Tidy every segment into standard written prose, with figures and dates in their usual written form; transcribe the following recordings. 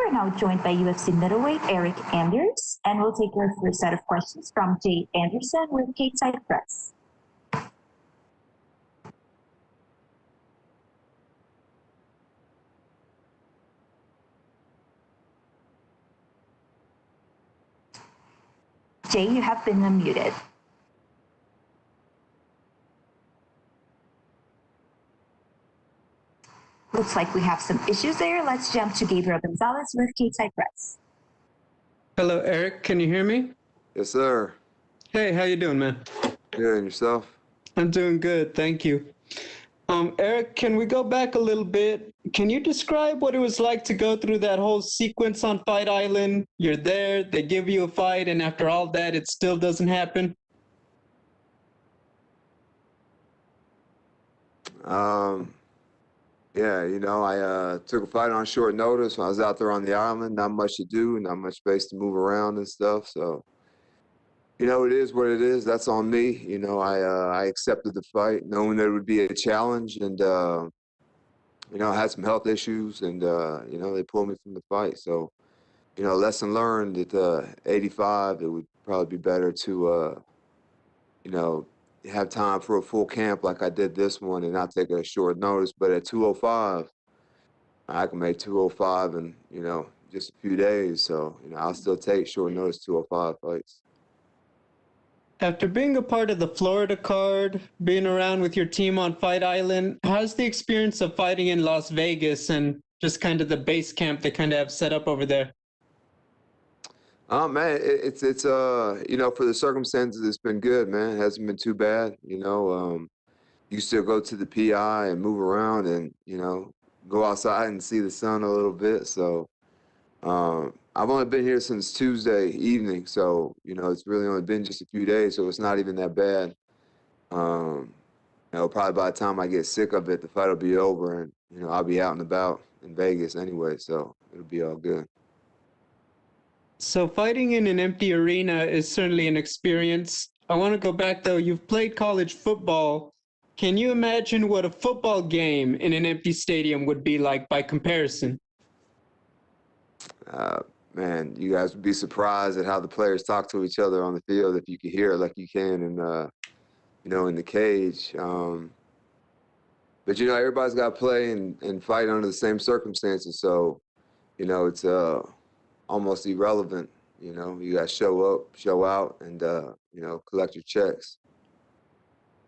are now joined by UFC middleweight Eryk Anders, and we'll take our first set of questions from Jay Anderson with Stateside Press. Jay, you have been unmuted. Looks like we have some issues there. Let's jump to Gabriel Gonzalez with Stateside Press. Hello, Eryk. Can you hear me? Yes, sir. Hey, how you doing, man? Good, and yourself? I'm doing good, thank you. Eryk, can we go back a little bit? Can you describe what it was like to go through that whole sequence on Fight Island? You're there, they give you a fight, and after all that, it still doesn't happen? Yeah, you know, I took a fight on short notice when I was out there on the island. Not much to do, not much space to move around and stuff. So, you know, it is what it is. That's on me. You know, I accepted the fight, knowing that it would be a challenge, and you know, I had some health issues, and you know, they pulled me from the fight. So, you know, lesson learned at 85, it would probably be better to, you know, have time for a full camp like I did this one and not take a short notice. But at 205, I can make 205 in, you know, just a few days. So, you know, I'll still take short notice 205 fights. After being a part of the Florida card, being around with your team on Fight Island, how's the experience of fighting in Las Vegas and just kind of the base camp they kind of have set up over there? Man, it's you know, for the circumstances, it's been good, man. It hasn't been too bad. You know, you still go to the PI and move around and, you know, go outside and see the sun a little bit. So, I've only been here since Tuesday evening, so, you know, it's really only been just a few days, so it's not even that bad. You know, probably by the time I get sick of it, the fight will be over, and, you know, I'll be out and about in Vegas anyway, so it'll be all good. So fighting in an empty arena is certainly an experience. I want to go back, though. You've played college football. Can you imagine what a football game in an empty stadium would be like by comparison? Man, you guys would be surprised at how the players talk to each other on the field if you could hear it like you can in, you know, in the cage. But, you know, everybody's got to play and fight under the same circumstances. So, you know, it's almost irrelevant. You know, you got to show up, show out, and, you know, collect your checks.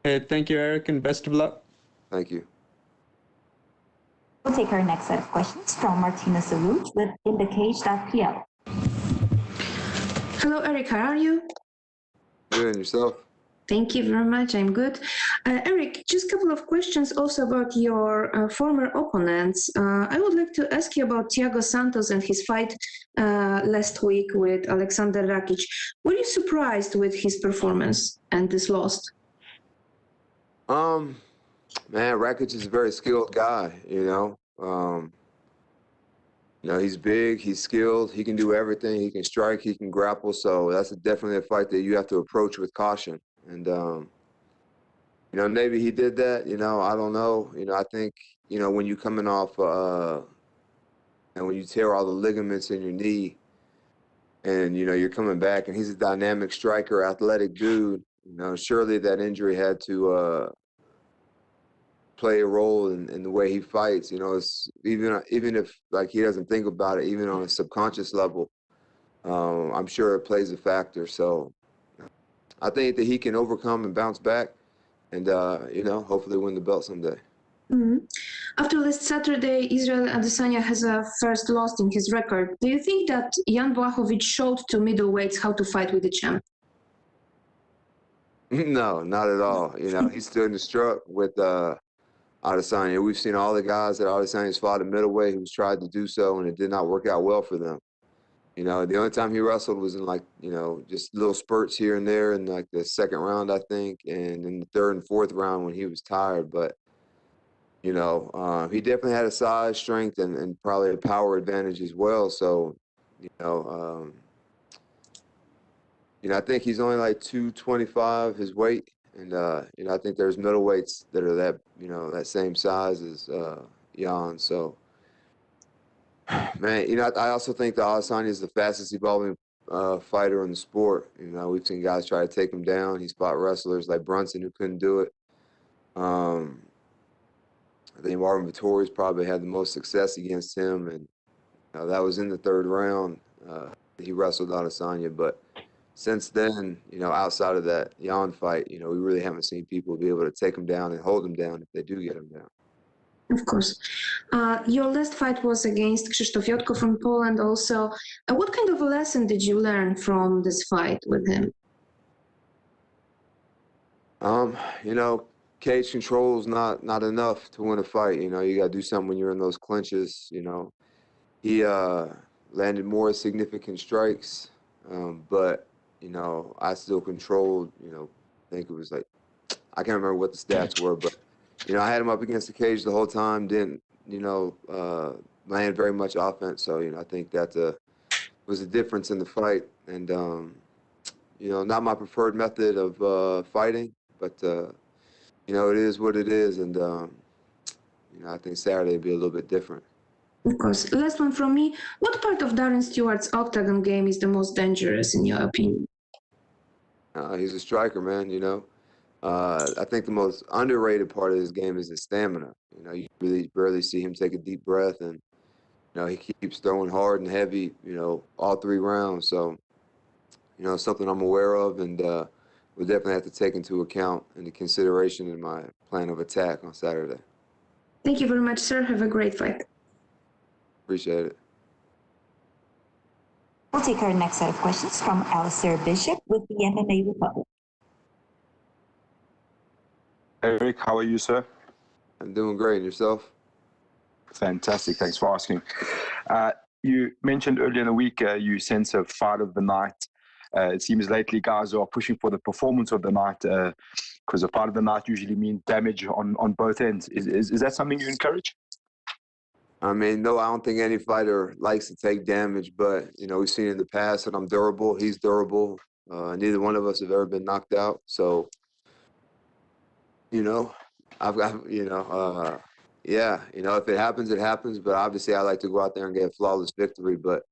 Hey, thank you, Eryk, and best of luck. Thank you. We'll take our next set of questions from Martinez with InTheCage.pl. Hello, Eryk. How are you? Good, and yourself? Thank you very much. I'm good. Eryk, just a couple of questions also about your former opponents. I would like to ask you about Thiago Santos and his fight last week with Alexander Rakic. Were you surprised with his performance and this loss? Man, Rakic is a very skilled guy, you know. You know, he's big, he's skilled, he can do everything. He can strike, he can grapple. So that's definitely a fight that you have to approach with caution. And, you know, maybe he did that, you know, I don't know. You know, I think, you know, when you're coming off and when you tear all the ligaments in your knee and, you know, you're coming back and he's a dynamic striker, athletic dude, you know, surely that injury had to play a role in the way he fights. You know, it's even if like he doesn't think about it, even on a subconscious level, I'm sure it plays a factor. So I think that he can overcome and bounce back, and you know, hopefully win the belt someday. Mm-hmm. After last Saturday, Israel Adesanya has a first loss in his record. Do you think that Jan Blachowicz showed to middleweights how to fight with the champ? No, not at all. You know, he stood and struck with Adesanya. We've seen all the guys that Adesanya's fought at middleweight who's tried to do so, and it did not work out well for them. You know, the only time he wrestled was in, like, you know, just little spurts here and there in, like, the second round, I think, and in the third and fourth round when he was tired. But, you know, he definitely had a size, strength, and probably a power advantage as well. So, you know, I think he's only like 225 his weight. And, you know, I think there's middleweights that are that, you know, that same size as Jan. So, Man, I also think that Adesanya is the fastest evolving fighter in the sport. We've seen guys try to take him down. He's fought wrestlers like Brunson who couldn't do it. I think Marvin Vettori's probably had the most success against him, and that was in the third round. He wrestled Adesanya, but since then, outside of that Jan fight, we really haven't seen people be able to take him down and hold him down if they do get him down. Of course. Your last fight was against Krzysztof Jotko from Poland also. What kind of a lesson did you learn from this fight with him? Cage control is not enough to win a fight. You got to do something when you're in those clinches. He landed more significant strikes, but I still controlled. I think it was like, I can't remember what the stats were, but I had him up against the cage the whole time. Didn't land very much offense. So I think that was a difference in the fight, and not my preferred method of fighting, but it is what it is, and I think Saturday will be a little bit different. Of course. Last one from me. What part of Darren Stewart's Octagon game is the most dangerous in your opinion? He's a striker, man. I think the most underrated part of his game is his stamina. You really rarely see him take a deep breath, and he keeps throwing hard and heavy. All 3 rounds. So something I'm aware of, and we'll definitely have to take into account into consideration in my plan of attack on Saturday. Thank you very much, sir. Have a great fight. Appreciate it. We'll take our next set of questions from Alistair Bishop with the MMA Republic. Eryk, how are you, sir? I'm doing great. And yourself? Fantastic. Thanks for asking. You mentioned earlier in the week you sense a fight of the night. It seems lately guys are pushing for the performance of the night because a fight of the night usually means damage on both ends. Is that something you encourage? I mean, no, I don't think any fighter likes to take damage, but, we've seen in the past that I'm durable. He's durable. Neither one of us have ever been knocked out. So, I've got, if it happens, it happens. But obviously I like to go out there and get a flawless victory. But,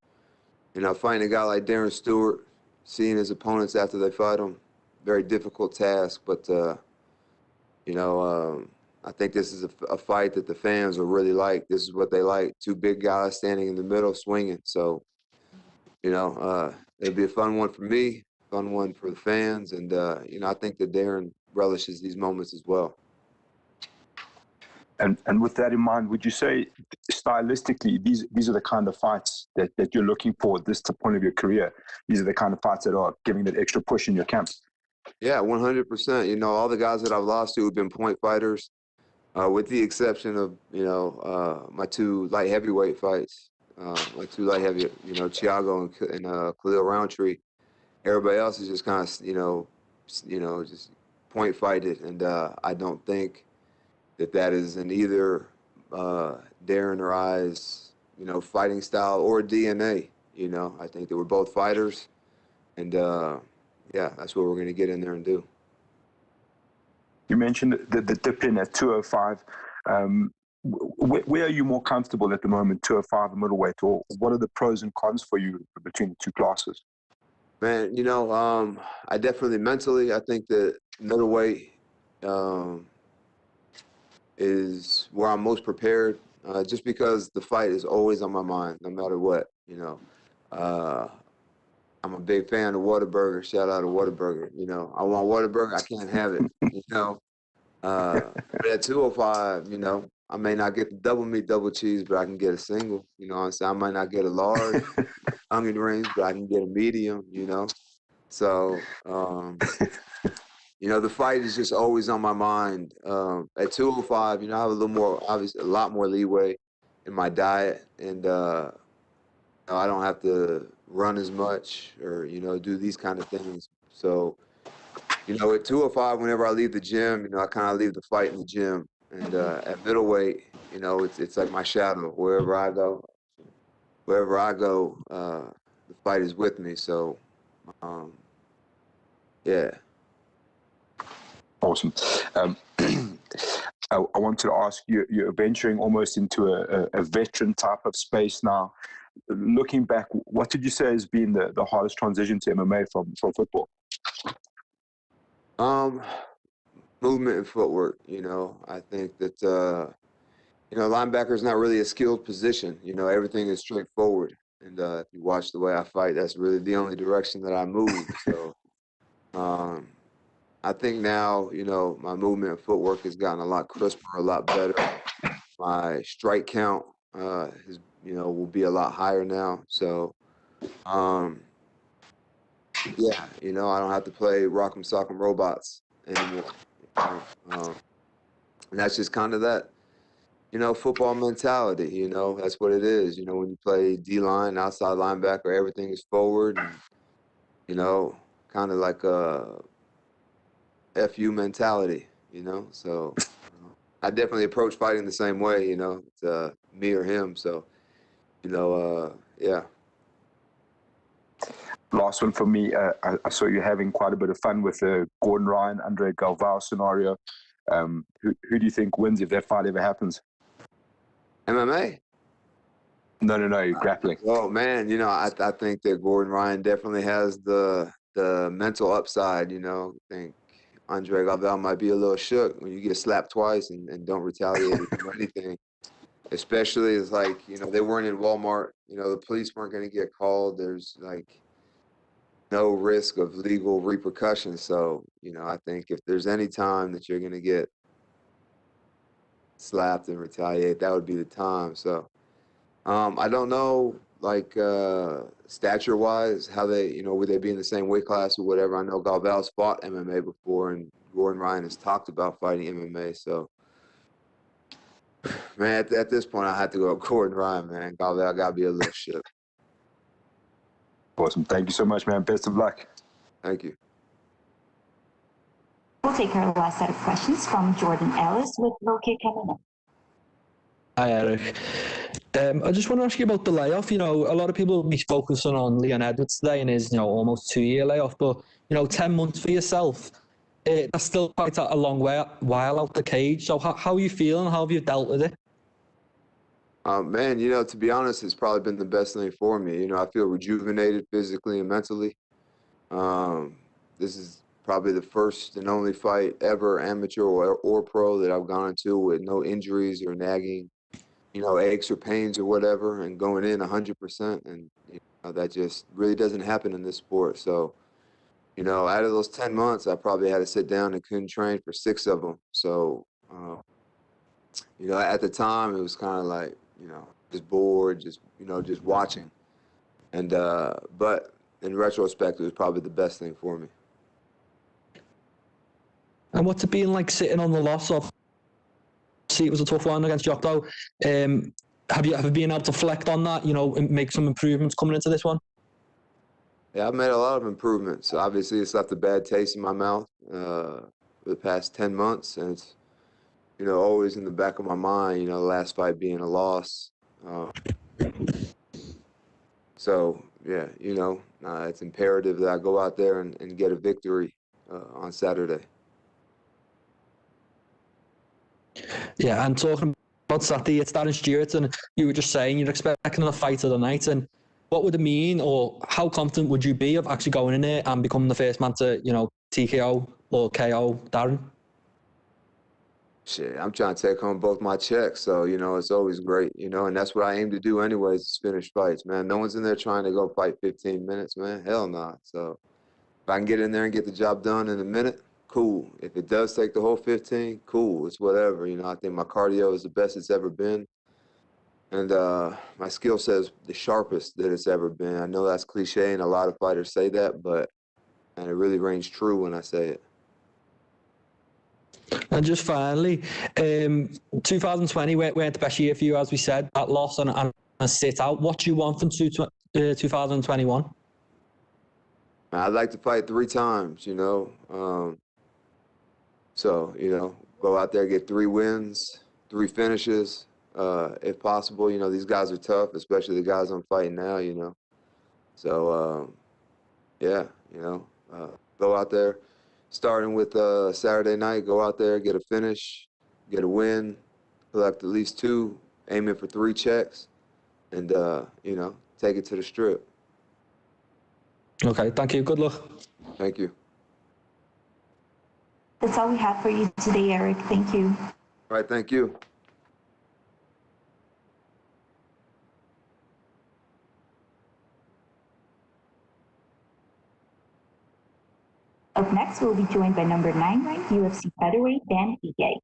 fighting a guy like Darren Stewart, seeing his opponents after they fight him, very difficult task. But, I think this is a fight that the fans will really like. This is what they like. 2 big guys standing in the middle swinging. So, it'll be a fun one for me, fun one for the fans. And, I think that Darren relishes these moments as well. And with that in mind, would you say stylistically, these are the kind of fights that you're looking for at this point of your career? These are the kind of fights that are giving that extra push in your camp? Yeah, 100%. All the guys that I've lost to have been point fighters. With the exception of, my 2 light heavyweight fights, my 2 light heavy, Thiago and Khalil Roundtree. Everybody else is just kind of, just point fighted. And I don't think that is in either Darren or I's, fighting style or DNA. I think that we're both fighters. And, yeah, that's what we're going to get in there and do. You mentioned the dip in at 205. Where are you more comfortable at the moment, 205 and middleweight, or what are the pros and cons for you between the 2 classes? Man, I definitely mentally, I think that middleweight is where I'm most prepared, just because the fight is always on my mind, no matter what. I'm a big fan of Whataburger. Shout out to Whataburger. I want Whataburger. I can't have it. But at 205, I may not get the double meat, double cheese, but I can get a single. You know what I'm saying? I might not get a large onion rings, but I can get a medium. So, the fight is just always on my mind. At 205, I have a little more, obviously, a lot more leeway in my diet, and I don't have to run as much or, do these kind of things. So, at 205, whenever I leave the gym, I kind of leave the fight in the gym. And at middleweight, it's like my shadow. Wherever I go, the fight is with me. So, yeah. Awesome. I wanted to ask you, you're venturing almost into a veteran type of space now. Looking back, what did you say has been the hardest transition to MMA from football? Movement and footwork, I think that, linebacker is not really a skilled position. Everything is straightforward. And if you watch the way I fight, that's really the only direction that I move. So I think now, my movement and footwork has gotten a lot crisper, a lot better. My strike count will be a lot higher now. So, yeah, I don't have to play Rock'em Sock'em Robots anymore. And that's just kind of that, football mentality, that's what it is. When you play D-line, outside linebacker, everything is forward and, kind of like a FU mentality, So I definitely approach fighting the same way, it's me or him. So, yeah. Last one for me. I saw you having quite a bit of fun with the Gordon Ryan, Andre Galvao scenario. Who do you think wins if that fight ever happens? MMA? No, grappling. Oh man, I think that Gordon Ryan definitely has the mental upside. I think Andre Galvao might be a little shook when you get slapped twice and don't retaliate or anything. Especially it's like, they weren't in Walmart. The police weren't going to get called. There's like no risk of legal repercussions. So, I think if there's any time that you're going to get slapped and retaliate, that would be the time. So, I don't know, like, stature-wise, how they, would they be in the same weight class or whatever. I know Galvao's fought MMA before, and Gordon Ryan has talked about fighting MMA. So, man, at this point, I have to go with Gordon Ryan, man. Galvao got to be a little shook. Awesome. Thank you so much, man. Best of luck. Thank you. We'll take our last set of questions from Jordan Ellis with Loki coming up. Hi, Eryk. I just want to ask you about the layoff. A lot of people will be focusing on Leon Edwards today and his, almost 2-year layoff, but, 10 months for yourself, that's still quite a long while out the cage. So how are you feeling? How have you dealt with it? Man, to be honest, it's probably been the best thing for me. I feel rejuvenated physically and mentally. This is probably the first and only fight ever, amateur or pro, that I've gone into with no injuries or nagging, aches or pains or whatever, and going in 100%. And that just really doesn't happen in this sport. So, out of those 10 months, I probably had to sit down and couldn't train for 6 of them. So, at the time, it was kind of like, just bored, just watching. And, but in retrospect, it was probably the best thing for me. And what's it been like sitting on the loss of? See, it was a tough one against Jocko. Have you been able to reflect on that, and make some improvements coming into this one? Yeah, I've made a lot of improvements. Obviously, it's left a bad taste in my mouth for the past 10 months. And it's, always in the back of my mind, the last fight being a loss. So, yeah, it's imperative that I go out there and get a victory on Saturday. Yeah, and talking about Saturday, it's Darren Stewart, and you were just saying you're expecting a fight of the night. And what would it mean, or how confident would you be of actually going in there and becoming the first man to, TKO or KO Darren? Shit, I'm trying to take home both my checks, so, it's always great, and that's what I aim to do anyways, is finish fights, man. No one's in there trying to go fight 15 minutes, man. Hell no. So if I can get in there and get the job done in a minute, cool. If it does take the whole 15, cool. It's whatever, I think my cardio is the best it's ever been. And my skill set is the sharpest that it's ever been. I know that's cliche, and a lot of fighters say that, but and it really rings true when I say it. And just finally, 2020 weren't the best year for you, as we said, that loss and a sit out. What do you want from 2021? I'd like to fight 3 times, So, go out there, get 3 wins, 3 finishes, if possible. These guys are tough, especially the guys I'm fighting now, So, yeah, go out there, starting with Saturday night, go out there, get a finish, get a win, collect at least 2, aiming for 3 checks, and, you know, take it to the strip. Okay, thank you. Good luck. Thank you. That's all we have for you today, Eryk. Thank you. All right, thank you. Up next, we'll be joined by number 9 ranked UFC featherweight Dan Ige.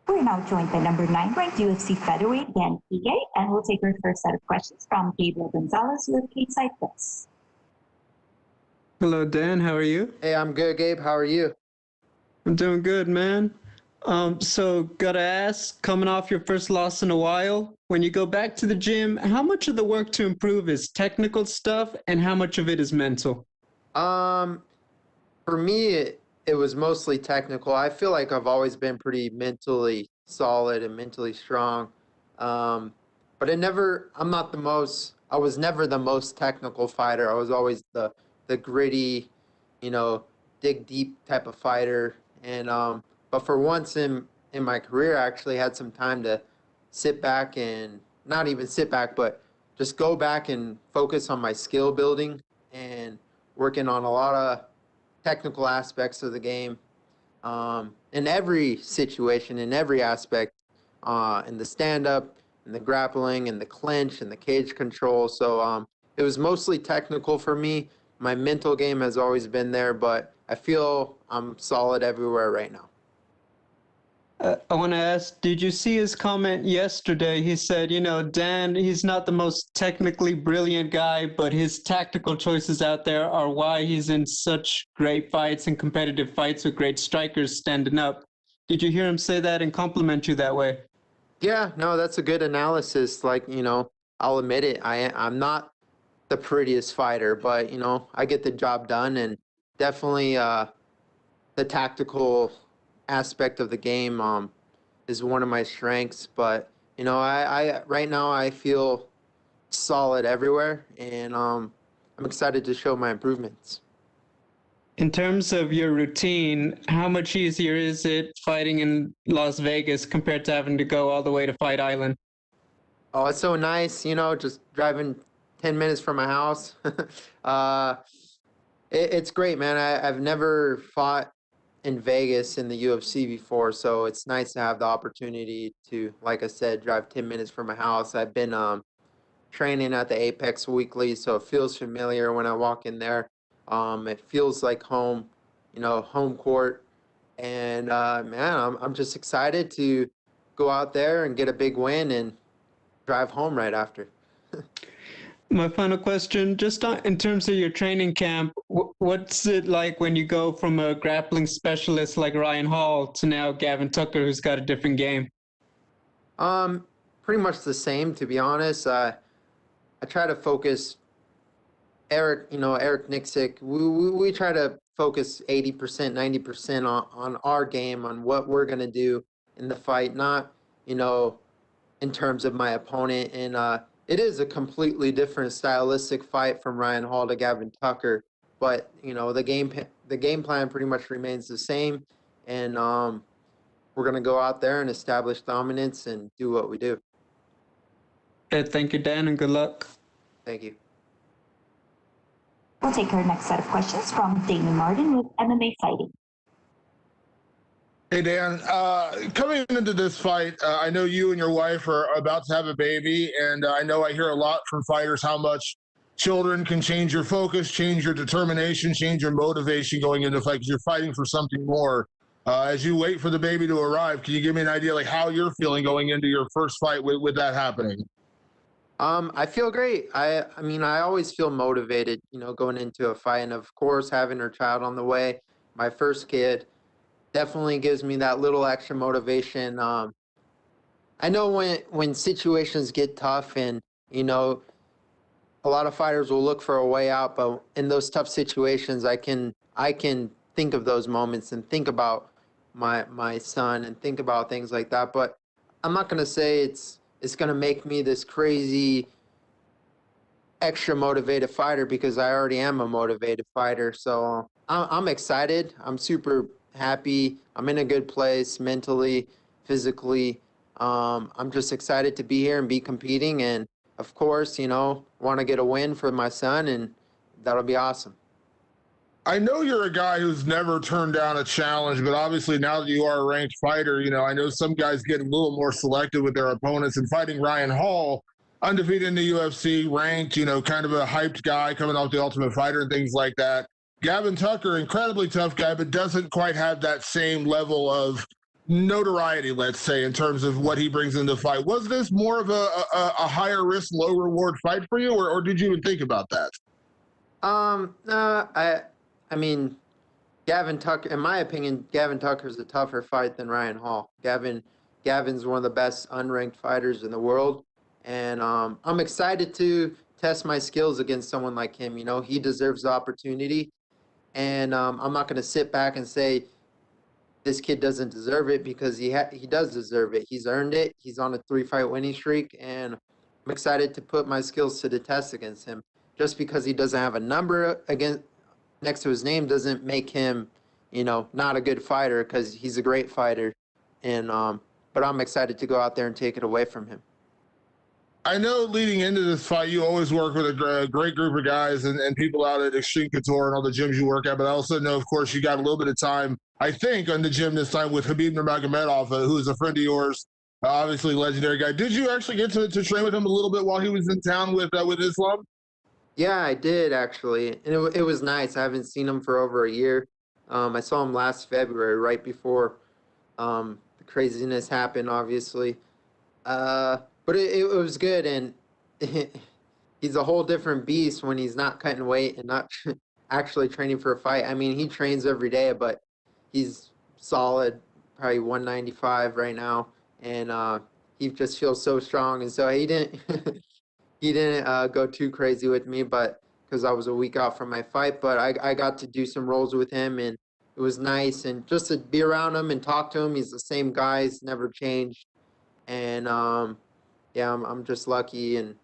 We're now joined by number 9 ranked UFC featherweight Dan Ige, and we'll take our first set of questions from Gabriel Gonzalez with Stateside Plus. Hello, Dan. How are you? Hey, I'm good, Gabe. How are you? I'm doing good, man. So gotta ask, coming off your first loss in a while, when you go back to the gym, how much of the work to improve is technical stuff and how much of it is mental? For me, it was mostly technical. I feel like I've always been pretty mentally solid and mentally strong. But I was never the most technical fighter. I was always the gritty, you know, dig deep type of fighter. And but for once in my career, I actually had some time to sit back and not even sit back, but just go back and focus on my skill building and working on a lot of technical aspects of the game in every situation, in every aspect, in the stand-up, in the grappling, in the clinch, in the cage control. So it was mostly technical for me. My mental game has always been there, but I feel I'm solid everywhere right now. I want to ask, did you see his comment yesterday? He said, you know, Dan, he's not the most technically brilliant guy, but his tactical choices out there are why he's in such great fights and competitive fights with great strikers standing up. Did you hear him say that and compliment you that way? Yeah, no, that's a good analysis. Like, you know, I'll admit it. I'm not the prettiest fighter, but, you know, I get the job done, and definitely the tactical aspect of the game is one of my strengths. But, you know, I right now I feel solid everywhere, and I'm excited to show my improvements. In terms of your routine, how much easier is it fighting in Las Vegas compared to having to go all the way to Fight Island? Oh, it's so nice, you know, just driving 10 minutes from my house. It's great, man. I've never fought in Vegas in the UFC before, so it's nice to have the opportunity to, like I said, drive 10 minutes from my house. I've been training at the Apex weekly, so it feels familiar when I walk in there. It feels like home, you know, home court. And man, I'm just excited to go out there and get a big win and drive home right after. My final question, just in terms of your training camp, what's it like when you go from a grappling specialist like Ryan Hall to now Gavin Tucker, who's got a different game? Pretty much the same, to be honest. I try to focus Eryk Nixick, we try to focus 80%, 90% on our game, on what we're going to do in the fight, not, you know, in terms of my opponent. And it is a completely different stylistic fight from Ryan Hall to Gavin Tucker, but, you know, the game plan pretty much remains the same. and we're going to go out there and establish dominance and do what we do. Thank you, Dan, and good luck. Thank you. We'll take our next set of questions from Damon Martin with MMA Fighting. Hey, Dan. Coming into this fight, I know you and your wife are about to have a baby, and I know I hear a lot from fighters how much children can change your focus, change your determination, change your motivation going into a fight because you're fighting for something more. As you wait for the baby to arrive, can you give me an idea like how you're feeling going into your first fight with that happening? I feel great. I mean, I always feel motivated, you know, going into a fight. And of course, having our child on the way, my first kid, definitely gives me that little extra motivation. I know when situations get tough and, you know, a lot of fighters will look for a way out, but in those tough situations, I can think of those moments and think about my son and think about things like that. But I'm not going to say it's going to make me this crazy extra motivated fighter because I already am a motivated fighter. So I'm excited. I'm super happy. I'm in a good place mentally, physically. I'm just excited to be here and be competing. And of course, you know, want to get a win for my son, and that'll be awesome. I know you're a guy who's never turned down a challenge, but obviously now that you are a ranked fighter, you know, I know some guys get a little more selective with their opponents, and fighting Ryan Hall, undefeated in the UFC, ranked, you know, kind of a hyped guy coming off the Ultimate Fighter and things like that. Gavin Tucker, incredibly tough guy, but doesn't quite have that same level of notoriety, let's say, in terms of what he brings into the fight. Was this more of a higher risk, low reward fight for you, or did you even think about that? No, I mean, Gavin Tucker, in my opinion, Gavin Tucker's a tougher fight than Ryan Hall. Gavin's one of the best unranked fighters in the world, and I'm excited to test my skills against someone like him. You know, he deserves the opportunity, and I'm not going to sit back and say this kid doesn't deserve it because he does deserve it. He's earned it. He's on a 3-fight winning streak, and I'm excited to put my skills to the test against him. Just because he doesn't have a number next to his name doesn't make him, you know, not a good fighter, because he's a great fighter. And but I'm excited to go out there and take it away from him. I know leading into this fight, you always work with a great group of guys and people out at Extreme Couture and all the gyms you work at, but I also know, of course, you got a little bit of time, I think, on the gym this time with Khabib Nurmagomedov, who's a friend of yours, obviously legendary guy. Did you actually get to train with him a little bit while he was in town with Islam? Yeah, I did, actually. And it was nice. I haven't seen him for over a year. I saw him last February, right before the craziness happened, obviously. But it was good, and he's a whole different beast when he's not cutting weight and not actually training for a fight. I mean, he trains every day, but he's solid, probably 195 right now, and he just feels so strong. And so he didn't he didn't go too crazy with me, but because I was a week out from my fight. But I got to do some rolls with him, and it was nice. And just to be around him and talk to him, he's the same guy. He's never changed. And yeah, I'm just lucky and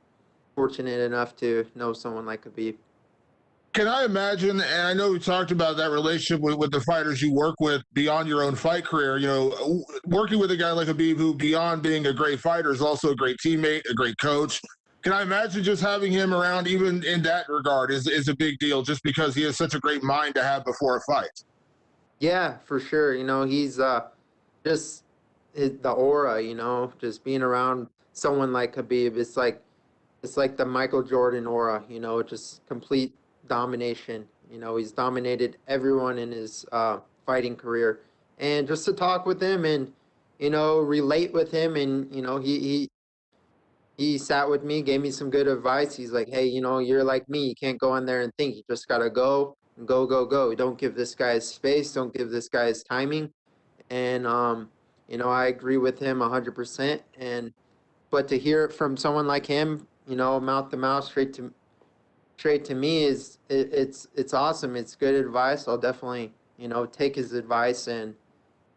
fortunate enough to know someone like Khabib. Can I imagine, and I know we talked about that relationship with the fighters you work with beyond your own fight career, you know, working with a guy like Khabib who, beyond being a great fighter, is also a great teammate, a great coach. Can I imagine just having him around, even in that regard, is a big deal, just because he has such a great mind to have before a fight? Yeah, for sure. You know, he's just the aura, you know, just being around someone like Khabib. It's like the Michael Jordan aura, you know, just complete domination. You know, he's dominated everyone in his fighting career. And just to talk with him and, you know, relate with him, and, you know, he sat with me, gave me some good advice. He's like, hey, you know, you're like me. You can't go in there and think. You just got to go and go, go, go. Don't give this guy his space. Don't give this guy his timing. And, you know, I agree with him 100%. But to hear it from someone like him, you know, mouth to mouth, straight to me, it's awesome. It's good advice. I'll definitely, you know, take his advice, and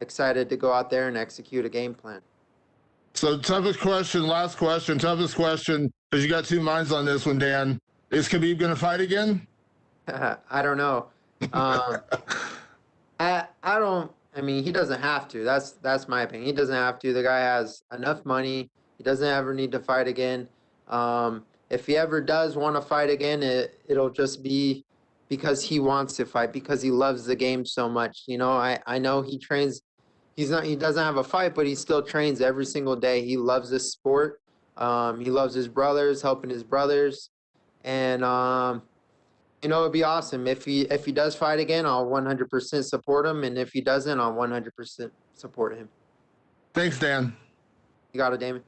excited to go out there and execute a game plan. So toughest question, last question, toughest question, because you got two minds on this one, Dan. Is Khabib going to fight again? I don't know. I I mean, he doesn't have to. That's my opinion. He doesn't have to. The guy has enough money. He doesn't ever need to fight again. If he ever does want to fight again, it'll just be because he wants to fight, because he loves the game so much. You know, I know he trains. He doesn't have a fight, but he still trains every single day. He loves this sport. He loves his brothers, helping his brothers, and you know, it'd be awesome if he does fight again. I'll 100% support him, and if he doesn't, I'll 100% support him. Thanks, Dan. You got it, Damon.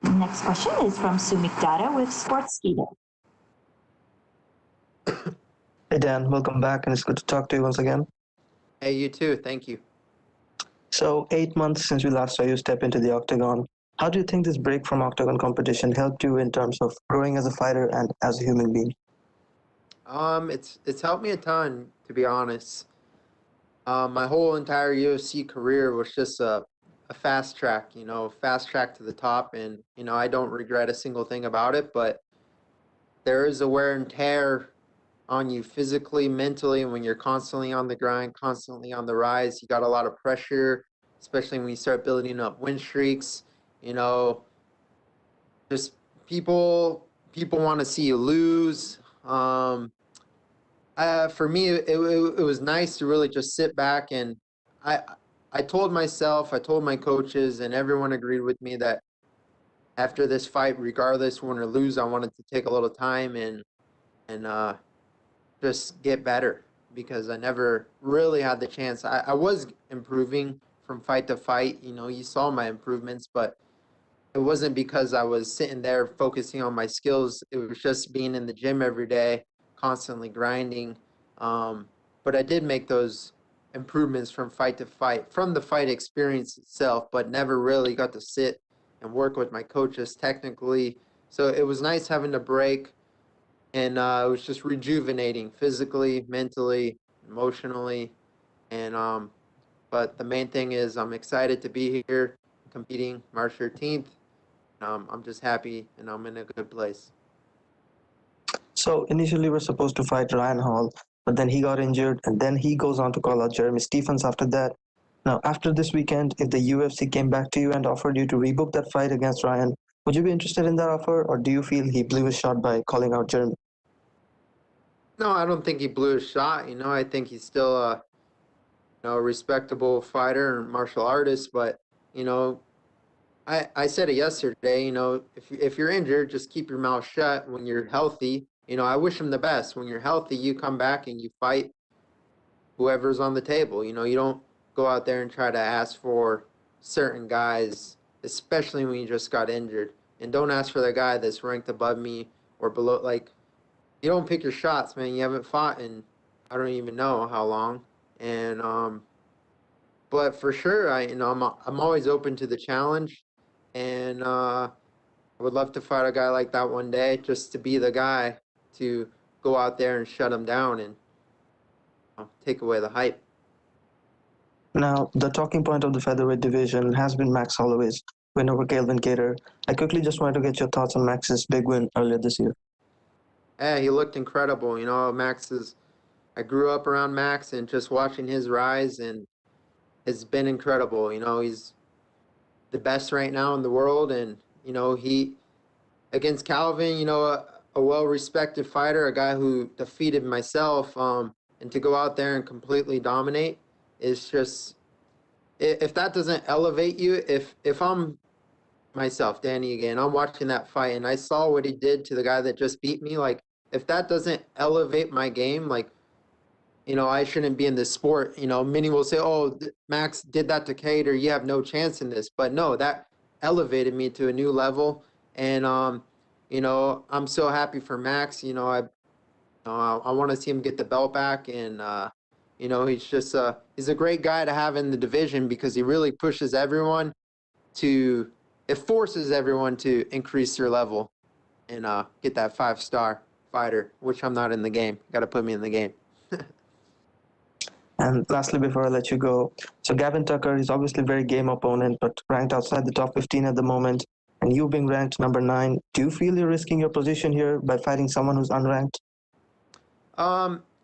Next question is from Sumik Data with Sportskeeda. Hey Dan, welcome back, and it's good to talk to you once again. Hey, you too. Thank you. So 8 months since we last saw you step into the Octagon. How do you think this break from Octagon competition helped you in terms of growing as a fighter and as a human being? It's helped me a ton, to be honest. My whole entire UFC career was just a fast track, you know, fast track to the top, and you know, I don't regret a single thing about it, but there is a wear and tear on you physically, mentally, and when you're constantly on the grind, constantly on the rise. You got a lot of pressure, especially when you start building up win streaks. You know, just people want to see you lose. For me, it was nice to really just sit back, and I told myself, I told my coaches, and everyone agreed with me that after this fight, regardless win or lose, I wanted to take a little time and just get better, because I never really had the chance. I was improving from fight to fight. You know, you saw my improvements, but it wasn't because I was sitting there focusing on my skills. It was just being in the gym every day, constantly grinding. But I did make those improvements from fight to fight, from the fight experience itself, but never really got to sit and work with my coaches technically. So it was nice having a break, and it was just rejuvenating physically, mentally, emotionally. And but the main thing is I'm excited to be here competing March 13th. I'm just happy, and I'm in a good place. So initially we're supposed to fight Ryan Hall, but then he got injured, and then he goes on to call out Jeremy Stephens after that. Now, after this weekend, if the UFC came back to you and offered you to rebook that fight against Ryan, would you be interested in that offer, or do you feel he blew his shot by calling out Jeremy? No, I don't think he blew his shot. You know, I think he's still a respectable fighter and martial artist. But you know, I said it yesterday. You know, if you're injured, just keep your mouth shut. When you're healthy, you know, I wish him the best. When you're healthy, you come back and you fight whoever's on the table. You know, you don't go out there and try to ask for certain guys, especially when you just got injured. And don't ask for the guy that's ranked above me or below. Like, you don't pick your shots, man. You haven't fought in I don't even know how long. And but for sure, I'm always open to the challenge, and I would love to fight a guy like that one day, just to be the guy to go out there and shut him down and take away the hype. Now, the talking point of the featherweight division has been Max Holloway's win over Calvin Kattar. I quickly just wanted to get your thoughts on Max's big win earlier this year. Yeah, he looked incredible. You know, I grew up around Max, and just watching his rise, and it's been incredible. You know, he's the best right now in the world, and you know, he against Calvin, you know, a well-respected fighter, a guy who defeated myself, and to go out there and completely dominate is just, if that doesn't elevate you, if I'm myself, Danny again, I'm watching that fight and I saw what he did to the guy that just beat me, like, if that doesn't elevate my game, like, you know, I shouldn't be in this sport. You know, many will say, oh, Max did that to Kattar, you have no chance in this. But no, that elevated me to a new level. And, you know, I'm so happy for Max. You know, I want to see him get the belt back. And, you know, he's a great guy to have in the division, because he really pushes everyone it forces everyone to increase their level and get that 5-star fighter, which I'm not in the game. Got to put me in the game. And lastly, before I let you go, so Gavin Tucker is obviously a very game opponent, but ranked outside the top 15 at the moment. And you being ranked number 9, do you feel you're risking your position here by fighting someone who's unranked?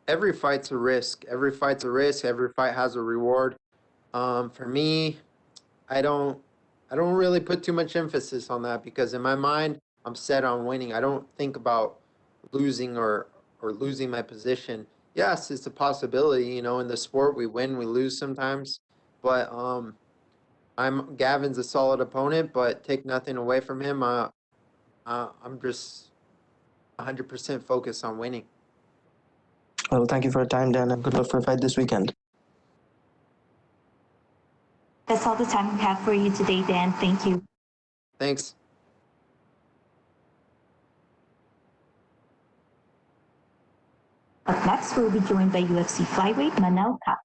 every fight's a risk. Every fight's a risk. Every fight has a reward. For me, I don't really put too much emphasis on that because in my mind, I'm set on winning. I don't think about losing or losing my position. Yes, it's a possibility. You know, in the sport, we win, we lose sometimes. But Gavin's a solid opponent, but take nothing away from him. I'm just 100% focused on winning. Well, thank you for your time, Dan, and good luck for your fight this weekend. That's all the time we have for you today, Dan. Thank you. Thanks. Up next, we'll be joined by UFC flyweight Manel Kape.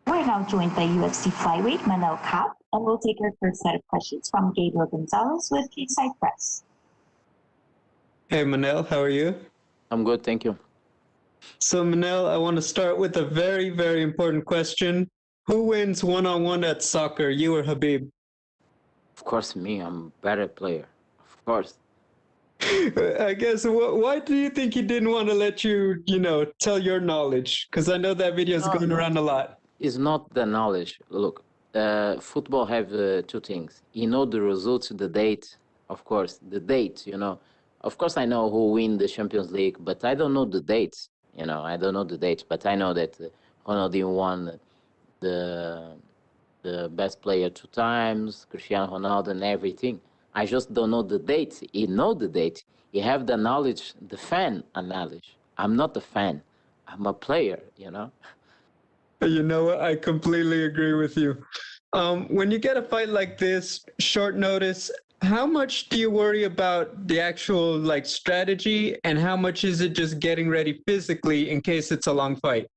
We're now joined by UFC flyweight Manel Kape, and we'll take our first set of questions from Gabriel Gonzalez with Inside Press. Hey Manel, how are you? I'm good, thank you. So Manel, I want to start with a very, very important question. Who wins one-on-one at soccer, you or Khabib? Of course, me. I'm a better player. Of course. I guess, why do you think he didn't want to let you, tell your knowledge? Because I know that video is going around a lot. It's not the knowledge. Look, football have two things. You know the results, the date, of course. The date, Of course, I know who win the Champions League, but I don't know the dates. I don't know the dates, but I know that Ronaldinho won the best player 2 times, Cristiano Ronaldo and everything. I just don't know the date. You know the date. You have the knowledge, the fan knowledge. I'm not a fan. I'm a player, You know what? I completely agree with you. When you get a fight like this, short notice, how much do you worry about the actual strategy, and how much is it just getting ready physically in case it's a long fight?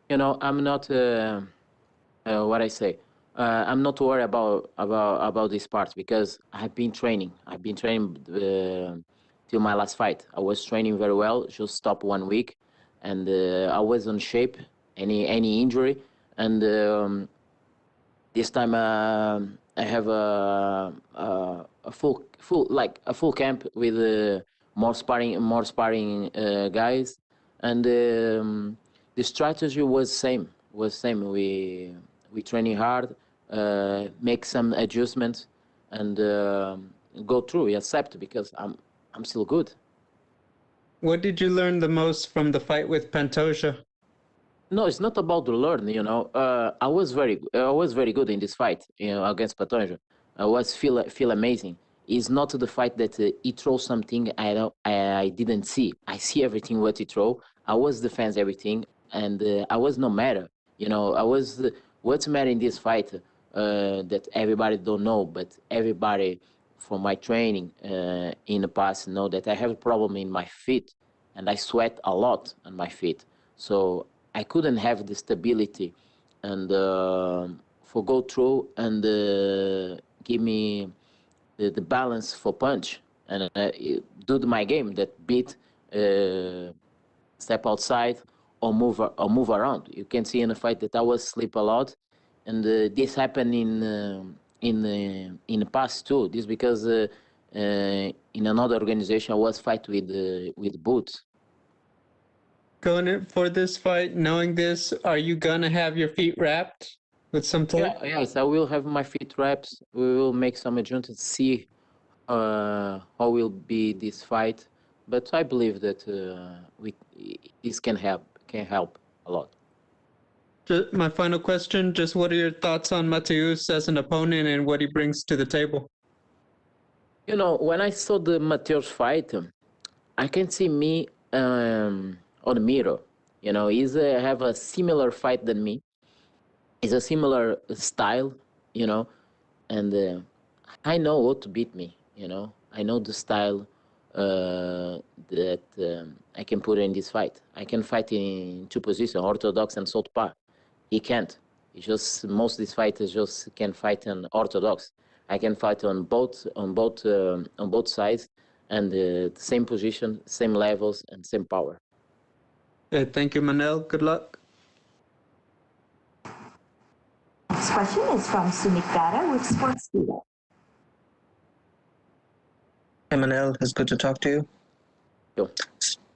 I'm not what I say. I'm not worried about this part because I've been training. Till my last fight. I was training very well. Just stopped 1 week, and I was on shape. Any injury, and this time I have a full camp with more sparring guys, and the strategy was same. We training hard, make some adjustments, and go through. We accept because I'm still good. What did you learn the most from the fight with Pantoja? No, it's not about the learn. I was very good in this fight. Against Pantoja. I was feel amazing. It's not the fight that he throws something I didn't see. I see everything what he throw. I was defense everything, and I was no matter. I was what's matter in this fight that everybody don't know, but everybody from my training in the past know that I have a problem in my feet, and I sweat a lot on my feet. So I couldn't have the stability and for go through and give me the balance for punch and do my game that beat step outside or move around. You can see in the fight that I was sleep a lot, and this happened in the past too. This because in another organization I was fight with boots. Going in for this fight, knowing this, are you gonna have your feet wrapped with some tape? Yes, I will have my feet wrapped. We will make some adjustments, see how will be this fight. But I believe that this can help a lot. My final question, just what are your thoughts on Matheus as an opponent and what he brings to the table? You know, when I saw the Matheus fight, I can see me on the mirror. You know, he's have a similar fight than me. It's a similar style, you know, and I know what to beat me. You know, I know the style that I can put in this fight. I can fight in two positions, orthodox and southpaw. He can't. He just most of these fighters just can fight in orthodox. I can fight on both sides, and the same position, same levels, and same power. Thank you, Manel. Good luck. Next question is from Sumit Dara with Sportskeeda. Hey Manel, it's good to talk to you. Yo.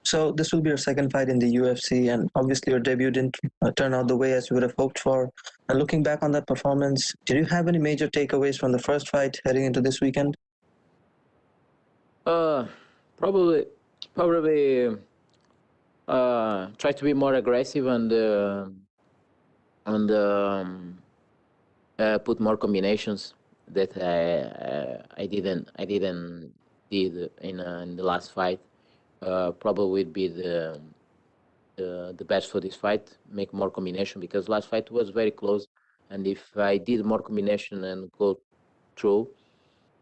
So this will be your second fight in the UFC, and obviously your debut didn't turn out the way as you would have hoped for. And looking back on that performance, did you have any major takeaways from the first fight heading into this weekend? Probably try to be more aggressive and put more combinations that I didn't did in the last fight. Probably would be the best for this fight. Make more combination because last fight was very close, and if I did more combination and go through,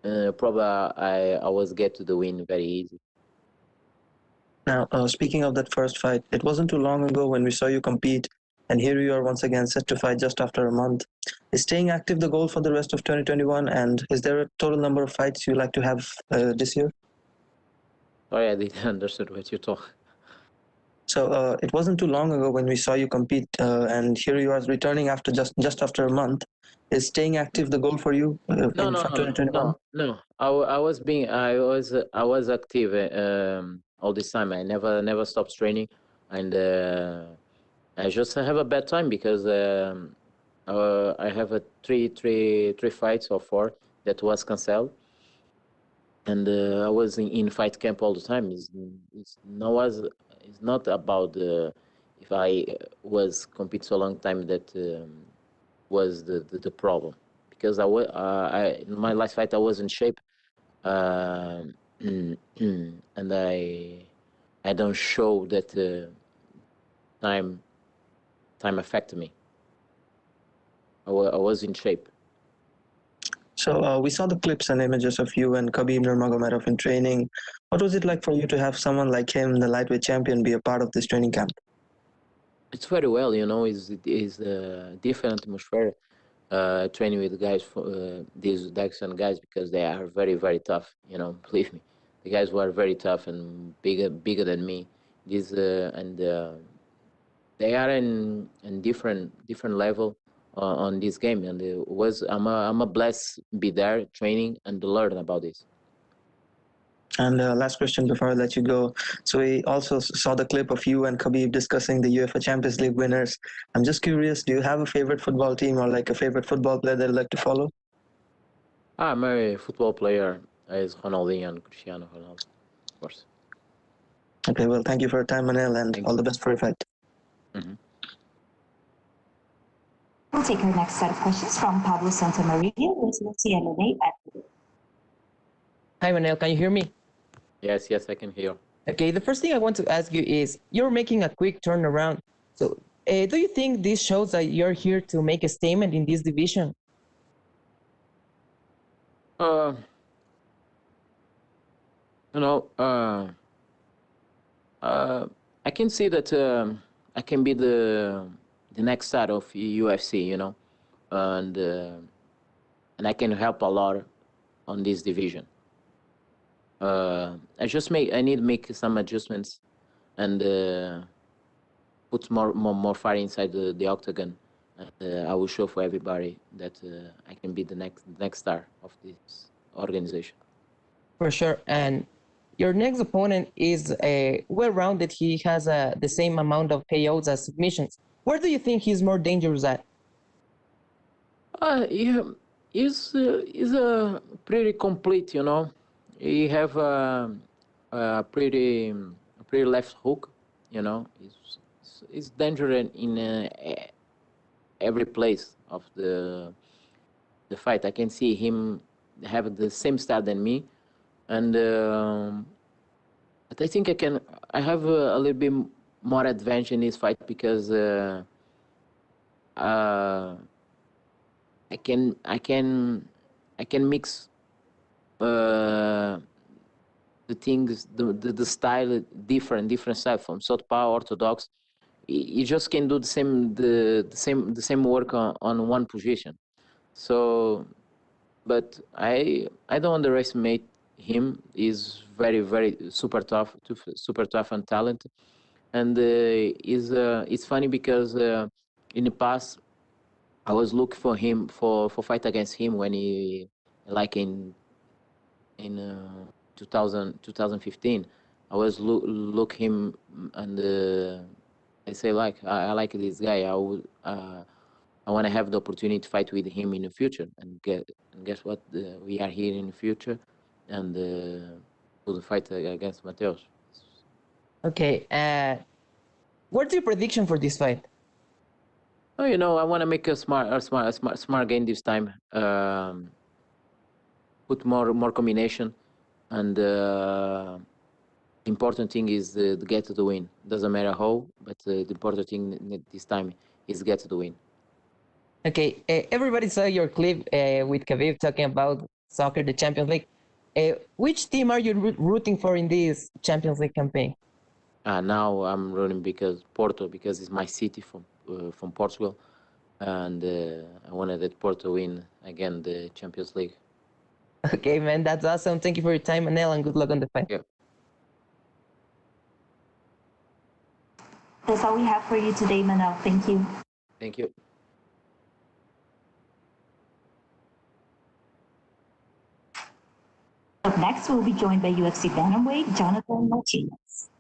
probably I was get to the win very easy. Now, speaking of that first fight, it wasn't too long ago when we saw you compete, and here you are once again set to fight just after a month. Is staying active the goal for the rest of 2021, and is there a total number of fights you like to have this year? Sorry, I didn't understand what you talk. So it wasn't too long ago when we saw you compete, and here you are returning after just after a month. Is staying active the goal for you No. 2021? No. I was active all this time. I never stopped training, and I just have a bad time because I have a three fights or four that was canceled, and I was in fight camp all the time. It's not about if I was compete so long time that was the problem, because in my last fight I was in shape, and I don't show that time affected me. I was in shape. So we saw the clips and images of you and Khabib Nurmagomedov in training. What was it like for you to have someone like him, the lightweight champion, be a part of this training camp? It's very well, you know. It's a different atmosphere training with guys, these Dagestan guys, because they are very, very tough. You know, believe me, the guys were very tough and bigger than me. They are in different level on this game, and I'm a blessed be there training and learn about this. And last question before I let you go. So we also saw the clip of you and Khabib discussing the UEFA Champions League winners. I'm just curious, do you have a favorite football team or like a favorite football player that you like to follow? My football player is Ronaldinho and Cristiano Ronaldo, of course. Okay, well, thank you for your time, Manel, and all the best for your fight. Mm-hmm. We'll take our next set of questions from Pablo Santamaria with CMMA at. Hi, Manel, can you hear me? Yes, I can hear. Okay, the first thing I want to ask you is, you're making a quick turnaround. So do you think this shows that you're here to make a statement in this division? You know, I can see that I can be the next star of UFC, you know, and I can help a lot on this division. I need to make some adjustments and put more fire inside the octagon. And I will show for everybody that I can be the next star of this organization. For sure. And your next opponent is well-rounded. He has the same amount of KOs as submissions. Where do you think he's more dangerous at? He's pretty complete, you know. He have a pretty left hook, you know. It's dangerous in every place of the fight. I can see him have the same style than me, and but I think I have a little bit more advantage in this fight because I can mix the things, the style, different style from southpaw, orthodox. You just can do the same work on one position. So, but I don't underestimate him. He's very super tough, super tough and talented. And it's funny because in the past I was looking for him for fight against him when he like in 2015. I was look him and I say like I like this guy. I want to have the opportunity to fight with him in the future and guess what? We are here in the future and we'll fight against Matheus. Okay. What's your prediction for this fight? Oh, I want to make a smart game this time. Put more combination, and important thing is to get to the win. Doesn't matter how, but the important thing this time is get to the win. Okay, everybody saw your clip with Khabib talking about soccer, the Champions League. Which team are you rooting for in this Champions League campaign? Now I'm rooting because it's my city from Portugal, and I wanted that Porto win again the Champions League. Okay, man, that's awesome. Thank you for your time, Manel, and good luck on the fight. Yeah. That's all we have for you today, Manel. Thank you. Thank you. Up next, we'll be joined by UFC bantamweight Jonathan Martinez.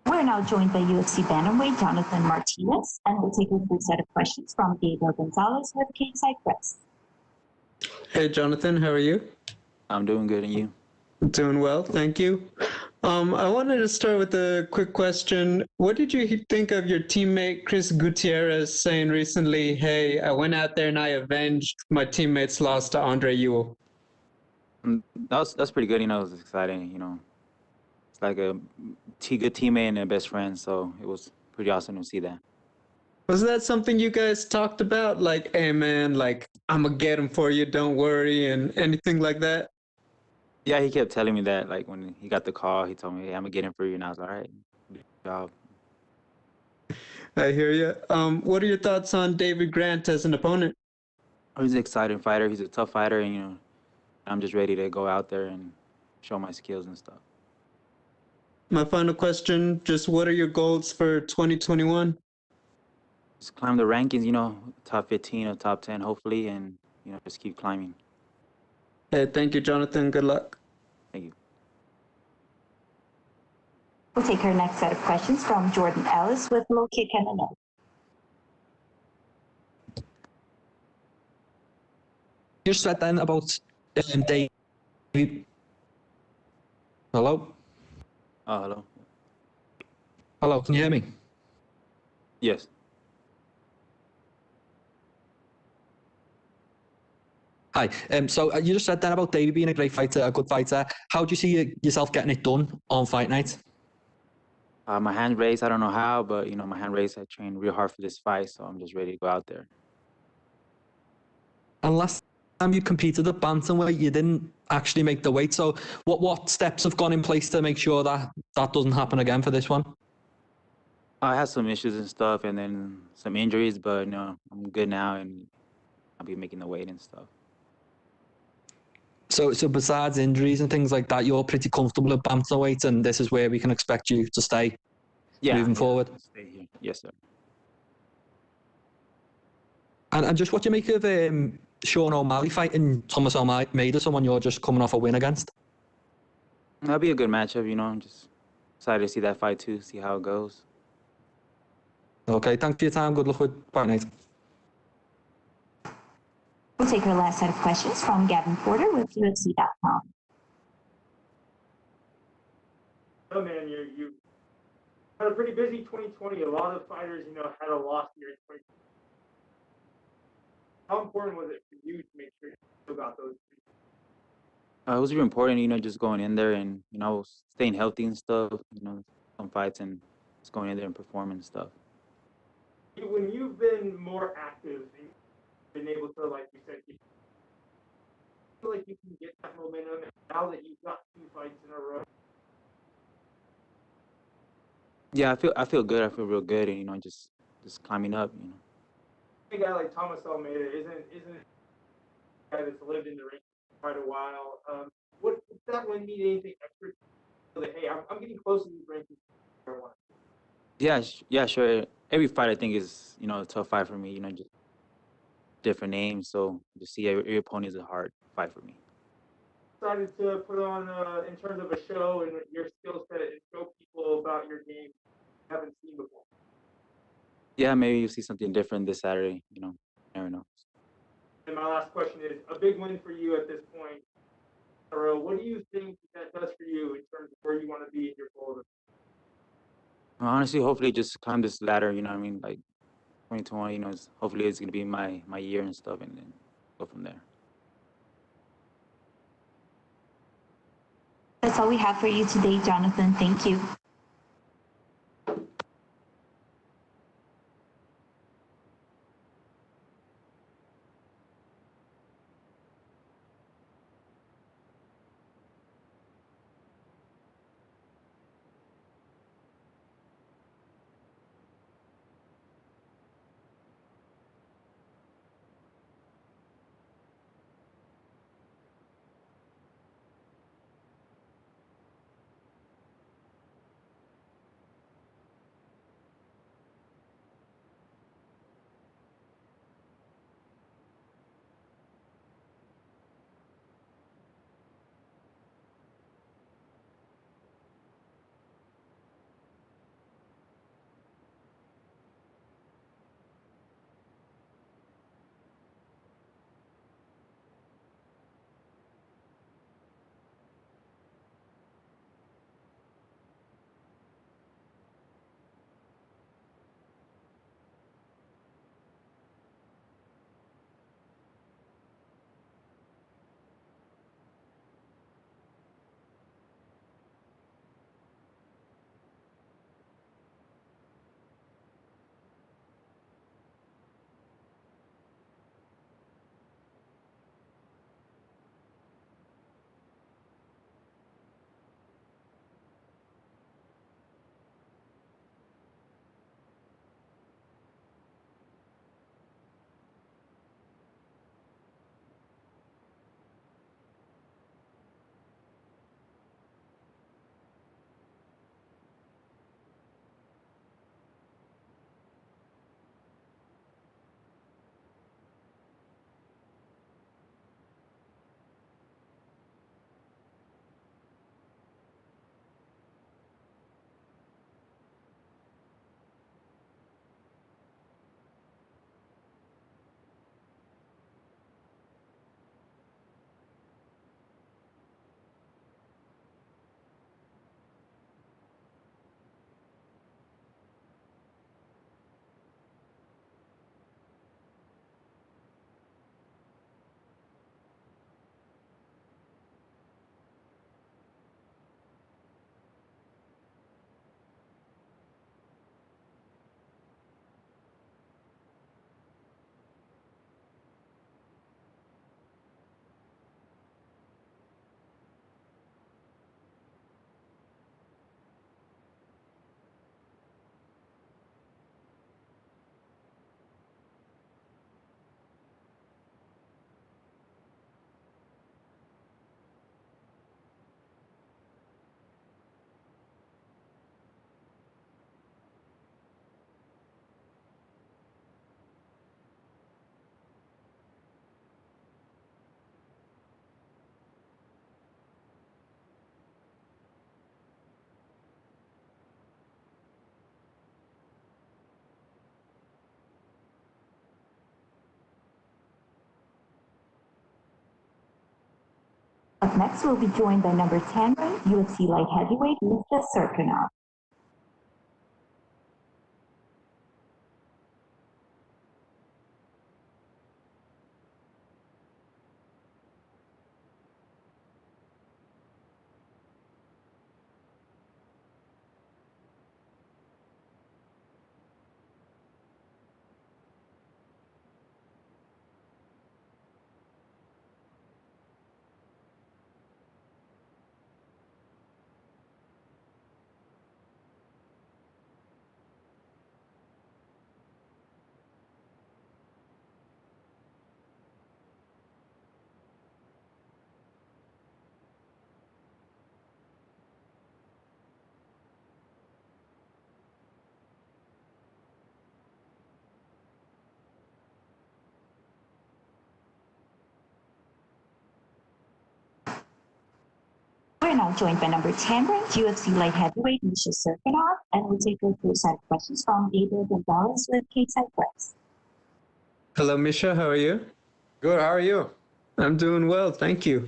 We're now joined by UFC bantamweight Jonathan Martinez, and we'll take a full set of questions from Gabriel Gonzalez with Cageside Press. Hey, Jonathan, how are you? I'm doing good, and you? Doing well, thank you. I wanted to start with a quick question. What did you think of your teammate Chris Gutierrez saying recently, hey, I went out there and I avenged my teammate's loss to Andre Ewell? That's pretty good. It was exciting. It's like a good teammate and a best friend, so it was pretty awesome to see that. Was that something you guys talked about? Like, hey, man, like, I'm going to get him for you, don't worry, and anything like that? Yeah, he kept telling me that. Like, when he got the call, he told me, hey, I'm going to get him for you, and I was like, all right, good job. I hear you. What are your thoughts on Davey Grant as an opponent? Oh, he's an exciting fighter. He's a tough fighter, and, I'm just ready to go out there and show my skills and stuff. My final question, just what are your goals for 2021? Just climb the rankings, top 15 or top 10, hopefully, and, just keep climbing. Hey, thank you, Jonathan. Good luck. Thank you. We'll take our next set of questions from Jordan Ellis with Low Kick MMA. just said then about Davey. Hello? Oh, hello. Hello, can you hear me? Yes. Hi. So you just said then about Davey being a great fighter, a good fighter. How do you see yourself getting it done on fight night? My hand raised. I don't know how, but my hand raised. I trained real hard for this fight, so I'm just ready to go out there. And last time you competed at bantamweight, you didn't actually make the weight. So what steps have gone in place to make sure that that doesn't happen again for this one? I had some issues and stuff, and then some injuries, but I'm good now, and I'll be making the weight and stuff. So besides injuries and things like that, you're pretty comfortable at bantamweight, and this is where we can expect you to stay moving forward? Stay here. Yes, sir. And just what do you make of Sean O'Malley fighting Thomas Almeida, someone you're just coming off a win against? That'll be a good matchup, I'm just excited to see that fight too, see how it goes. Okay, thanks for your time. Good luck with fight night. We'll take our last set of questions from Gavin Porter with UFC.com. Oh man, you had a pretty busy 2020. A lot of fighters, had a lost year in 2020. How important was it for you to make sure you still got those? It was really important, just going in there and, staying healthy and stuff, some fights and just going in there and performing and stuff. When you've been more active and been able to, like you said, feel like you can get that momentum, and now that you've got 2 fights in a row? Yeah, I feel good. I feel real good, and just climbing up. A guy like Thomas Almeida isn't a guy that's lived in the ring for quite a while. What does that win mean anything extra? That hey, I'm getting close to these rankings. Yeah, sure. Every fight I think is a tough fight for me. Just different names, so to see every opponent is a hard fight for me. Decided to put on in terms of a show and your skill set and show people about your game you haven't seen before. Yeah, maybe you'll see something different this Saturday. Never know. And my last question is a big win for you at this point. What do you think that does for you in terms of where you want to be in your goal? Honestly, hopefully just climb this ladder. Like 2020. Hopefully it's gonna be my year and stuff, and then go from there. That's all we have for you today, Jonathan. Thank you. Up next, we'll be joined by number 10 ranked UFC light heavyweight Misha Cirkunov. We're now joined by number 10 ranked UFC light heavyweight Misha Cirkunov, and we'll take a few set of questions from Davey Grant with Stateside Press. Hello, Misha. How are you? Good. How are you? I'm doing well, thank you.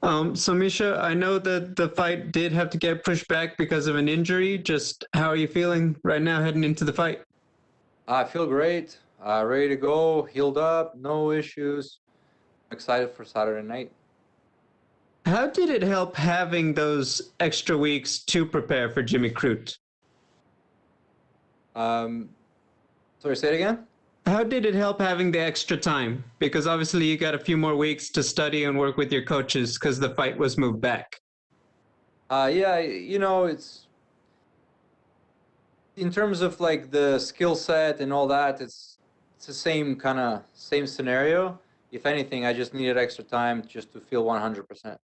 So, Misha, I know that the fight did have to get pushed back because of an injury. Just how are you feeling right now heading into the fight? I feel great. Ready to go. Healed up. No issues. Excited for Saturday night. How did it help having those extra weeks to prepare for Jimmy Crute? Sorry, say it again? How did it help having the extra time? Because obviously you got a few more weeks to study and work with your coaches because the fight was moved back. Yeah, it's in terms of like the skill set and all that, it's the same scenario. If anything, I just needed extra time just to feel 100%.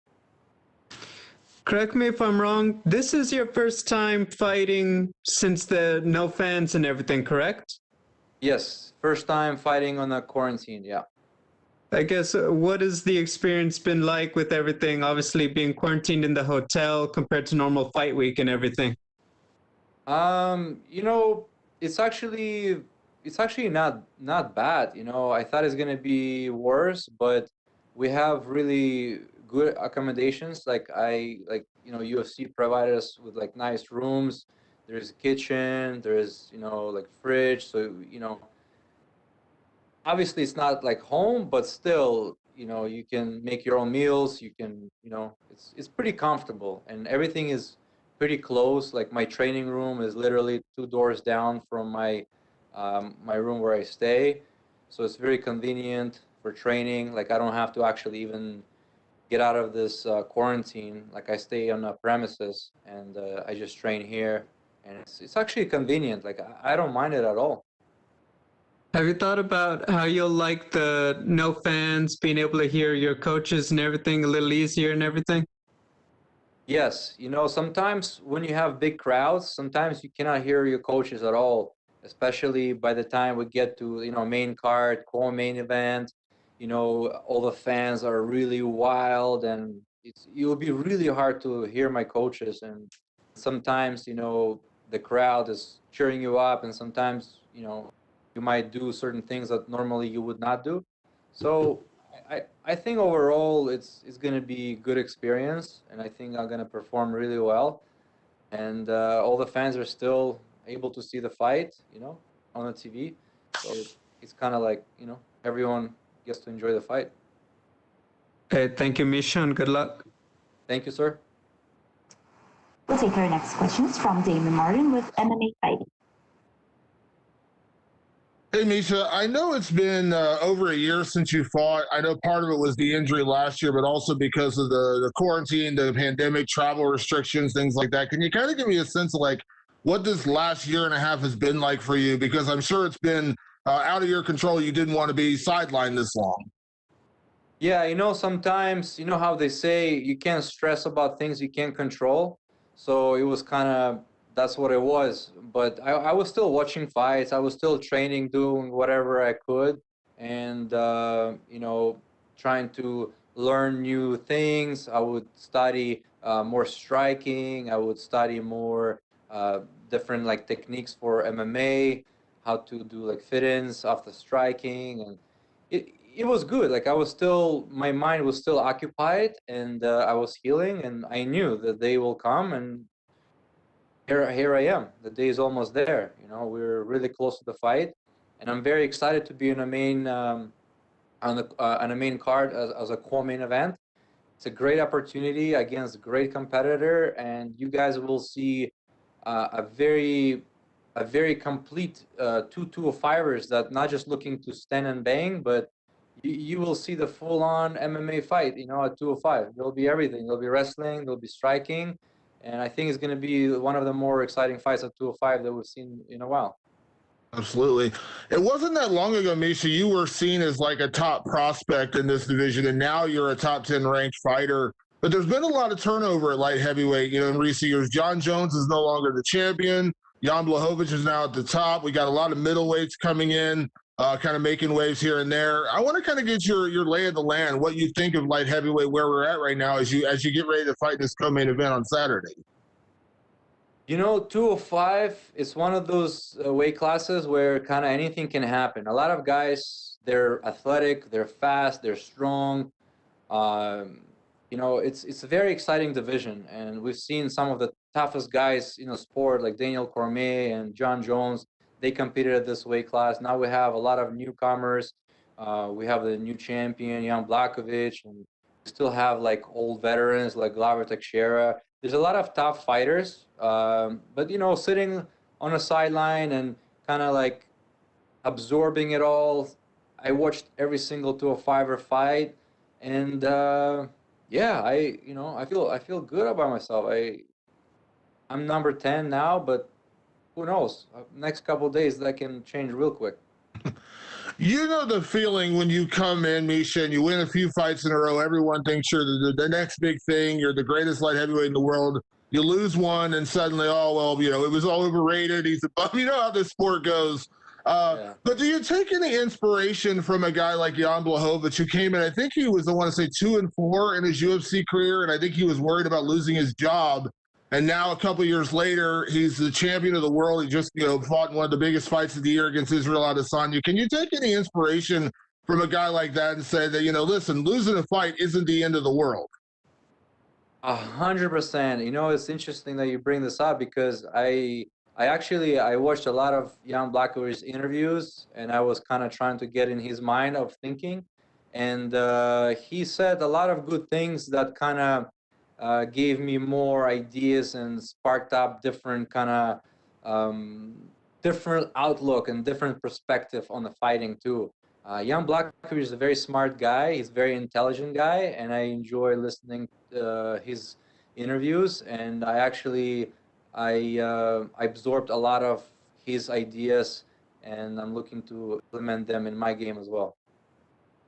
Correct me if I'm wrong. This is your first time fighting since the no fans and everything, correct? Yes, first time fighting on a quarantine, yeah. I guess, what has the experience been like with everything, obviously being quarantined in the hotel compared to normal fight week and everything? It's actually not bad. I thought it's gonna be worse, but we have really good accommodations. UFC provided us with like nice rooms. There's a kitchen, there's like fridge, so obviously it's not like home, but still, you can make your own meals. You can, it's pretty comfortable, and everything is pretty close. Like my training room is literally 2 doors down from my room where I stay, so it's very convenient for training. Like I don't have to actually even get out of this quarantine. Like I stay on the premises, and I just train here, and it's actually convenient. Like I don't mind it at all. Have you thought about how you'll like the no fans, being able to hear your coaches and everything a little easier and everything? Yes, sometimes when you have big crowds, sometimes you cannot hear your coaches at all, especially by the time we get to, main card, co-main event. All the fans are really wild, and it will be really hard to hear my coaches. And sometimes, the crowd is cheering you up, and sometimes, you might do certain things that normally you would not do. So I think overall it's going to be good experience, and I think I'm going to perform really well. And all the fans are still able to see the fight, on the TV. So it's kind of like, everyone gets to enjoy the fight. Hey, thank you, Misha, and good luck. Thank you, sir. We'll take our next questions from Damon Martin with MMA Fighting. Hey, Misha, I know it's been over a year since you fought. I know part of it was the injury last year, but also because of the quarantine, the pandemic, travel restrictions, things like that. Can you kind of give me a sense of like what this last year and a half has been like for you? Because I'm sure it's been out of your control. You didn't want to be sidelined this long. Yeah, sometimes, how they say you can't stress about things you can't control. So it was kind of, that's what it was. But I was still watching fights. I was still training, doing whatever I could, and trying to learn new things. I would study more striking. I would study more different like techniques for MMA, how to do like fit-ins off the striking, and it was good. Like I was still, my mind was still occupied, and I was healing, and I knew the day will come, and here I am. The day is almost there. You know, we're really close to the fight, and I'm very excited to be in a main on a main card as a co-main event. It's a great opportunity against a great competitor, and you guys will see a very complete 2-2-5ers that not just looking to stand and bang, but you will see the full-on MMA fight. You know, at 205, there'll be everything. There'll be wrestling. There'll be striking, and I think it's going to be one of the more exciting fights at 205 that we've seen in a while. Absolutely. It wasn't that long ago, Misha, you were seen as like a top prospect in this division, and now you're a top 10 ranked fighter. But there's been a lot of turnover at light heavyweight, you know, in recent years. John Jones is no longer the champion. Jan Blachowicz is now at the top. We got a lot of middleweights coming in, kind of making waves here and there. I want to kind of get your lay of the land, what you think of light heavyweight, where we're at right now as you get ready to fight this co-main event on Saturday. You know, 205 is one of those weight classes where kind of anything can happen. A lot of guys, they're athletic, they're fast, they're strong. You know, it's a very exciting division, and we've seen some of the toughest guys in the sport, like Daniel Cormier and John Jones. They competed at this weight class. Now we have a lot of newcomers. We have the new champion, Jan Blachowicz, and we still have like old veterans like Glover Teixeira. There's a lot of tough fighters, but you know, sitting on a sideline and kind of like absorbing it all. I watched every single 205er fight, and yeah, I feel good about myself. I'm number 10 now, but who knows? Next couple of days that can change real quick. You know the feeling when you come in, Misha, and you win a few fights in a row. Everyone thinks you're the next big thing. You're the greatest light heavyweight in the world. You lose one, and suddenly, oh, well, you know, it was all overrated. He's above. You know how this sport goes. Yeah. But do you take any inspiration from a guy like Jan Blachowicz, who came in, I think he was, I want to say, 2-4 in his UFC career, and I think he was worried about losing his job. And now a couple years later, he's the champion of the world. He just, you know, fought in one of the biggest fights of the year against Israel Adesanya. Can you take any inspiration from a guy like that and say that, you know, listen, losing a fight isn't the end of the world? 100%. You know, it's interesting that you bring this up because I watched a lot of Jan Blachowicz's interviews, and I was kind of trying to get in his mind of thinking. And he said a lot of good things that kind of gave me more ideas and sparked up different kind of different outlook and different perspective on the fighting too. Jan Blachowicz is a very smart guy. He's a very intelligent guy, and I enjoy listening to his interviews. And I absorbed a lot of his ideas, and I'm looking to implement them in my game as well.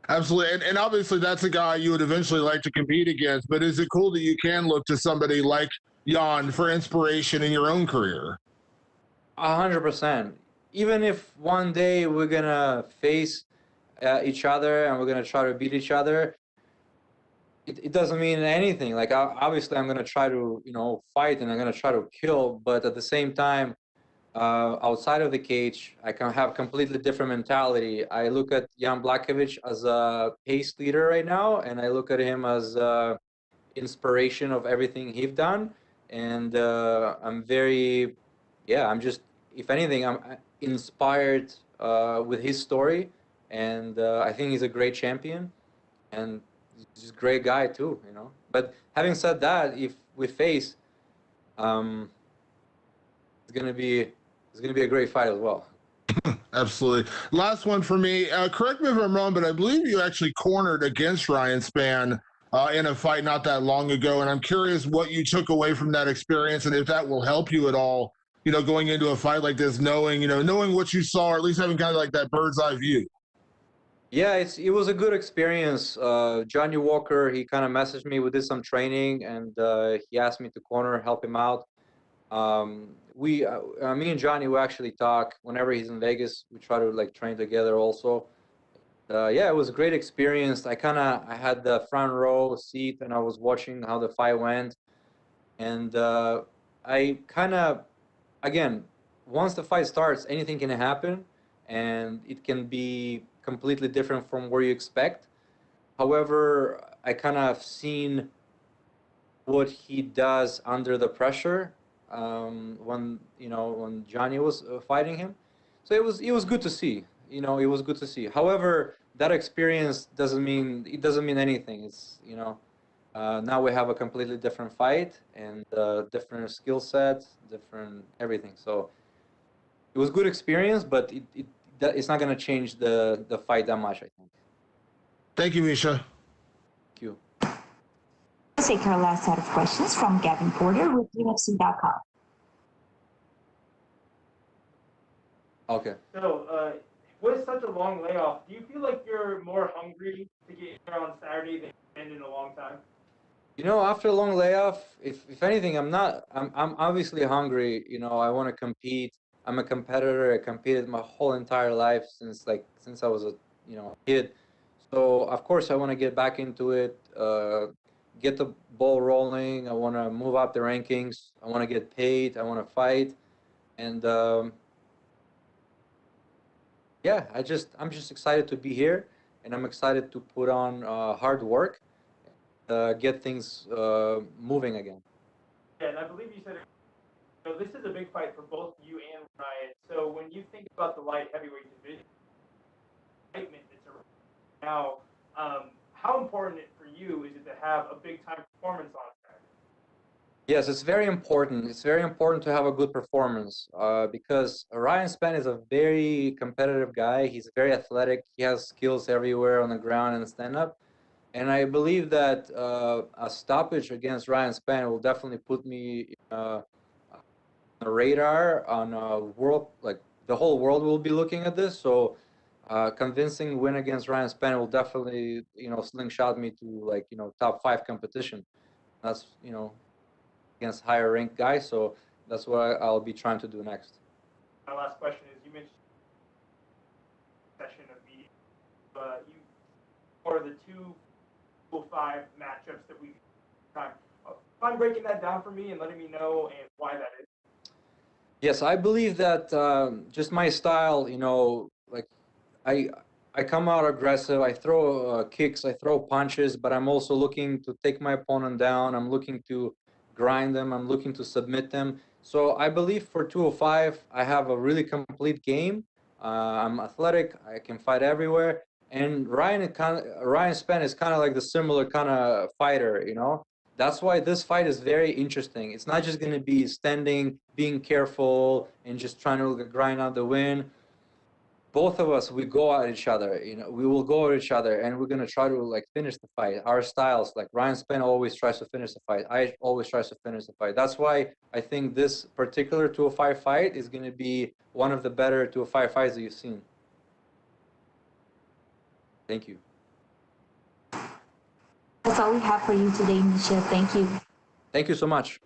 Absolutely. And obviously that's a guy you would eventually like to compete against, but is it cool that you can look to somebody like Jan for inspiration in your own career? 100%. Even if one day we're going to face each other and we're going to try to beat each other, it doesn't mean anything. Like, obviously I'm going to try to, you know, fight, and I'm going to try to kill, but at the same time, outside of the cage, I can have completely different mentality. I look at Jan Blachowicz as a pace leader right now, and I look at him as inspiration of everything he's done. And I'm very, I'm just, if anything, I'm inspired with his story, and I think he's a great champion, and he's a great guy too, you know. But having said that, if we face, it's gonna be a great fight as well. Absolutely. Last one for me. Correct me if I'm wrong, but I believe you actually cornered against Ryan Spann in a fight not that long ago, and I'm curious what you took away from that experience, and if that will help you at all, you know, going into a fight like this, knowing what you saw, or at least having kind of like that bird's eye view. Yeah, it was a good experience. Johnny Walker, he kind of messaged me. We did some training, and he asked me to corner, help him out. Me and Johnny, we actually talk whenever he's in Vegas. We try to like train together also. It was a great experience. I had the front row seat, and I was watching how the fight went. And I kind of, again, once the fight starts, anything can happen, and it can be completely different from where you expect. However, I kind of seen what he does under the pressure when Johnny was fighting him. So it was good to see. It was good to see. However, that experience doesn't mean anything. It's now we have a completely different fight and different skill set, different everything. So it was good experience, but it's not going to change the fight that much, I think. Thank you, Misha. Thank you. Let's take our last set of questions from Gavin Porter with UFC.com. Okay. So, with such a long layoff, do you feel like you're more hungry to get here on Saturday than you've been in a long time? After a long layoff, if anything, I'm obviously hungry. I want to compete. I'm a competitor. I competed my whole entire life since I was a kid. So of course I want to get back into it, get the ball rolling. I want to move up the rankings. I want to get paid. I want to fight, and yeah, I'm just excited to be here, and I'm excited to put on hard work, get things moving again. Yeah, and I believe you said this is a big fight for both you and Ryan. So when you think about the light heavyweight division, excitement that's around now, how important for you is it to have a big time performance on Saturday? Yes, it's very important. It's very important to have a good performance because Ryan Spann is a very competitive guy. He's very athletic. He has skills everywhere on the ground and stand up. And I believe that a stoppage against Ryan Spann will definitely put me on the radar on world, like the whole world will be looking at this. So convincing win against Ryan Spann will definitely, slingshot me to top 5 competition. That's, against higher ranked guys. So that's what I'll be trying to do next. My last question is, you mentioned session of media. You or the 205 matchups that we've time. Mind breaking that down for me and letting me know and why that is. Yes, I believe that just my style, like I come out aggressive. I throw kicks, I throw punches, but I'm also looking to take my opponent down. I'm looking to grind them. I'm looking to submit them. So I believe for 205, I have a really complete game. I'm athletic. I can fight everywhere. And Ryan Spann is kind of like the similar kind of fighter, That's why this fight is very interesting. It's not just going to be standing, being careful, and just trying to grind out the win. Both of us, we go at each other, we will go at each other, and we're going to try to finish the fight. Our styles, like Ryan Spann always tries to finish the fight. I always tries to finish the fight. That's why I think this particular 205 fight is going to be one of the better 205 fights that you've seen. Thank you. That's all we have for you today, Misha. Thank you. Thank you so much.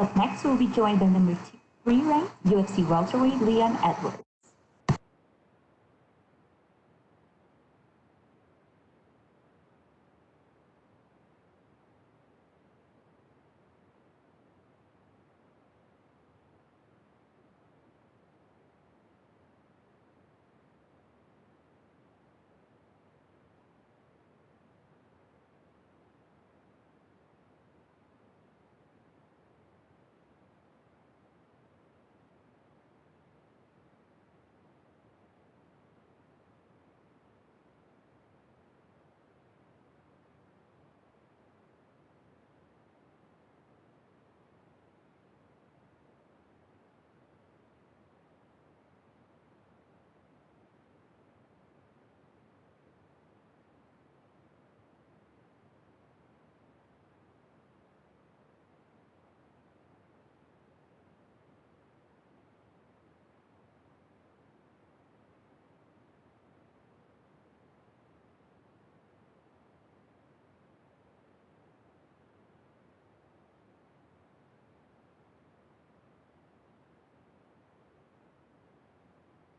Up next, we'll be joined by number 3 ranked UFC welterweight Leon Edwards.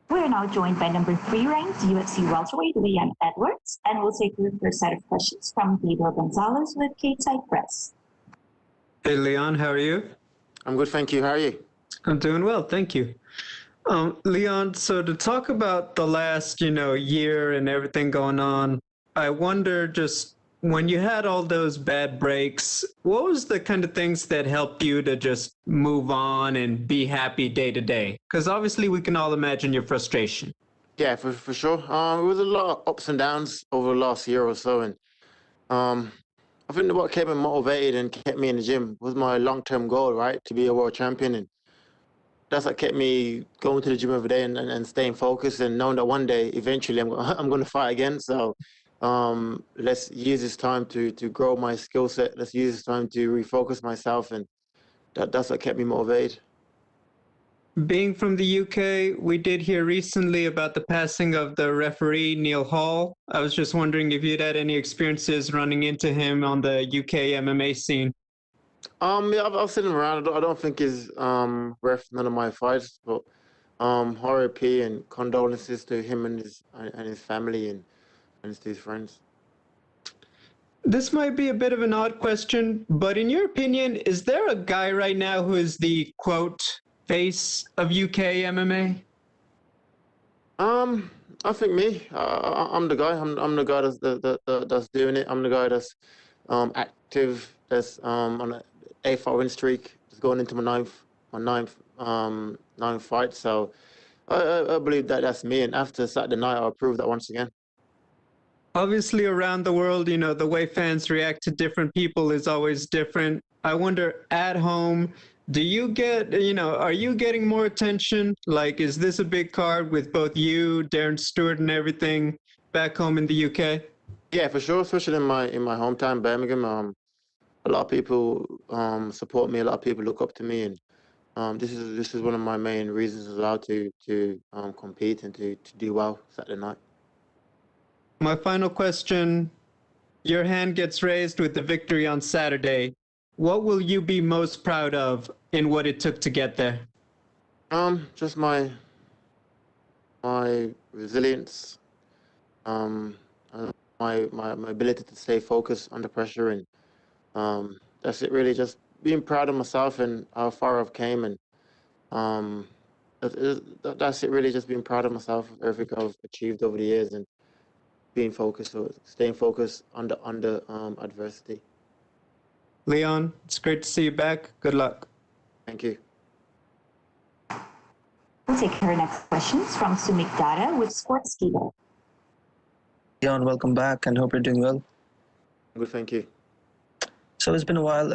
We're now joined by number 3 ranked UFC welterweight Leon Edwards, and we'll take your first set of questions from Gabriel Gonzalez with Stateside Press. Hey, Leon, how are you? I'm good, thank you. How are you? I'm doing well, thank you. Leon, so to talk about the last, year and everything going on, I wonder just when you had all those bad breaks, what was the kind of things that helped you to just move on and be happy day to day? Because obviously we can all imagine your frustration. Yeah, for sure. It was a lot of ups and downs over the last year or so, and I think what kept me motivated and kept me in the gym was my long-term goal, right, to be a world champion, and that's what kept me going to the gym every day and staying focused and knowing that one day, eventually, I'm going to fight again. So let's use this time to grow my skill set. Let's use this time to refocus myself, and that's what kept me motivated. Being from the UK, we did hear recently about the passing of the referee, Neil Hall. I was just wondering if you'd had any experiences running into him on the UK MMA scene. Yeah, I've seen him around. I don't think he's ref none of my fights, but RIP and condolences to him and his family and to his friends. This might be a bit of an odd question, but in your opinion, is there a guy right now who is the, quote, face of UK MMA? I think me. I'm the guy. I'm the guy that's doing it. I'm the guy that's active. That's on an 8-fight win streak. Just going into my ninth fight. So I believe that's me. And after Saturday night, I'll prove that once again. Obviously, around the world, the way fans react to different people is always different. I wonder, at home, do you get, are you getting more attention? Like, is this a big card with both you, Darren Stewart, and everything back home in the UK? Yeah, for sure, especially in my hometown, Birmingham. A lot of people support me. A lot of people look up to me, and this is one of my main reasons as well to compete and to do well Saturday night. My final question, your hand gets raised with the victory on Saturday. What will you be most proud of in what it took to get there? Just my resilience, my ability to stay focused under pressure, and that's it really. Just being proud of myself and how far I've came, and that's it really. Just being proud of myself, everything I've achieved over the years, and being focused, or staying focused under adversity. Leon, it's great to see you back. Good luck. Thank you. We'll take our next questions from Sumik Dara with Sportskeeda. Leon, welcome back and hope you're doing well. Good, thank you. So it's been a while,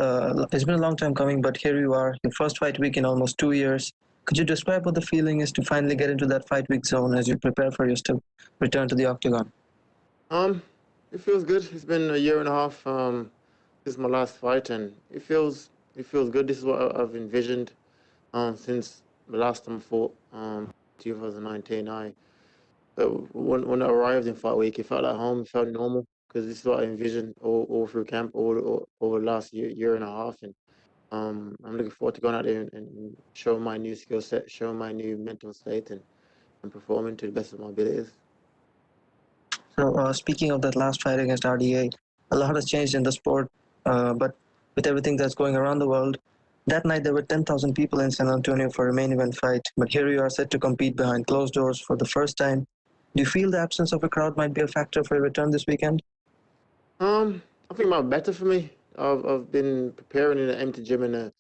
it's been a long time coming, but here you are, your first fight week in almost 2 years. Could you describe what the feeling is to finally get into that fight week zone as you prepare for your return to the Octagon? It feels good. It's been a year and a half. This is my last fight, and it feels good. This is what I've envisioned since the last time I fought, 2019. When I arrived in fight week, it felt like home. It felt normal because this is what I envisioned all through camp, all over the last year and a half. And I'm looking forward to going out there and showing my new skill set, showing my new mental state, and performing to the best of my abilities. So, speaking of that last fight against RDA, a lot has changed in the sport, but with everything that's going around the world, that night there were 10,000 people in San Antonio for a main event fight, but here you are set to compete behind closed doors for the first time. Do you feel the absence of a crowd might be a factor for your return this weekend? I think it might be better for me. I've been preparing in an empty gym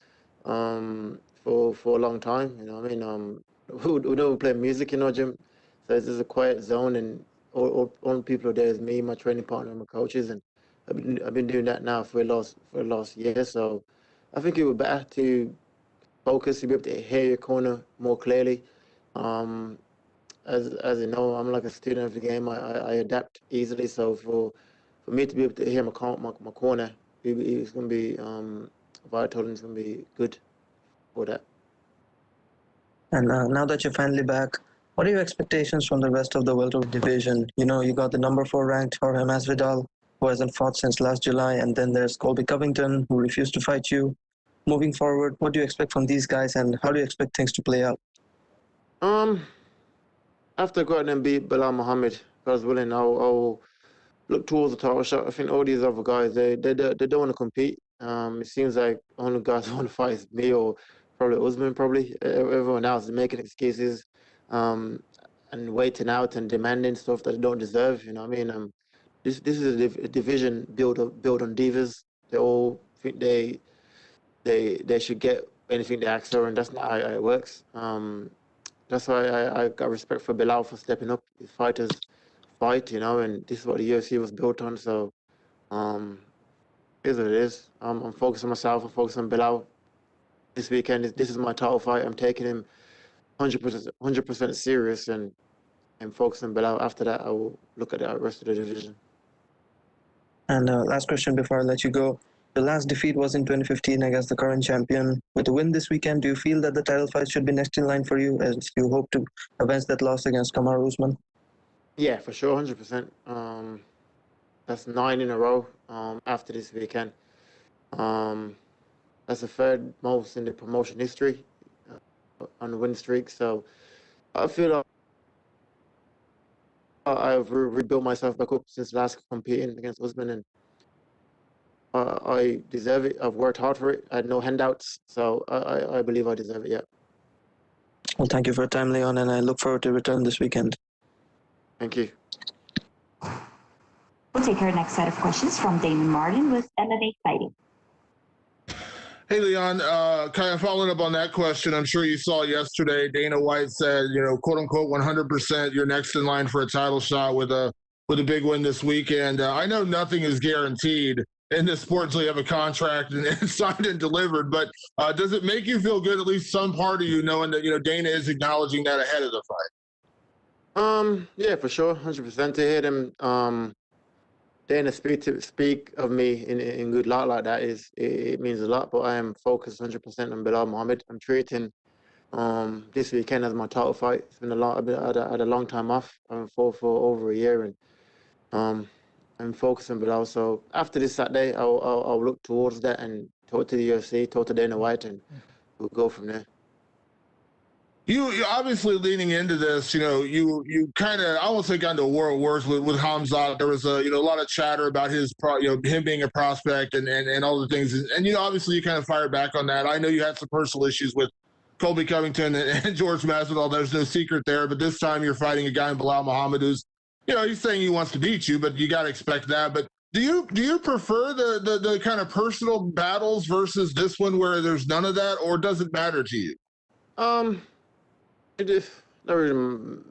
for a long time. You know what I mean? We don't play music in our gym, so it's just a quiet zone, and all people are there is me, my training partner, and my coaches, and I've been doing that now for the last year. So I think it would be better to focus, to be able to hear your corner more clearly. As you know, I'm like a student of the game. I adapt easily, so for me to be able to hear my corner, it's going to be vital, and it's going to be good for that. And now that you're finally back, what are your expectations from the rest of the welterweight division? You know, you got the number 4 ranked Jorge Masvidal, who hasn't fought since last July, and then there's Colby Covington, who refused to fight you. Moving forward, what do you expect from these guys, and how do you expect things to play out? After going and beat Belal Muhammad, God willing, I'll look towards the title shot. I think all these other guys, they don't want to compete. It seems like only guys who want to fight is me or probably Usman. Probably everyone else is making excuses, and waiting out and demanding stuff that they don't deserve. You know what I mean? This is a division built on divas. They all think they should get anything they ask for, and that's not how it works. That's why I got respect for Belal for stepping up. His fighters fight, you know, and this is what the UFC was built on. So, it is what it is. I'm focused on myself. I'm focused on Belal. This weekend, this is my title fight. I'm taking him 100% serious, and focus on Belal. After that, I will look at the rest of the division. And last question before I let you go. The last defeat was in 2015 against the current champion. With a win this weekend, do you feel that the title fight should be next in line for you as you hope to avenge that loss against Kamaru Usman? Yeah, for sure, 100%. That's 9 in a row after this weekend. That's the third most in the promotion history on the win streak. So I feel like I've rebuilt myself back up since last competing against Usman, and I deserve it. I've worked hard for it. I had no handouts, so I believe I deserve it, yeah. Well, thank you for your time, Leon, and I look forward to return this weekend. Thank you. We'll take our next set of questions from Damon Martin with MMA Fighting. Hey, Leon, kind of following up on that question, I'm sure you saw yesterday, Dana White said, you know, quote unquote, 100%, you're next in line for a title shot with a big win this weekend. I know nothing is guaranteed in this sport until you have a contract and signed and delivered, but does it make you feel good, at least some part of you, knowing that, you know, Dana is acknowledging that ahead of the fight? Yeah, for sure, 100%. To hear them Dana speak of me in good light like that it means a lot. But I am focused 100% on Belal Muhammad. I'm treating this weekend as my title fight. It's been I've had a long time off. I'm for over a year, and I'm focused on Belal. So after this Saturday, I'll look towards that and talk to the UFC, talk to Dana White, and we'll go from there. You obviously leaning into this, you know, you kind of, I won't say got into a war of words with Hamzat. There was a lot of chatter about him being a prospect and all the things. And, you know, obviously you kind of fired back on that. I know you had some personal issues with Colby Covington and George Masvidal. There's no secret there. But this time you're fighting a guy in Belal Muhammad who's, you know, he's saying he wants to beat you, but you got to expect that. But do you prefer the kind of personal battles versus this one where there's none of that, or does it matter to you? It doesn't really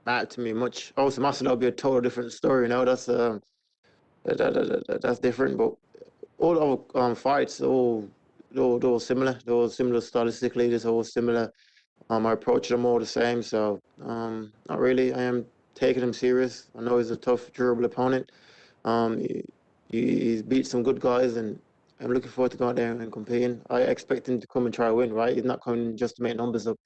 matter to me much. Obviously, Masvidal will be a total different story. You know, that's different. But all our fights, they're all similar. They're all similar stylistically. They're all similar. I approach them all the same. So not really. I am taking him serious. I know he's a tough, durable opponent. He's beat some good guys, and I'm looking forward to going out there and competing. I expect him to come and try to win. Right? He's not coming just to make numbers up.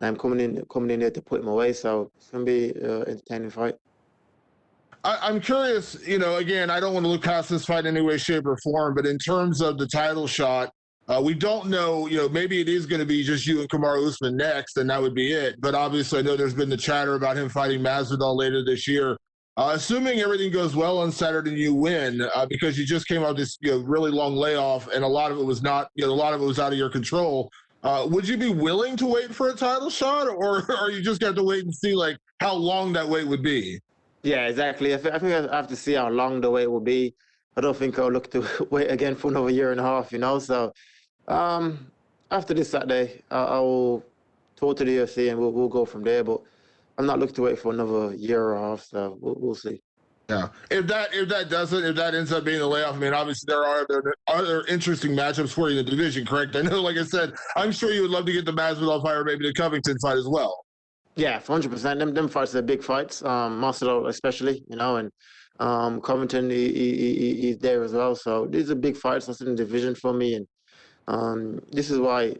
I'm coming in there to put him away, so it's going to be an entertaining fight. I'm curious, you know, again, I don't want to look past this fight in any way, shape, or form, but in terms of the title shot, We don't know, maybe it is going to be just you and Kamaru Usman next, and that would be it. But obviously, I know there's been the chatter about him fighting Masvidal later this year. Assuming everything goes well on Saturday and you win, because you just came out this really long layoff, and a lot of it was not, a lot of it was out of your control. Would you be willing to wait for a title shot, or you just got to wait and see like how long that wait would be? Yeah, exactly. I think I have to see how long the wait will be. I don't think I'll look to wait again for another year and a half, So after this Saturday, I will talk to the UFC and we'll go from there. But I'm not looking to wait for another year or a half, so we'll see. Yeah, if that ends up being a layoff, I mean, obviously there are other interesting matchups for you in the division, correct? I know, like I said, I'm sure you would love to get the Masvidal fight or maybe the Covington fight as well. Yeah, 100%. Them fights are big fights. Masvidal especially, and Covington he's there as well. So these are big fights that's in the division for me, and this is why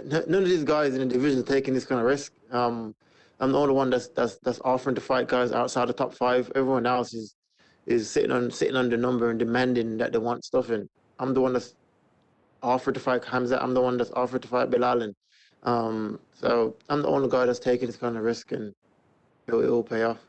none of these guys in the division are taking this kind of risk. I'm the only one that's offering to fight guys outside the top 5. Everyone else is sitting on the number and demanding that they want stuff. And I'm the one that's offered to fight Hamza. I'm the one that's offered to fight Belal. And so I'm the only guy that's taking this kind of risk, and it will pay off.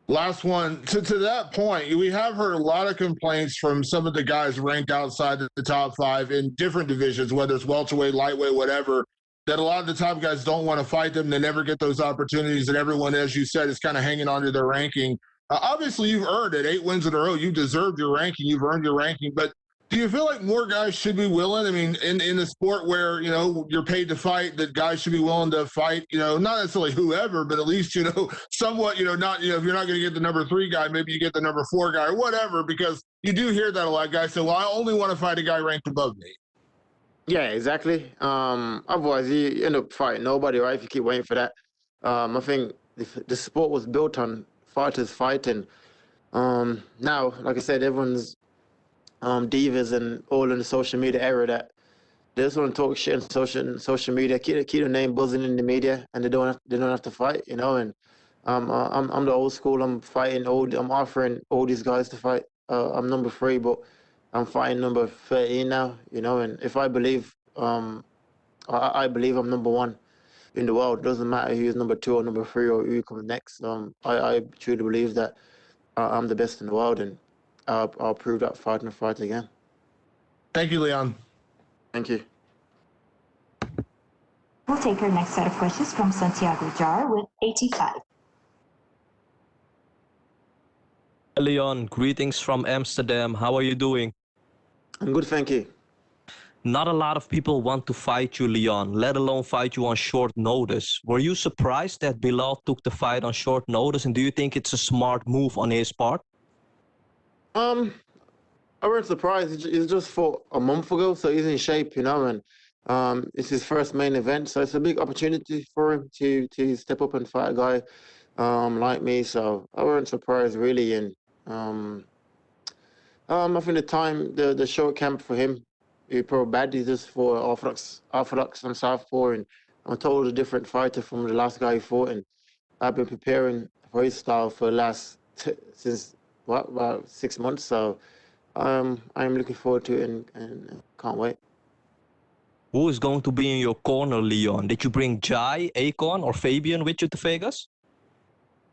Last one. To that point, we have heard a lot of complaints from some of the guys ranked outside the top 5 in different divisions, whether it's welterweight, lightweight, whatever, that a lot of the top guys don't want to fight them. They never get those opportunities, and everyone, as you said, is kind of hanging on to their ranking. Obviously, you've earned it. 8 wins in a row. You deserved your ranking. You've earned your ranking. But do you feel like more guys should be willing? I mean, in the sport where, you're paid to fight, that guys should be willing to fight, not necessarily whoever, but at least, somewhat, not, if you're not going to get the number 3 guy, maybe you get the number 4 guy or whatever, because you do hear that a lot. Guys say, well, I only want to fight a guy ranked above me. Yeah, exactly. Otherwise, you end up fighting nobody, right? If you keep waiting for that. I think the sport was built on fighters fighting. Now, like I said, everyone's divas and all in the social media era that they just want to talk shit on social media, keep their name buzzing in the media, and they don't have to fight, And I'm the old school. I'm fighting I'm offering all these guys to fight. I'm number 3, but I'm fighting number 13 now, And if I believe, I believe I'm number 1 in the world. It doesn't matter who's number 2 or number 3 or who comes next. I truly believe that I'm the best in the world, and I'll prove that fight and fight again. Thank you, Leon. Thank you. We'll take our next set of questions from Santiago Jar with 85. Leon, greetings from Amsterdam. How are you doing? I'm good, thank you. Not a lot of people want to fight you, Leon, let alone fight you on short notice. Were you surprised that Belal took the fight on short notice, and do you think it's a smart move on his part? I wasn't surprised. It's just for a month ago, so he's in shape, and it's his first main event, so it's a big opportunity for him to step up and fight a guy like me. So I wasn't surprised really, and I think the short camp for him, he probably bad. He's just for orthodox and southpaw, and I'm totally a different fighter from the last guy he fought, and I've been preparing for his style for the last since about 6 months. So I'm looking forward to it and can't wait. Who is going to be in your corner, Leon? Did you bring Jai, Akon, or Fabian with you to Vegas?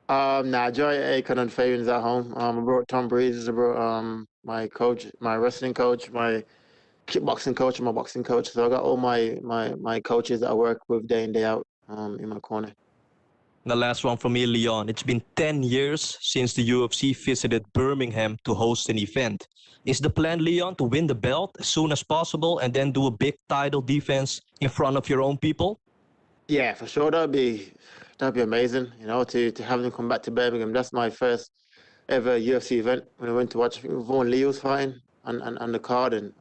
Nah, Jai, Akon, and Fabian's at home. I brought Tom Breeze, I brought my coach, my wrestling coach, my kickboxing coach, and my boxing coach. So I got all my coaches that I work with day in, day out in my corner. The last one from me, Leon. It's been 10 years since the UFC visited Birmingham to host an event. Is the plan, Leon, to win the belt as soon as possible and then do a big title defense in front of your own people? Yeah, for sure. That'd be amazing, to have them come back to Birmingham. That's my first ever UFC event. When I went to watch, I think Vaughan Lee was fighting on the card, and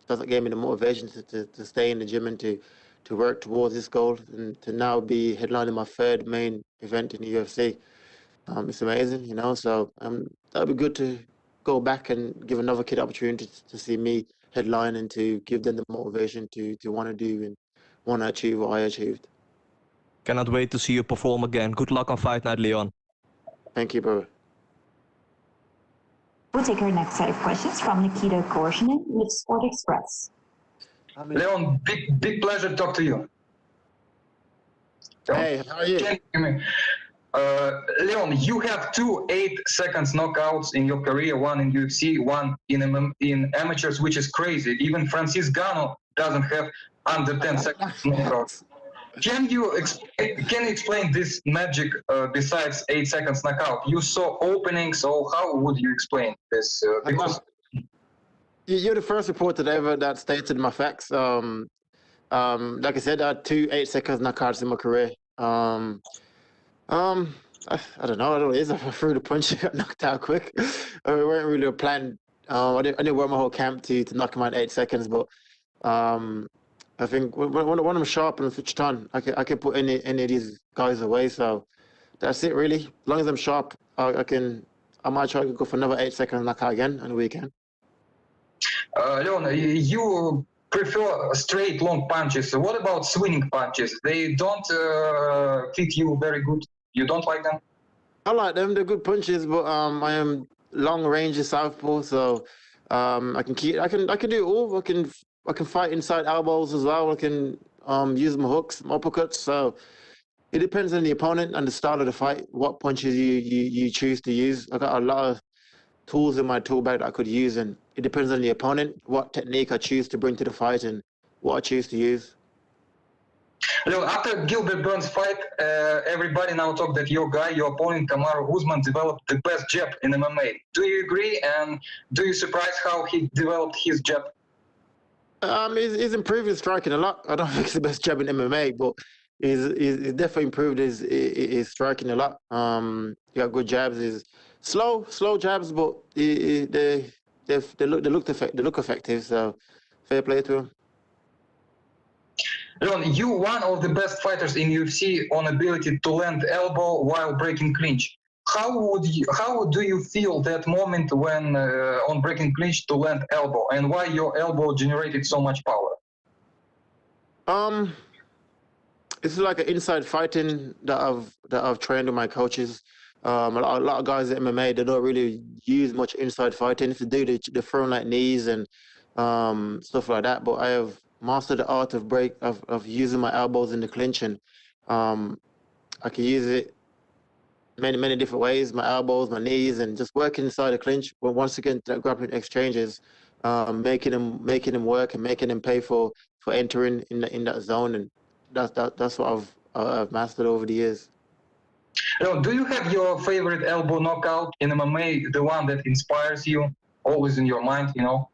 that gave me the motivation to stay in the gym and to work towards this goal, and to now be headlining my 3rd main event in the UFC. It's amazing, so that'd be good to go back and give another kid opportunity to see me headline and to give them the motivation to want to do and want to achieve what I achieved. Cannot wait to see you perform again. Good luck on Fight Night, Leon. Thank you, brother. We'll take our next set of questions from Nikita Gorshinin with Sport Express. Leon, big pleasure to talk to you. Hey, how are you? Can you hear me? Leon, you have 2 8-second knockouts in your career, one in UFC, one in amateurs, which is crazy. Even Francis Gano doesn't have under 10 seconds knockouts. Can you explain this magic besides 8 seconds knockout? You saw openings, so how would you explain this? Because You're the first reporter ever that stated my facts. Like I said, I had 2 8-second knockouts in my career. I don't know what it is. I threw the punch, got knocked out quick. It wasn't really a plan. I didn't work my whole camp to knock him out in 8 seconds, but I think when I'm sharp and switched on, I can put any of these guys away. So that's it, really. As long as I'm sharp, I might try to go for another 8-second knockout again on the weekend. Leon, you prefer straight long punches. What about swinging punches? They don't fit you very good. You don't like them? I like them. They're good punches, but I am long range southpaw, so I can do it all. I can fight inside elbows as well. I can use my hooks, my uppercuts. So it depends on the opponent and the style of the fight, what punches you choose to use. I got a lot of tools in my tool bag that I could use, and it depends on the opponent, what technique I choose to bring to the fight and what I choose to use. Leon, after Gilbert Burns' fight, everybody now talk that your opponent, Kamaru Usman, developed the best jab in MMA. Do you agree? And do you surprise how he developed his jab? He's improved his striking a lot. I don't think it's the best jab in MMA, but he's definitely improved his striking a lot. He got good jabs. He's slow jabs, but they look effective. So fair play to him. Leon, you one of the best fighters in UFC on ability to land elbow while breaking clinch. How do you feel that moment when on breaking clinch to land elbow, and why your elbow generated so much power? It's like an inside fighting that I've trained with my coaches. A lot of guys at MMA, they don't really use much inside fighting. If they do, they're throwing like knees and stuff like that. But I have mastered the art of using my elbows in the clinch, and I can use it many different ways. My elbows, my knees, and just working inside the clinch. But once again, that grappling exchanges, making them work and making them pay for entering in that zone, and that's what I've mastered over the years. Do you have your favorite elbow knockout in MMA, the one that inspires you, always in your mind, you know?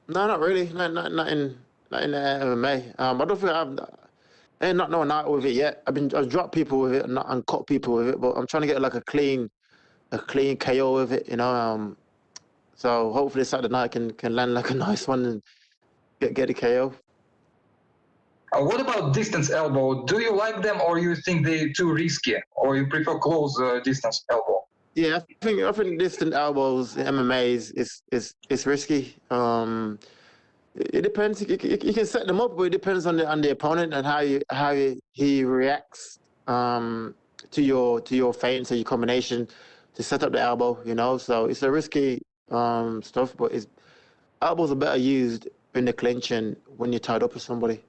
No, not really. Not in MMA. I don't think I ain't not knowing out with it yet. I've dropped people with it and cut people with it, but I'm trying to get like a clean KO with it, you know. So hopefully Saturday night can land like a nice one and get a KO. What about distance elbow? Do you like them, or you think they're too risky, or you prefer close distance elbow? Yeah, I think distant elbows in MMA is risky. It depends. You can set them up, but it depends on the opponent and how he reacts to your feints or your combination to set up the elbow. You know, so it's a risky stuff, but elbows are better used in the clinch and when you're tied up with somebody.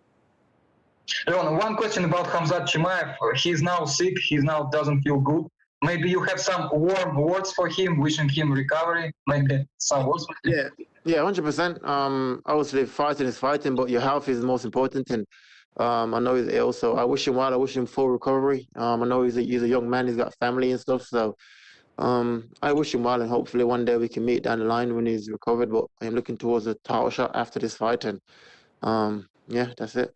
Leon, one question about Khamzat Chimaev. He's now sick. He now doesn't feel good. Maybe you have some warm words for him, wishing him recovery. Maybe some words for him. Yeah, 100%. Obviously, fighting is fighting, but your health is the most important. And I know he's ill, so I wish him well. I wish him full recovery. I know he's a young man. He's got family and stuff, so I wish him well. And hopefully, one day we can meet down the line when he's recovered. But I'm looking towards a title shot after this fight, and yeah, that's it.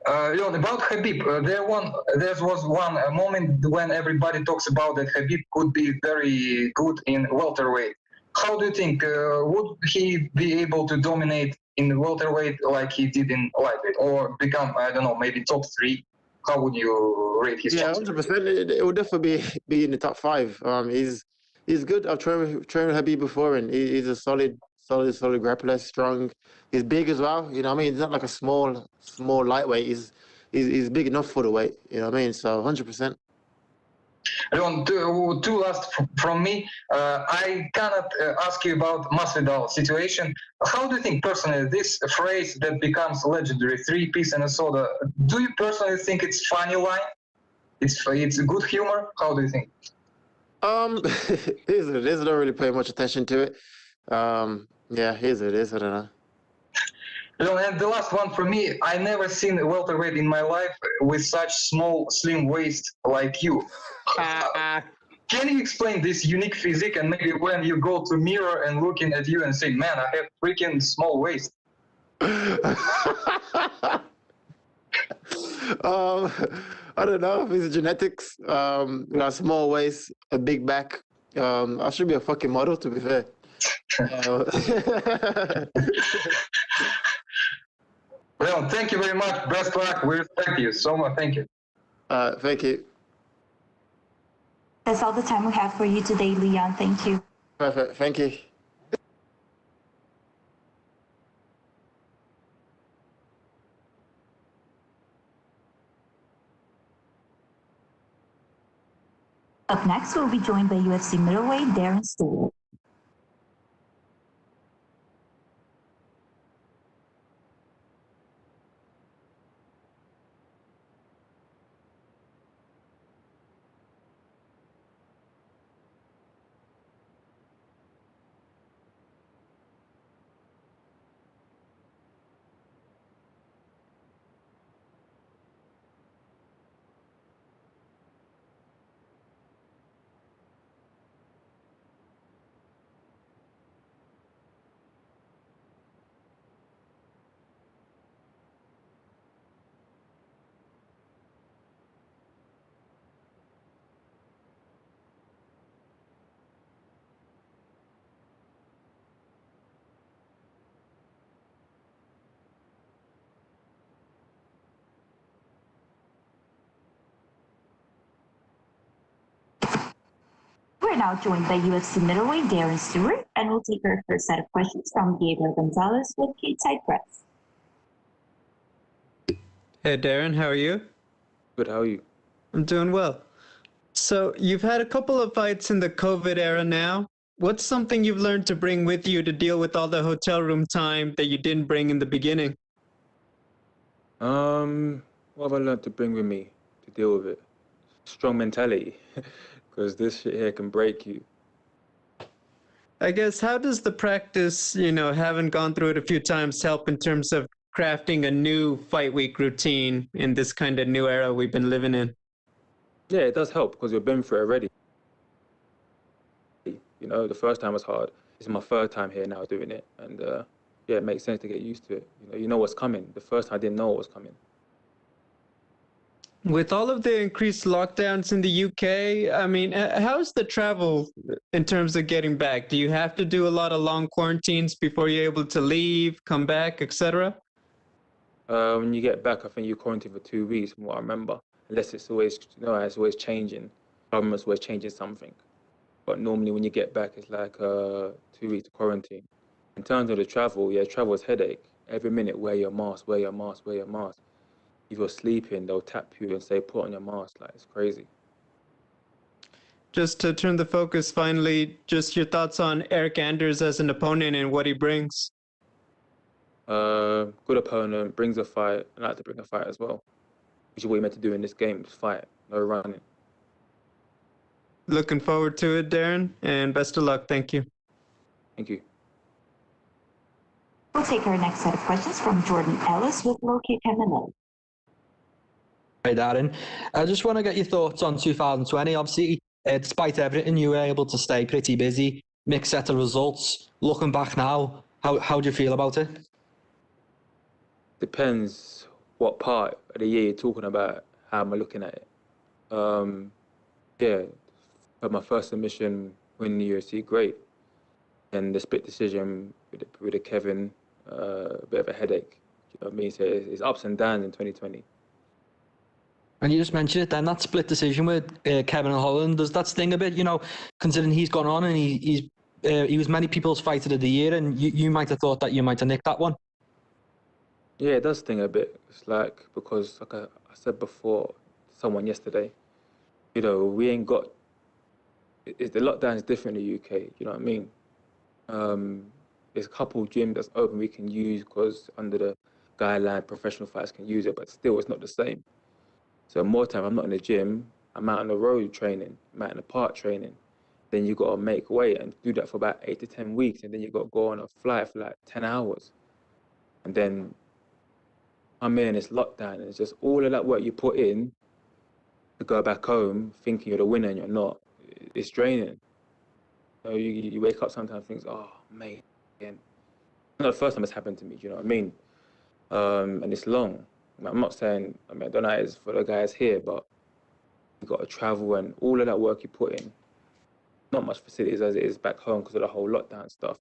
Leon, about Khabib, there was one moment when everybody talks about that Khabib could be very good in welterweight. How do you think, would he be able to dominate in welterweight like he did in lightweight, or become, I don't know, maybe top 3? How would you rate his chances? 100%. It would definitely be in the top 5. He's good. I've trained with Khabib before, and he's a solid grappler, strong. He's big as well. You know what I mean? He's not like a small lightweight. He's big enough for the weight. You know what I mean? So 100%. Leon, two last from me. I cannot ask you about Masvidal situation. How do you think personally this phrase that becomes legendary, 3-piece and a soda, do you personally think it's funny line? It's good humor? How do you think? Here's what it is. I don't really pay much attention to it. Yeah, here's what it is. I don't know. And the last one for me, I never seen a welterweight in my life with such small, slim waist like you. Can you explain this unique physique and maybe when you go to mirror and looking at you and say, man, I have freaking small waist? I don't know if it's genetics. Small waist, a big back. I should be a fucking model, to be fair. Well, thank you very much. Best luck. We respect you so much. Thank you. Thank you. That's all the time we have for you today, Leon. Thank you. Perfect. Thank you. Up next, we'll be joined by UFC middleweight Darren Stewart. We're now joined by UFC middleweight Darren Stewart, and we'll take our first set of questions from Gabriel Gonzalez with Stateside Press. Hey Darren, how are you? Good, how are you? I'm doing well. So you've had a couple of fights in the COVID era now. What's something you've learned to bring with you to deal with all the hotel room time that you didn't bring in the beginning? What have I learned to bring with me to deal with it? Strong mentality, because this shit here can break you. I guess, how does the practice, having gone through it a few times, help in terms of crafting a new fight week routine in this kind of new era we've been living in? Yeah, it does help because we've been through it already. The first time was hard. This is my third time here now doing it. And yeah, it makes sense to get used to it. You know what's coming. The first time I didn't know what was coming. With all of the increased lockdowns in the UK, I mean, how's the travel in terms of getting back? Do you have to do a lot of long quarantines before you're able to leave, come back, etc.? When you get back, I think you quarantine for 2 weeks, from what I remember. Unless it's always, it's always changing. Government's always changing something. But normally when you get back, it's like 2 weeks of quarantine. In terms of the travel, yeah, travel is headache. Every minute, wear your mask, wear your mask, wear your mask. If you're sleeping, they'll tap you and say, put on your mask. Like, it's crazy. Just to turn the focus finally, just your thoughts on Eryk Anders as an opponent and what he brings. Good opponent, brings a fight. I like to bring a fight as well. Which is what you're meant to do in this game, just fight, no running. Looking forward to it, Darren, and best of luck. Thank you. Thank you. We'll take our next set of questions from Jordan Ellis with Locate MMA. Hey Darren, I just want to get your thoughts on 2020. Obviously, despite everything, you were able to stay pretty busy, mixed set of results. Looking back now, how do you feel about it? Depends what part of the year you're talking about, how am I looking at it. Yeah, but my first submission win the UFC, great. And the split decision with the Kevin, a bit of a headache. You know what I mean? So it's ups and downs in 2020. And you just mentioned it then, that split decision with Kevin and Holland, does that sting a bit, considering he's gone on and he was many people's fighter of the year, and you might have thought that you might have nicked that one? Yeah, it does sting a bit. It's like, because like I said before to someone yesterday, You know, we ain't got. The lockdown is different in the UK. You know what I mean? There's a couple gyms that's open we can use because under the guideline, professional fighters can use it, but still, it's not the same. So more time, I'm not in the gym. I'm out on the road training. I'm out in the park training. Then you got to make weight and do that for about 8 to 10 weeks, and then you got to go on a flight for like 10 hours, and then I'm in this lockdown, and it's just all of that work you put in to go back home thinking you're the winner and you're not. It's draining. So you wake up sometimes and think, oh, mate, again. It's not the first time it's happened to me, do you know what I mean? And it's long. I'm not saying, I don't know it's for the guys here, but you got to travel and all of that work you put in, not much facilities as it is back home because of the whole lockdown stuff,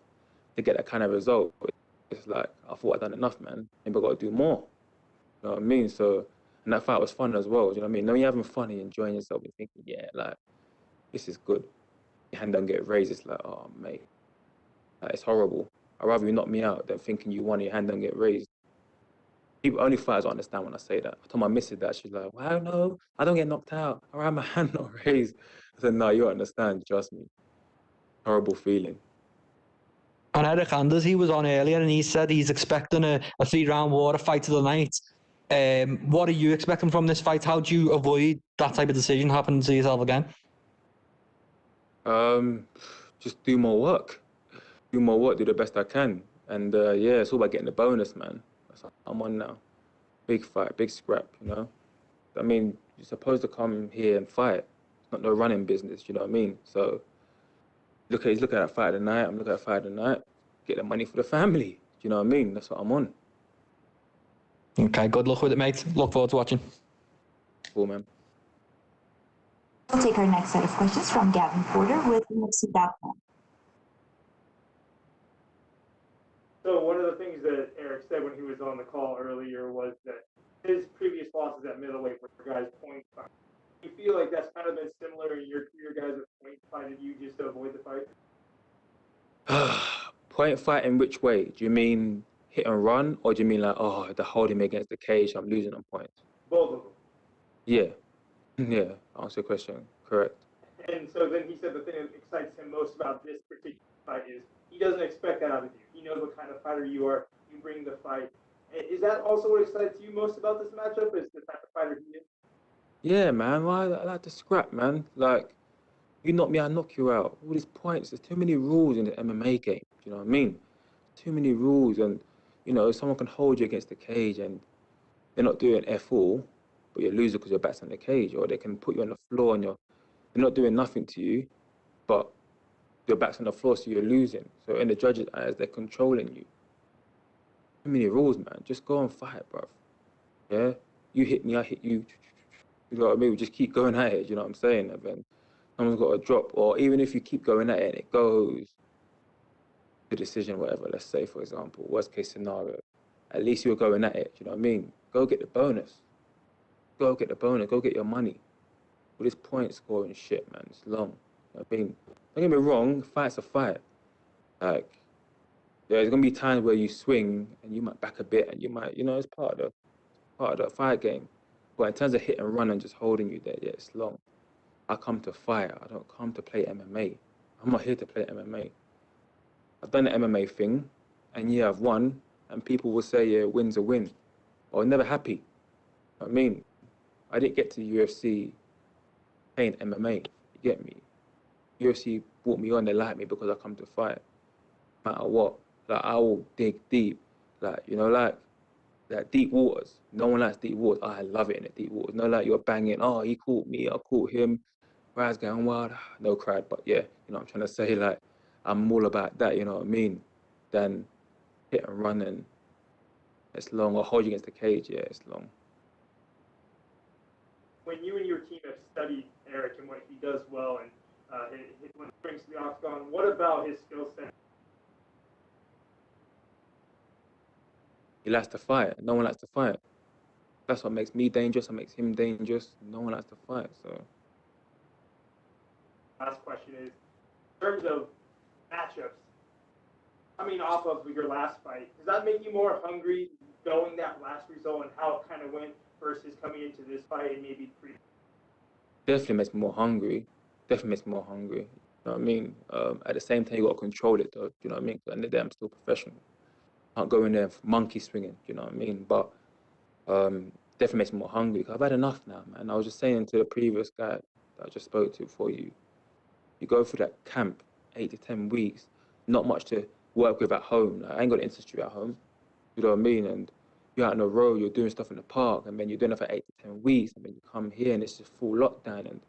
to get that kind of result. It's like, I thought I'd done enough, man. Maybe I got to do more. You know what I mean? So, and that fight was fun as well, do you know what I mean? Now you're having fun and you're enjoying yourself, you're thinking, yeah, like, this is good. Your hand don't get raised, it's like, oh, mate, like, it's horrible. I'd rather you knock me out than thinking you won and your hand don't get raised. People, only fighters understand when I say that. I told my missus that, she's like, well, no, I don't get knocked out. I have my hand not raised. I said, no, you understand, trust me. Horrible feeling. And Eryk Anders, he was on earlier and he said he's expecting a 3-round war, a fight of the night. What are you expecting from this fight? How do you avoid that type of decision happening to yourself again? Just do more work. Do more work, do the best I can. And yeah, it's all about getting the bonus, man. That's what I'm on now. Big fight, big scrap, you know? I mean, you're supposed to come here and fight. It's not no running business, you know what I mean? So he's looking at that fight of the night, I'm looking at that fight of the night. Get the money for the family, do you know what I mean? That's what I'm on. Okay, good luck with it, mate. Look forward to watching. Cool, man. We'll take our next set of questions from Gavin Porter with UFC.com. So one of the things that Eryk said when he was on the call earlier was that his previous losses at middleweight were guys point fight. Do you feel like that's kind of been similar in your career, guys at point fighted you just to avoid the fight? Point fight in which way? Do you mean hit and run, or do you mean like, oh, they're holding me against the cage, I'm losing on points? Both of them. Yeah, yeah, answer your question, correct. And so then he said the thing that excites him most about this particular fight is he doesn't expect that out of you. He knows what kind of fighter you are. You bring the fight. Is that also what excites you most about this matchup, is the type of fighter he is? Yeah, man, I like to scrap, man. Like, you knock me, I knock you out. All these points, there's too many rules in the MMA game, do you know what I mean? Too many rules, and, you know, someone can hold you against the cage and they're not doing F all, but you're losing because your back's on the cage, or they can put you on the floor and they're not doing nothing to you, but your back's on the floor, so you're losing. So in the judges' eyes, they're controlling you. Too many rules, man. Just go and fight, bruv. Yeah? You hit me, I hit you. You know what I mean? We just keep going at it, you know what I'm saying? And then someone's got to drop, or even if you keep going at it and it goes, the decision, whatever, let's say, for example, worst case scenario, at least you're going at it, you know what I mean? Go get the bonus. Go get the bonus, go get your money. All this point scoring shit, man, it's long. You know what I mean? Don't get me wrong, fight's a fight. Like, there's gonna be times where you swing and you might back a bit and you might, you know, it's part of the fight game. But in terms of hit and run and just holding you there, yeah, it's long. I come to fight, I don't come to play MMA. I'm not here to play MMA. I've done the MMA thing, and yeah, I've won, and people will say, yeah, win's a win. Or never happy. You know what I mean, I didn't get to UFC playing MMA, you get me? UFC brought me on, they like me because I come to fight. No matter what, like, I will dig deep. Like, you know, like deep waters. No one likes deep waters. I love it in the deep waters. No, like, you're banging, oh, he caught me, I caught him. Crowd's going wild. No crowd, but yeah, you know what I'm trying to say? Like, I'm all about that, you know what I mean? Than hit and run and it's long, or hold you against the cage, yeah, it's long. When you and your team have studied Eryk and what he does well, and when he brings to the Octagon, what about his skill set? He likes to fight. No one likes to fight. That's what makes me dangerous. That makes him dangerous. No one likes to fight, so. Last question is, in terms of matchups, coming off of your last fight, does that make you more hungry knowing that last result and how it kind of went versus coming into this fight and maybe pre? definitely makes me more hungry. Definitely makes me more hungry. You know what I mean? At the same time, you got to control it, though. You know what I mean? 'Cause at the end of the day, I'm still professional. Can't go in there monkey swinging. You know what I mean? But definitely makes me more hungry. 'Cause I've had enough now, man. I was just saying to the previous guy that I just spoke to before you go through that camp, 8 to 10 weeks, not much to work with at home. Like, I ain't got an industry at home. You know what I mean? And you're out on the road, you're doing stuff in the park, and then you're doing it for 8 to 10 weeks, and then you come here and it's just full lockdown, and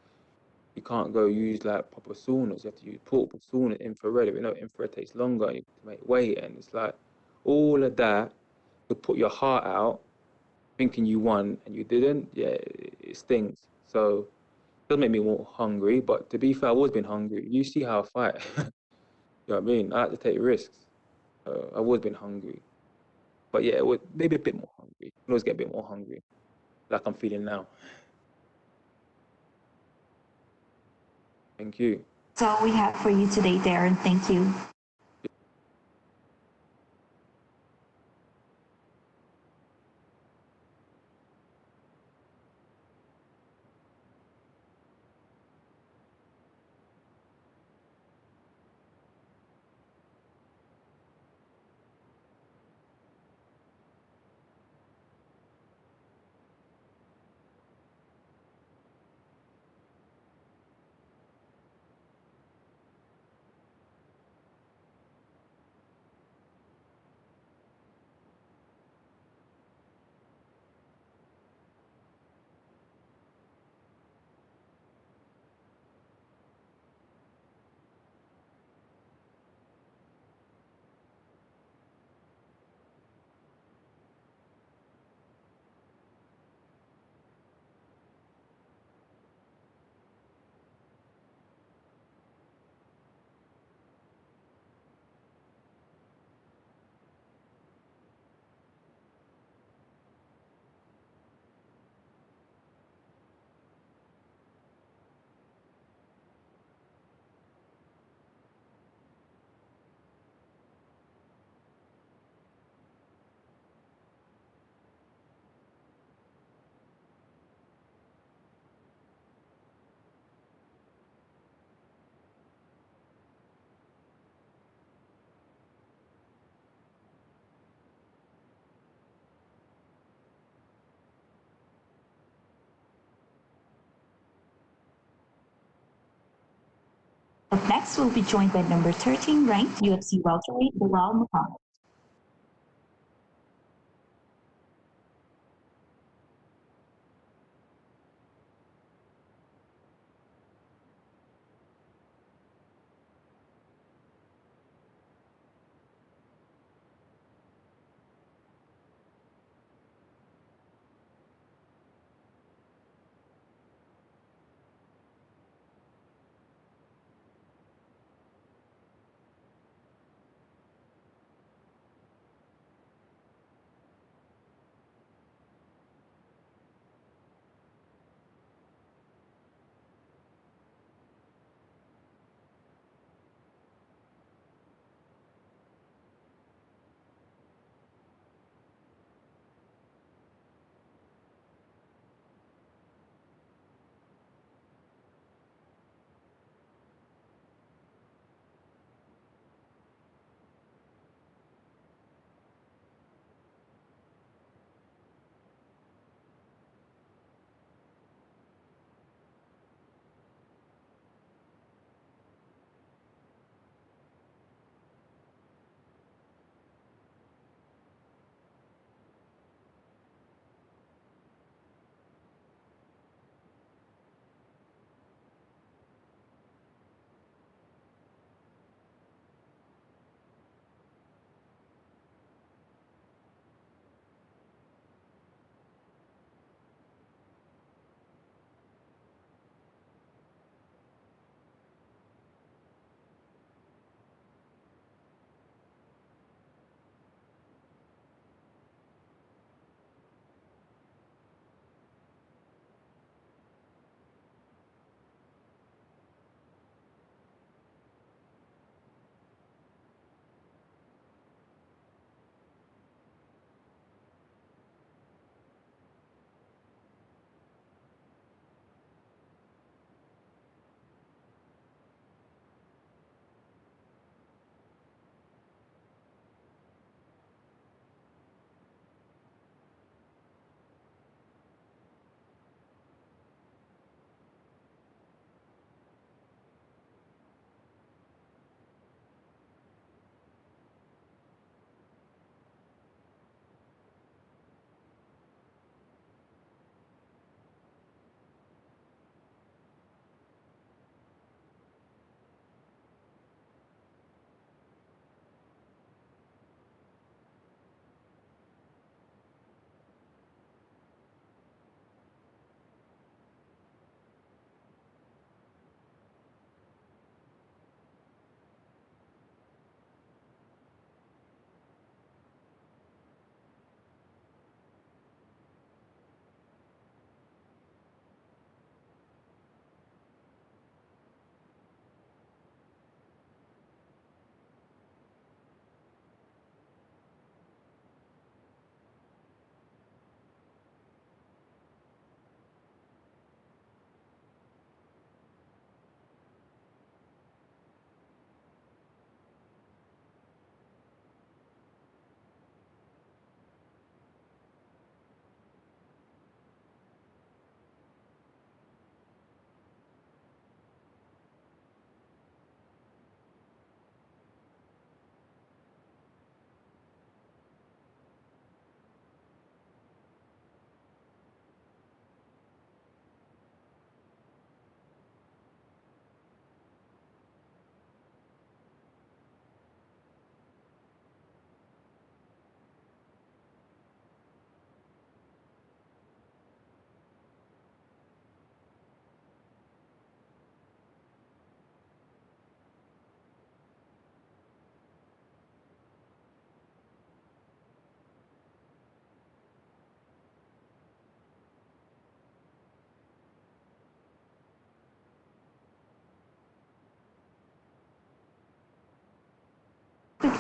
you can't go use like proper saunas. You have to use portable sauna, infrared. If you know infrared takes longer to make weight, and it's like all of that to put your heart out, thinking you won and you didn't. Yeah, it stings. So it does make me more hungry. But to be fair, I've always been hungry. You see how I fight. You know what I mean? I had to take risks. I've always been hungry. But yeah, maybe a bit more hungry. I always get a bit more hungry, like I'm feeling now. Thank you. That's all we have for you today, Darren. Thank you. Up next, we'll be joined by number 13 ranked UFC welterweight Belal Muhammad.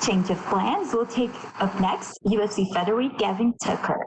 Change of plans. We'll take up next UFC featherweight Gavin Tucker.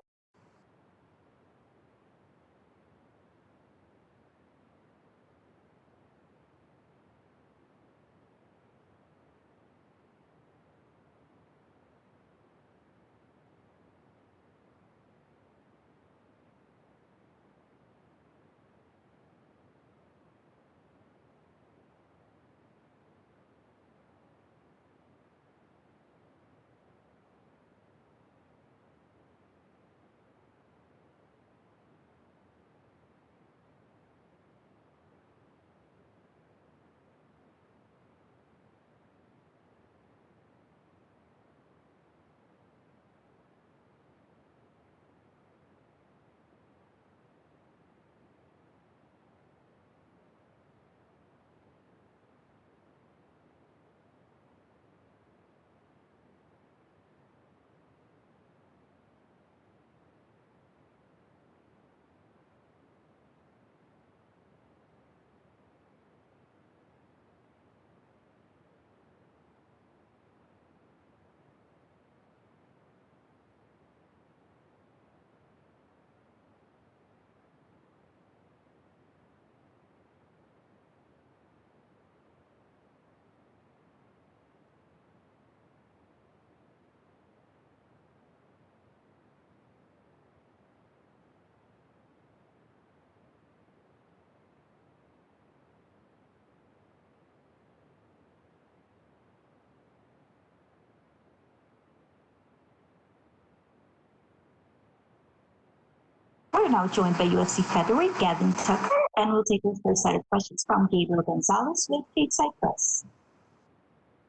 We're now joined by UFC featherweight Gavin Tucker, and we'll take the first set of questions from Gabriel Gonzalez with Stateside Press.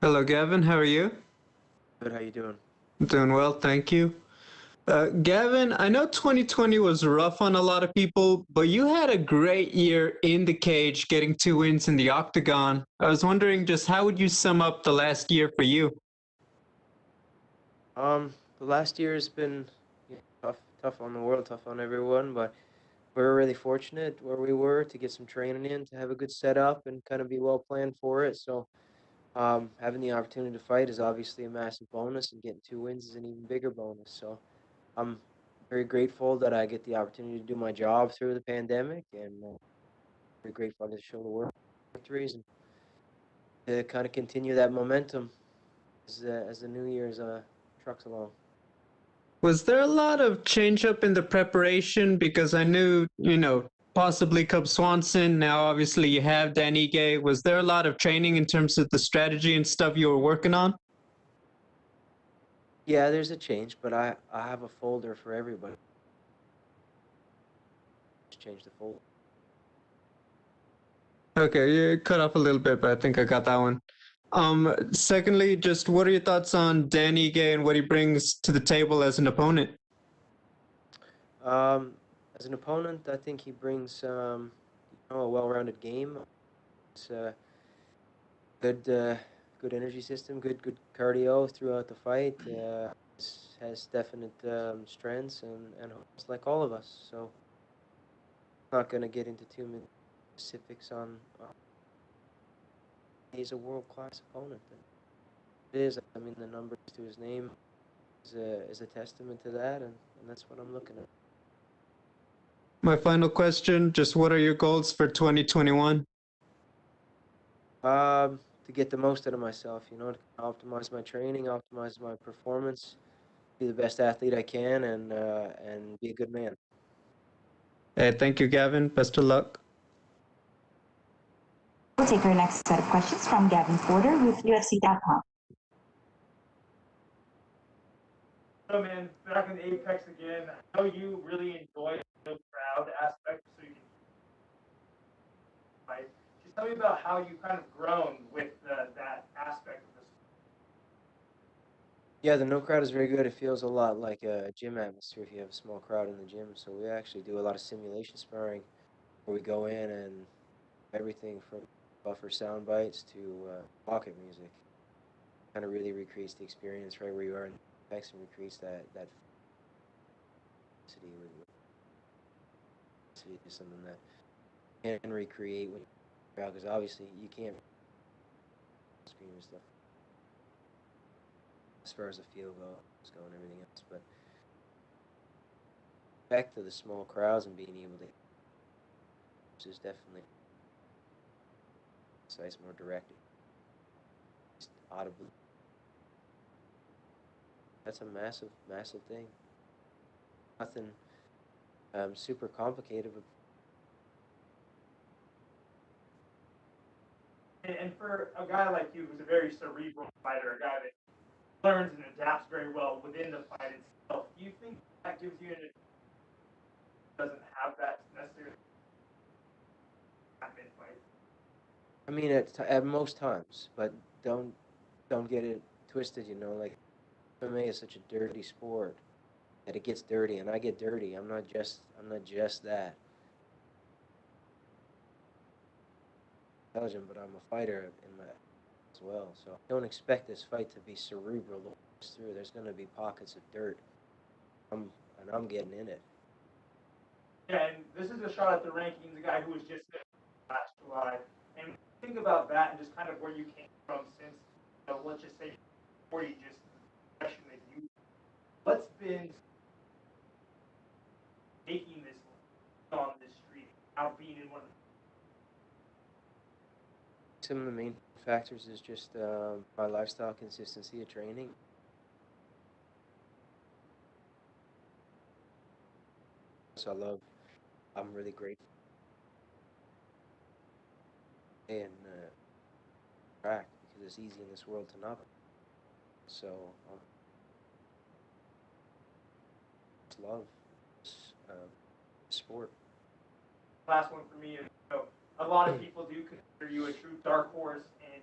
Hello, Gavin. How are you? Good. How you doing? I'm doing well, thank you. Gavin, I know 2020 was rough on a lot of people, but you had a great year in the cage, getting 2 wins in the Octagon. I was wondering, just how would you sum up the last year for you? The last year has been tough on the world, tough on everyone, but we were really fortunate where we were to get some training in, to have a good setup and kind of be well planned for it. So having the opportunity to fight is obviously a massive bonus, and getting 2 wins is an even bigger bonus. So I'm very grateful that I get the opportunity to do my job through the pandemic, and very grateful to show the world victories and to kind of continue that momentum as the new year's trucks along. Was there a lot of change up in the preparation? Because I knew, possibly Cub Swanson. Now, obviously, you have Dan Ige. Was there a lot of training in terms of the strategy and stuff you were working on? Yeah, there's a change, but I have a folder for everybody. Just change the folder. Okay, you cut off a little bit, but I think I got that one. Secondly, just what are your thoughts on Dan Ige and what he brings to the table as an opponent? As an opponent, I think he brings a well-rounded game. It's a good energy system, good cardio throughout the fight. Has definite strengths and like all of us. So I'm not going to get into too many specifics on. He's a world-class opponent. It is. I mean, the numbers to his name is a testament to that, and that's what I'm looking at. My final question, just what are your goals for 2021? To get the most out of myself, to optimize my training, optimize my performance, be the best athlete I can, and be a good man. Hey, thank you, Gavin. Best of luck. We'll take our next set of questions from Gavin Porter with UFC.com. So, man, back in the Apex again. I know you really enjoy the crowd aspect, so you can fight. Just tell me about how you kind of grown with that aspect of this. Yeah, the no crowd is very good. It feels a lot like a gym atmosphere if you have a small crowd in the gym. So we actually do a lot of simulation sparring where we go in and everything from buffer sound bites to pocket music. Kind of really recreates the experience right where you are in Apex and recreates that city is something that you can recreate when you're out, because obviously you can't scream and stuff. as far as the field goes and everything else. But back to the small crowds and being able to, which is definitely precise, more direct, just audibly. That's a massive, massive thing. Nothing super complicated, but And for a guy like you, who's a very cerebral fighter, a guy that learns and adapts very well within the fight itself, do you think that gives you an doesn't have that necessarily mid-fight? I mean, at most times, but don't get it twisted. You know, like MMA is such a dirty sport that it gets dirty, and I get dirty. I'm not just that. Intelligent, but I'm a fighter in that as well. So don't expect this fight to be cerebral the whole way through. There's going to be pockets of dirt, and I'm getting in it. Yeah, and this is a shot at the rankings, a guy who was just there last July. And think about that and just kind of where you came from since, let's just say, before you just the question that you, what's been making this on this street, now being in one of the Some of the main factors is just my lifestyle consistency of training. So I'm really grateful. And track, because it's easy in this world to not. So it's love sport. last one for me is, a lot of people do consider you a true dark horse, and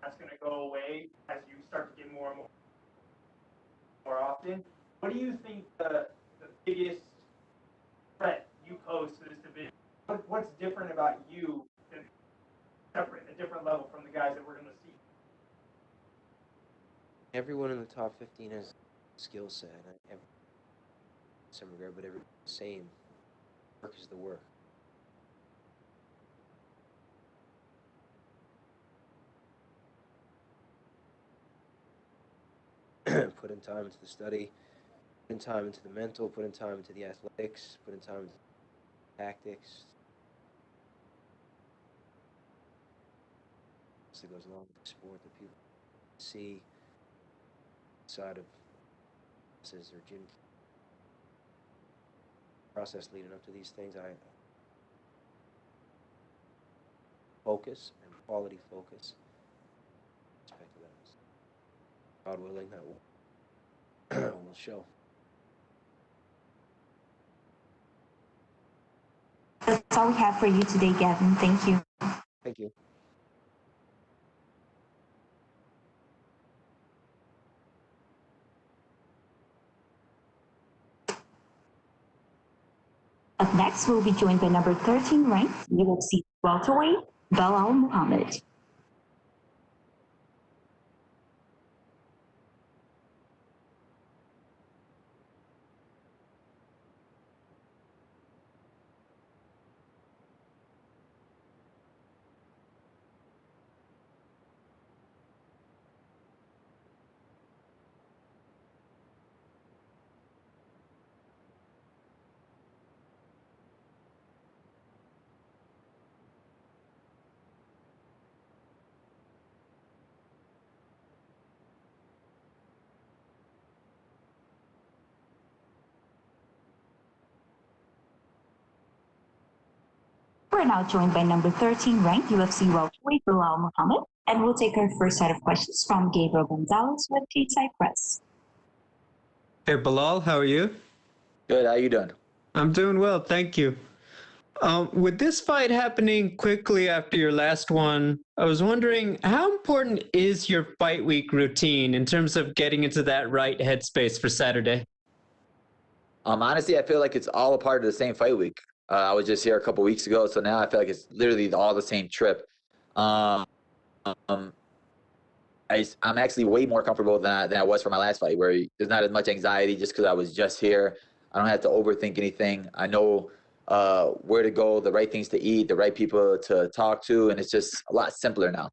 that's going to go away as you start to get more and more often. What do you think the biggest threat you pose to this division? What's different about you than separate, a different level from the guys that we're going to see? Everyone in the top 15 has a skill set. Some regard, but everyone's the same. Work is the work. Put in time into the study, put in time into the mental, put in time into the athletics, put in time into tactics. It goes along with the sport that people see inside of classes or gym process leading up to these things. I focus and quality focus. God willing, that will show. That's all we have for you today, Gavin. Thank you. Thank you. Up next, we'll be joined by number 13 ranked UFC welterweight, Belal Muhammad. We're now joined by number 13 ranked UFC welterweight, Belal Muhammad, and we'll take our first set of questions from Gabriel Gonzalez with Stateside Press. Hey, Belal, how are you? Good, how you doing? I'm doing well, thank you. With this fight happening quickly after your last one, I was wondering, how important is your fight week routine in terms of getting into that right headspace for Saturday? Honestly, I feel like it's all a part of the same fight week. I was just here a couple weeks ago, so now I feel like it's literally all the same trip. I'm actually way more comfortable than I was for my last fight, where there's not as much anxiety just because I was just here. I don't have to overthink anything. I know where to go, the right things to eat, the right people to talk to, and it's just a lot simpler now.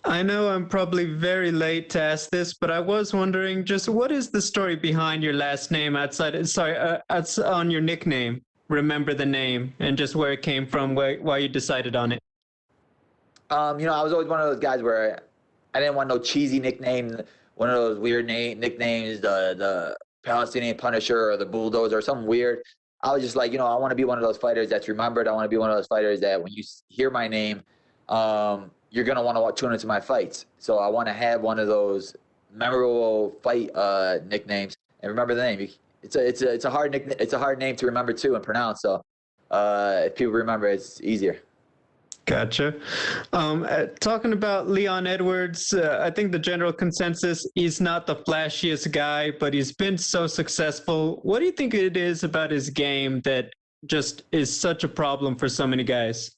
I know I'm probably very late to ask this, but I was wondering just what is the story behind your last name on your nickname? Remember the name and just where it came from, why you decided on it. You know, I was always one of those guys where I didn't want no cheesy nickname, one of those weird nicknames, the Palestinian Punisher or the Bulldozer or something weird. I was just like, you know, I want to be one of those fighters that's remembered. I want to be one of those fighters that when you hear my name, you're going to want to tune into my fights. So I want to have one of those memorable fight nicknames and remember the name. It's a hard nickname. It's a hard name to remember too and pronounce. So if people remember, it's easier. Gotcha. Talking about Leon Edwards, I think the general consensus, he's not the flashiest guy, but he's been so successful. What do you think it is about his game that just is such a problem for so many guys?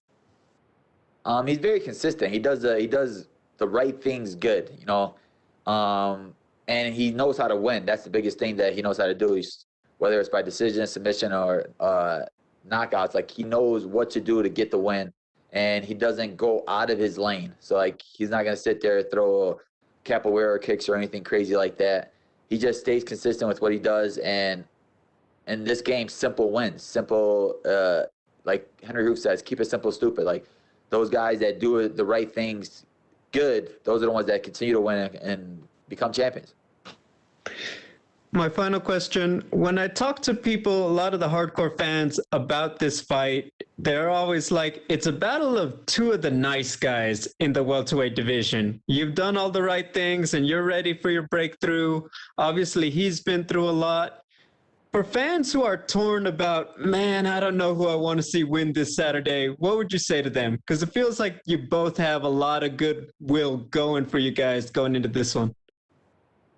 He's very consistent. He does the right things good, you know, and he knows how to win. That's the biggest thing that he knows how to do. Whether it's by decision, submission, or knockouts, like he knows what to do to get the win. And he doesn't go out of his lane. So, like, he's not going to sit there, throw capoeira kicks or anything crazy like that. He just stays consistent with what he does. And in this game, simple wins. Simple, like Henry Hoof says, keep it simple, stupid. Like, those guys that do the right things good, those are the ones that continue to win and become champions. My final question, when I talk to people, a lot of the hardcore fans about this fight, they're always like, it's a battle of two of the nice guys in the welterweight division. You've done all the right things and you're ready for your breakthrough. Obviously, he's been through a lot. For fans who are torn about, man, I don't know who I want to see win this Saturday, what would you say to them? Because it feels like you both have a lot of goodwill going for you guys going into this one.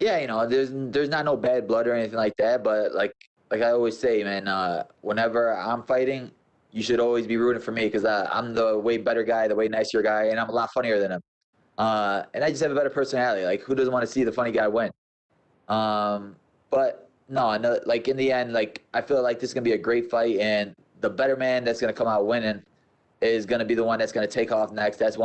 Yeah, you know, there's not no bad blood or anything like that, but like I always say, man, whenever I'm fighting, you should always be rooting for me because I'm the way better guy, the way nicer guy, and I'm a lot funnier than him. And I just have a better personality. Like, who doesn't want to see the funny guy win? But no, like in the end, like I feel like this is gonna be a great fight, and the better man that's gonna come out winning is gonna be the one that's gonna take off next. This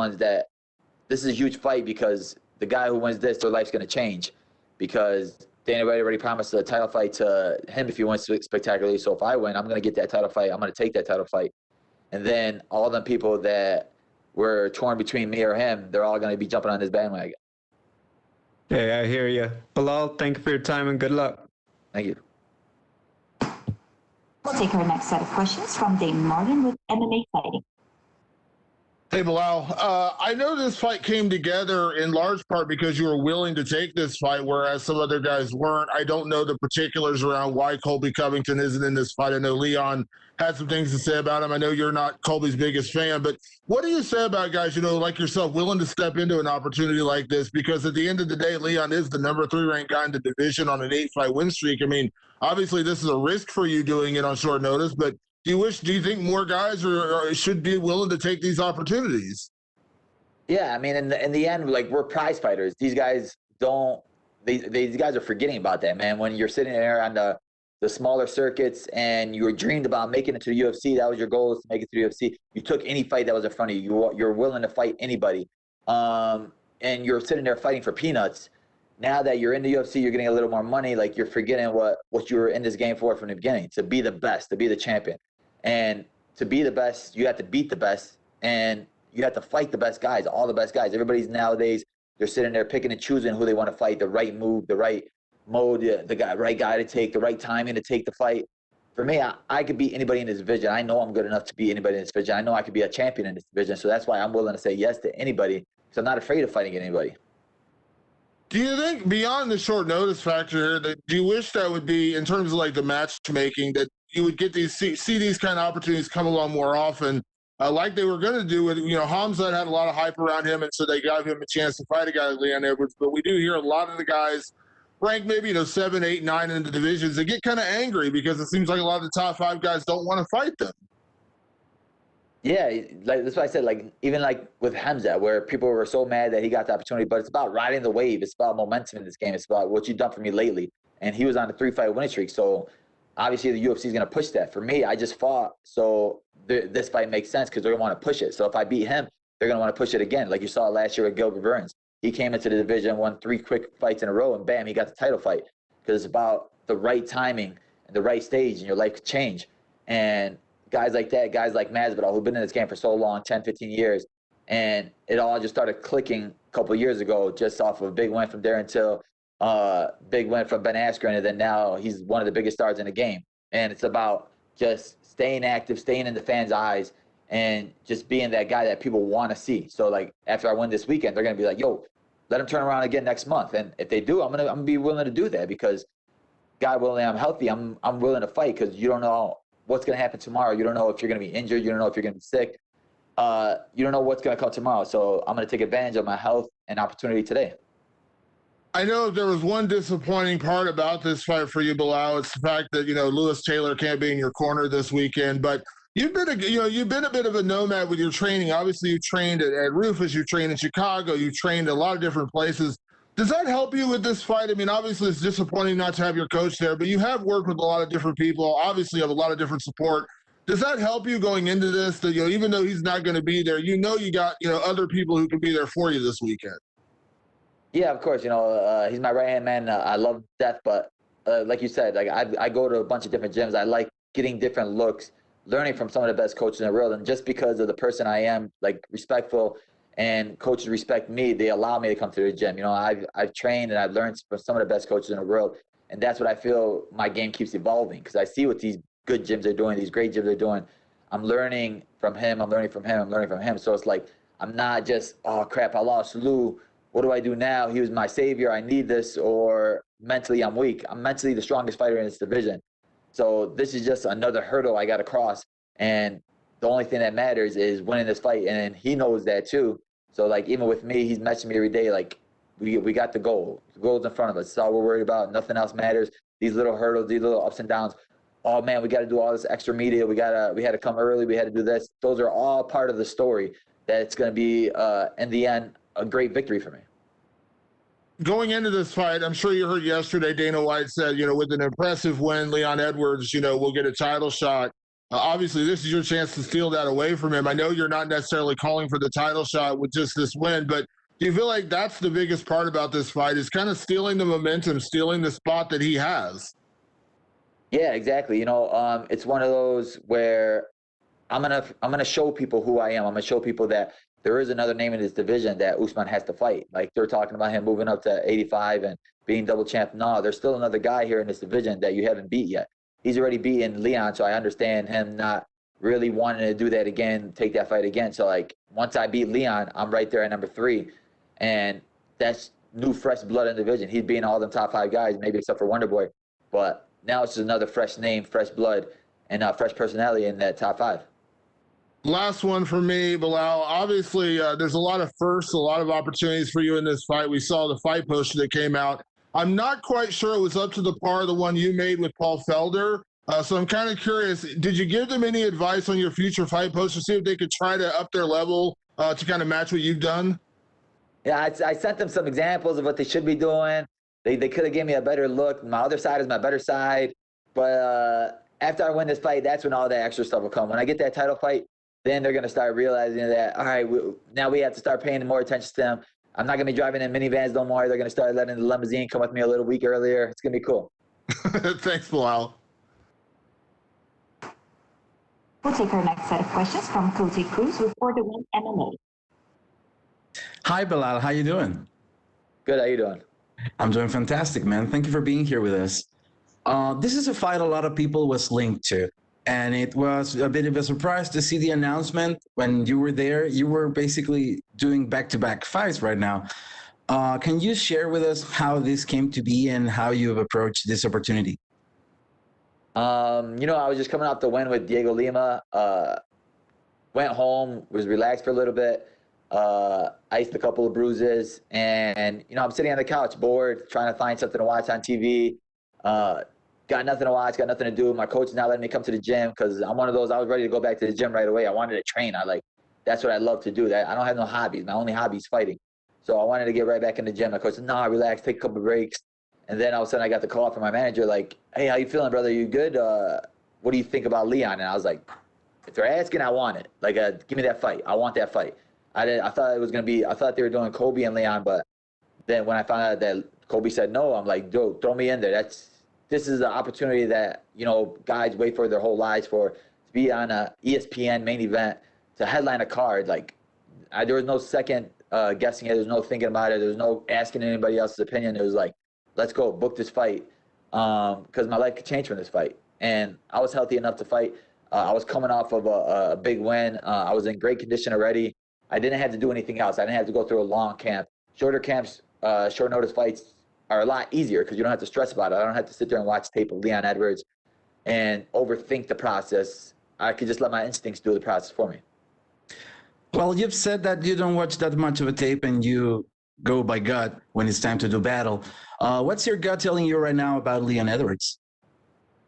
is a huge fight because the guy who wins this, their life's gonna change. Because Dana White already promised a title fight to him if he wins spectacularly. So if I win, I'm going to get that title fight. I'm going to take that title fight. And then all the people that were torn between me or him, they're all going to be jumping on this bandwagon. Hey, I hear you. Belal, thank you for your time and good luck. Thank you. We'll take our next set of questions from Damon Martin with MMA Fighting. Hey, Belal. I know this fight came together in large part because you were willing to take this fight, whereas some other guys weren't. I don't know the particulars around why Colby Covington isn't in this fight. I know Leon had some things to say about him. I know you're not Colby's biggest fan, but what do you say about guys, you know, like yourself, willing to step into an opportunity like this? Because at the end of the day, Leon is the number 3 ranked guy in the division on an 8-fight win streak. I mean, obviously this is a risk for you doing it on short notice, but do you think more guys should be willing to take these opportunities? Yeah, I mean, in the end, like, we're prize fighters. These guys these guys are forgetting about that, man. When you're sitting there on the smaller circuits and you were dreamed about making it to the UFC, that was your goal, is to make it to the UFC. You took any fight that was in front of you. You're willing to fight anybody. And you're sitting there fighting for peanuts. Now that you're in the UFC, you're getting a little more money. Like, you're forgetting what you were in this game for from the beginning, to be the best, to be the champion. And to be the best, you have to beat the best, and you have to fight the best guys, all the best guys. Everybody's nowadays, they're sitting there picking and choosing who they want to fight, the right move, the right mode, right guy to take, the right timing to take the fight. For me, I could beat anybody in this division. I know I'm good enough to beat anybody in this division. I know I could be a champion in this division. So that's why I'm willing to say yes to anybody, because I'm not afraid of fighting anybody. Do you think, beyond the short notice factor here, that do you wish that would be, in terms of like the matchmaking, that you would get see these kind of opportunities come along more often, like they were going to do with, you know, Hamzat had a lot of hype around him, and so they gave him a chance to fight a guy like Leon Edwards. But we do hear a lot of the guys ranked maybe, 7, 8, 9 in the divisions, they get kind of angry because it seems like a lot of the top 5 guys don't want to fight them. Yeah, like that's why I said, like, even like with Hamzat, where people were so mad that he got the opportunity, but it's about riding the wave. It's about momentum in this game. It's about what you've done for me lately. And he was on a 3-fight winning streak, so obviously the UFC is going to push that. For me, I just fought, so this fight makes sense because they're going to want to push it. So if I beat him, they're going to want to push it again. Like you saw last year with Gilbert Burns. He came into the division, won 3 quick fights in a row, and bam, he got the title fight. Because it's about the right timing and the right stage, and your life could change. And guys like that, guys like Masvidal, who've been in this game for so long, 10, 15 years, and it all just started clicking a couple of years ago just off of a big win from Darren Till, big win from Ben Askren, and then now he's one of the biggest stars in the game. And it's about just staying active, staying in the fans' eyes, and just being that guy that people want to see. So, like, after I win this weekend, they're going to be like, yo, let him turn around again next month. And if they do, I'm gonna be willing to do that because, God willing, I'm healthy. I'm willing to fight because you don't know what's going to happen tomorrow. You don't know if you're going to be injured. You don't know if you're going to be sick. You don't know what's going to come tomorrow. So I'm going to take advantage of my health and opportunity today. I know there was one disappointing part about this fight for you, Belal. It's the fact that, Lewis Taylor can't be in your corner this weekend, but you've been a bit of a nomad with your training. Obviously, you trained at Rufus, you trained in Chicago, you trained a lot of different places. Does that help you with this fight? I mean, obviously, it's disappointing not to have your coach there, but you have worked with a lot of different people. Obviously, you have a lot of different support. Does that help you going into this? That even though he's not going to be there, you got other people who can be there for you this weekend. Yeah, of course. He's my right hand man. I love death, but like you said, like I go to a bunch of different gyms. I like getting different looks, learning from some of the best coaches in the world, and just because of the person I am, like respectful, and coaches respect me, they allow me to come to the gym. I've trained and I've learned from some of the best coaches in the world, and that's what I feel my game keeps evolving because I see what these good gyms are doing, these great gyms are doing. I'm learning from him. I'm learning from him. I'm learning from him. So it's like I'm not just, oh crap, I lost Lou. What do I do now? He was my savior. I need this. Or mentally, I'm weak. I'm mentally the strongest fighter in this division. So this is just another hurdle I got to cross. And the only thing that matters is winning this fight. And he knows that too. So like even with me, he's messaging me every day. Like we got the goal. The goal's in front of us. That's all we're worried about. Nothing else matters. These little hurdles, these little ups and downs. Oh man, we got to do all this extra media. We had to come early. We had to do this. Those are all part of the story. That it's going to be in the end a great victory for me. Going into this fight, I'm sure you heard yesterday Dana White said, with an impressive win, Leon Edwards, will get a title shot. Obviously, this is your chance to steal that away from him. I know you're not necessarily calling for the title shot with just this win, but do you feel like that's the biggest part about this fight is kind of stealing the momentum, stealing the spot that he has? Yeah, exactly. It's one of those where I'm gonna show people who I am. I'm gonna show people that there is another name in this division that Usman has to fight. Like they're talking about him moving up to 85 and being double champ. No, there's still another guy here in this division that you haven't beat yet. He's already beaten Leon, so I understand him not really wanting to do that again, take that fight again. So like once I beat Leon, I'm right there at number 3, and that's new fresh blood in the division. He's beating all them top 5 guys, maybe except for Wonderboy, but now it's just another fresh name, fresh blood, and fresh personality in that top 5. Last one for me, Belal. Obviously, there's a lot of firsts, a lot of opportunities for you in this fight. We saw the fight poster that came out. I'm not quite sure it was up to the par of the one you made with Paul Felder. So I'm kind of curious, did you give them any advice on your future fight poster, see if they could try to up their level to kind of match what you've done? Yeah, I sent them some examples of what they should be doing. They could have given me a better look. My other side is my better side. But after I win this fight, that's when all that extra stuff will come. When I get that title fight, then they're going to start realizing that, all right, now we have to start paying more attention to them. I'm not going to be driving in minivans no more. They're going to start letting the limousine come with me a little week earlier. It's going to be cool. Thanks, Belal. We'll take our next set of questions from Cote Cruz with For the Win MMA. Hi, Belal. How you doing? Good. How you doing? I'm doing fantastic, man. Thank you for being here with us. This is a fight a lot of people was linked to, and it was a bit of a surprise to see the announcement when you were there. You were basically doing back-to-back fights right now. Can you share with us how this came to be and how you've approached this opportunity? I was just coming off the win with Diego Lima. Went home, was relaxed for a little bit. Iced a couple of bruises, and I'm sitting on the couch bored, trying to find something to watch on TV. Got nothing to watch, got nothing to do. My coach is not letting me come to the gym because I'm one of those, I was ready to go back to the gym right away. I wanted to train. That's what I love to do. I don't have no hobbies. My only hobby is fighting. So I wanted to get right back in the gym. My coach said, no, relax, take a couple of breaks. And then all of a sudden I got the call from my manager like, hey, how you feeling, brother? You good? What do you think about Leon? And I was like, if they're asking, I want it. Give me that fight. I want that fight. I thought it was gonna be. I thought they were doing Kobe and Leon, but then when I found out that Kobe said no, I'm like, dude, throw me in there. This is an opportunity that guys wait for their whole lives for, to be on a ESPN main event, to headline a card. Like, there was no second guessing it. There was no thinking about it. There was no asking anybody else's opinion. It was like, let's go, book this fight, because my life could change from this fight. And I was healthy enough to fight. I was coming off of a big win. I was in great condition already. I didn't have to do anything else. I didn't have to go through a long camp. Shorter camps, short notice fights are a lot easier because you don't have to stress about it. I don't have to sit there and watch tape of Leon Edwards and overthink the process. I could just let my instincts do the process for me. Well, you've said that you don't watch that much of a tape and you go by gut when it's time to do battle. What's your gut telling you right now about Leon Edwards?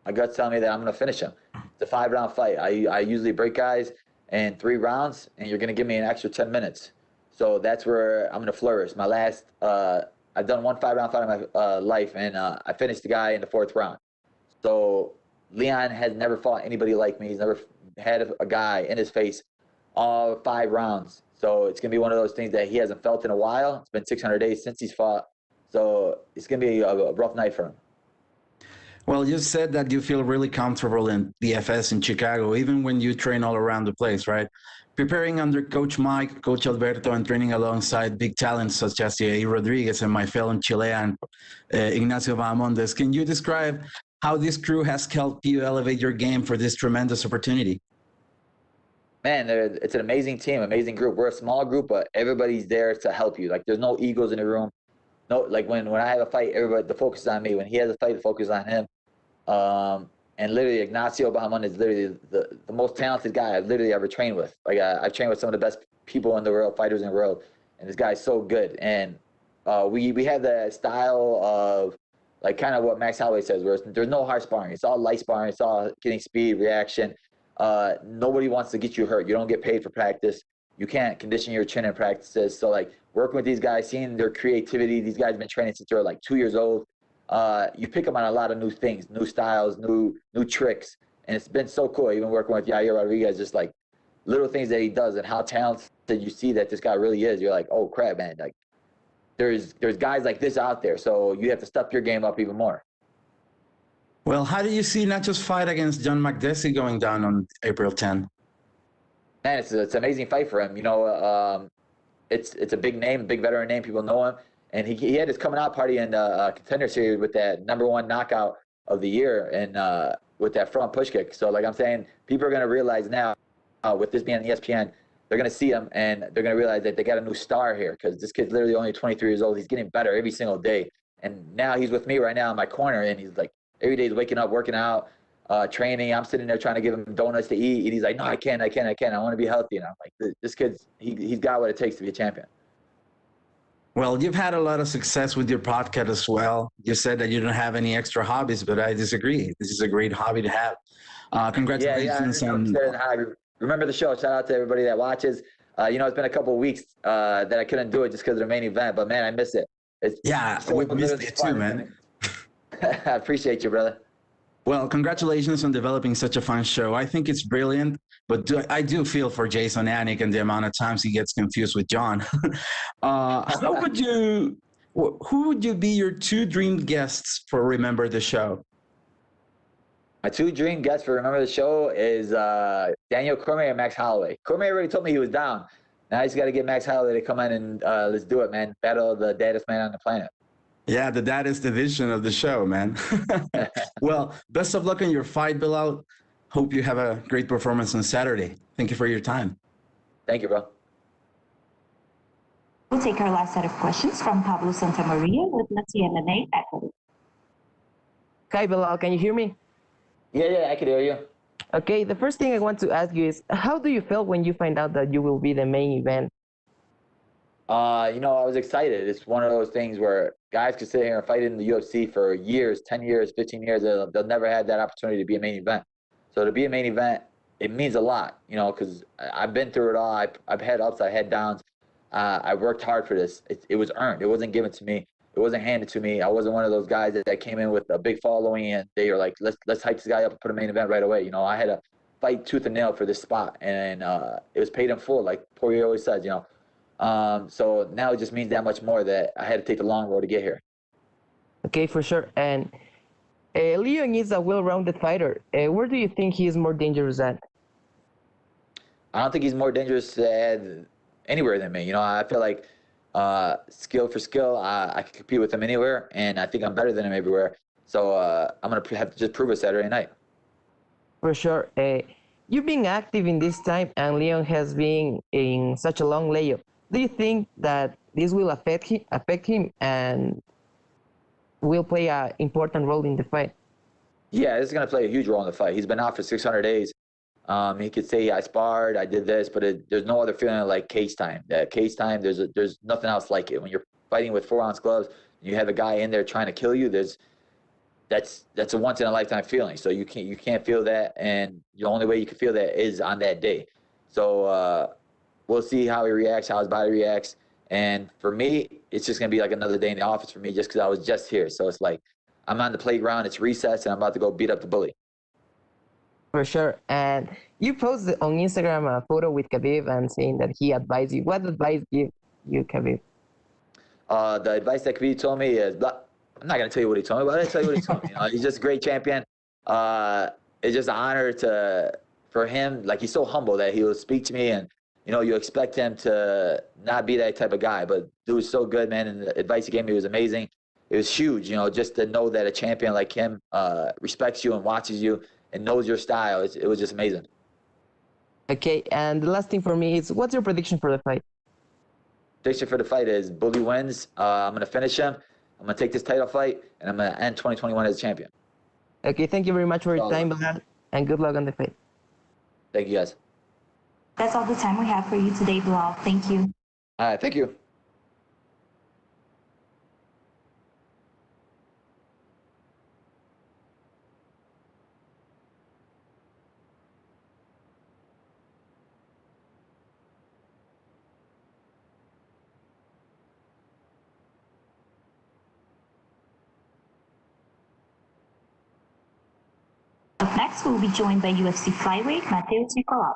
My gut's telling me that I'm going to finish him. It's a 5-round fight. I usually break guys in 3 rounds, and you're going to give me an extra 10 minutes. So that's where I'm going to flourish. My last, I've done 1 5-round fight in my life, and I finished the guy in the 4th round. So Leon has never fought anybody like me. He's never had a guy in his face all 5 rounds. So it's going to be one of those things that he hasn't felt in a while. It's been 600 days since he's fought. So it's going to be a rough night for him. Well, you said that you feel really comfortable in DFS in Chicago, even when you train all around the place, right? Preparing under Coach Mike, Coach Alberto, and training alongside big talents such as Yair Rodriguez and my fellow Chilean, Ignacio Bahamondes. Can you describe how this crew has helped you elevate your game for this tremendous opportunity? Man, it's an amazing team, amazing group. We're a small group, but everybody's there to help you. Like, there's no egos in the room. No, like when I have a fight, everybody, the focus is on me. When he has a fight, the focus is on him. And literally, Ignacio Bahamondes is literally the most talented guy I've literally ever trained with. Like, I've trained with some of the best people in the world, fighters in the world, and this guy's so good. And we have the style of, like, kind of what Max Holloway says, where there's no hard sparring. It's all light sparring. It's all getting speed, reaction. Nobody wants to get you hurt. You don't get paid for practice. You can't condition your chin in practices. So, like, working with these guys, seeing their creativity, these guys have been training since they're like 2 years old. You pick them on a lot of new things, new styles, new tricks. And it's been so cool, even working with Yair Rodriguez, just like little things that he does and how talented you see that this guy really is. You're like, oh crap, man. Like, there's guys like this out there. So you have to step your game up even more. Well, how do you see Nacho's fight against John Makdessi going down on April 10? Man, it's an amazing fight for him. You know, it's a big name, big veteran name. People know him. And he had his coming out party in the Contender Series with that #1 knockout of the year and with that front push kick. So, like I'm saying, people are going to realize now, with this being on ESPN, they're going to see him and they're going to realize that they got a new star here because this kid's literally only 23 years old. He's getting better every single day. And now he's with me right now in my corner, and he's like, every day he's waking up, working out, training. I'm sitting there trying to give him donuts to eat. And he's like, no, I can't. I want to be healthy. And I'm like, this kid's, he's got what it takes to be a champion. Well, you've had a lot of success with your podcast as well. You said that you don't have any extra hobbies, but I disagree. This is a great hobby to have. Congratulations. Remember the show. Shout out to everybody that watches. It's been a couple of weeks that I couldn't do it just because of the main event, but man, I miss it. We missed it too, man. I appreciate you, brother. Well, congratulations on developing such a fun show. I think it's brilliant, but I do feel for Jason Anik and the amount of times he gets confused with John. Who would you be your 2 dream guests for Remember the Show? My 2 dream guests for Remember the Show is Daniel Cormier and Max Holloway. Cormier already told me he was down. Now I just got to get Max Holloway to come in and let's do it, man. Battle the deadest man on the planet. Yeah, that is the vision of the show, man. Well, best of luck on your fight, Belal. Hope you have a great performance on Saturday. Thank you for your time. Thank you, bro. We'll take our last set of questions from Pablo Santamaria with Let's See MMA Ecuador. Hi, Belal, can you hear me? Yeah, I can hear you. Okay, the first thing I want to ask you is, how do you feel when you find out that you will be the main event? I was excited. It's one of those things where guys could sit here and fight in the UFC for years, 10 years, 15 years. They'll never have that opportunity to be a main event. So to be a main event, it means a lot, because I've been through it all. I've had ups, I had downs. I worked hard for this. It was earned. It wasn't given to me. It wasn't handed to me. I wasn't one of those guys that came in with a big following and they were like, let's hype this guy up and put a main event right away. I had to fight tooth and nail for this spot, and it was paid in full. Like Poirier always says, So now it just means that much more that I had to take the long road to get here. Okay, for sure. And Leon is a well-rounded fighter. Where do you think he is more dangerous at? I don't think he's more dangerous anywhere than me. You know, I feel like skill for skill, I can compete with him anywhere, and I think I'm better than him everywhere. So I'm going to have to just prove it Saturday night. For sure. You've been active in this time, and Leon has been in such a long layoff. Do you think that this will affect him and will play an important role in the fight? Yeah, this is going to play a huge role in the fight. He's been out for 600 days. He could say I sparred, I did this, but there's no other feeling like cage time. Cage time, there's nothing else like it. When you're fighting with 4-ounce gloves, and you have a guy in there trying to kill you. That's a once in a lifetime feeling. So you can't feel that, and the only way you can feel that is on that day. So we'll see how he reacts, how his body reacts. And for me, it's just gonna be like another day in the office for me, just because I was just here. So it's like I'm on the playground, it's recess, and I'm about to go beat up the bully. For sure. And you posted on Instagram a photo with Khabib and saying that he advised you. What advice give you, Khabib? The advice that Khabib told me is, I'm not going to tell you what he told me, but I'll tell you what he told me. You know, he's just a great champion. It's just an honor for him. Like, he's so humble that he will speak to me, and, you know, you expect him to not be that type of guy. But dude was so good, man, and the advice he gave me was amazing. It was huge, you know, just to know that a champion like him respects you and watches you and knows your style. It was just amazing. Okay, and the last thing for me is, what's your prediction for the fight? Prediction for the fight is Bully wins. I'm going to finish him. I'm going to take this title fight, and I'm going to end 2021 as champion. Okay, thank you very much for your time, Belal, and good luck on the fight. Thank you, guys. That's all the time we have for you today, Belal. Thank you. All right, thank you. Up next, we'll be joined by UFC flyweight Matheus Nicolau.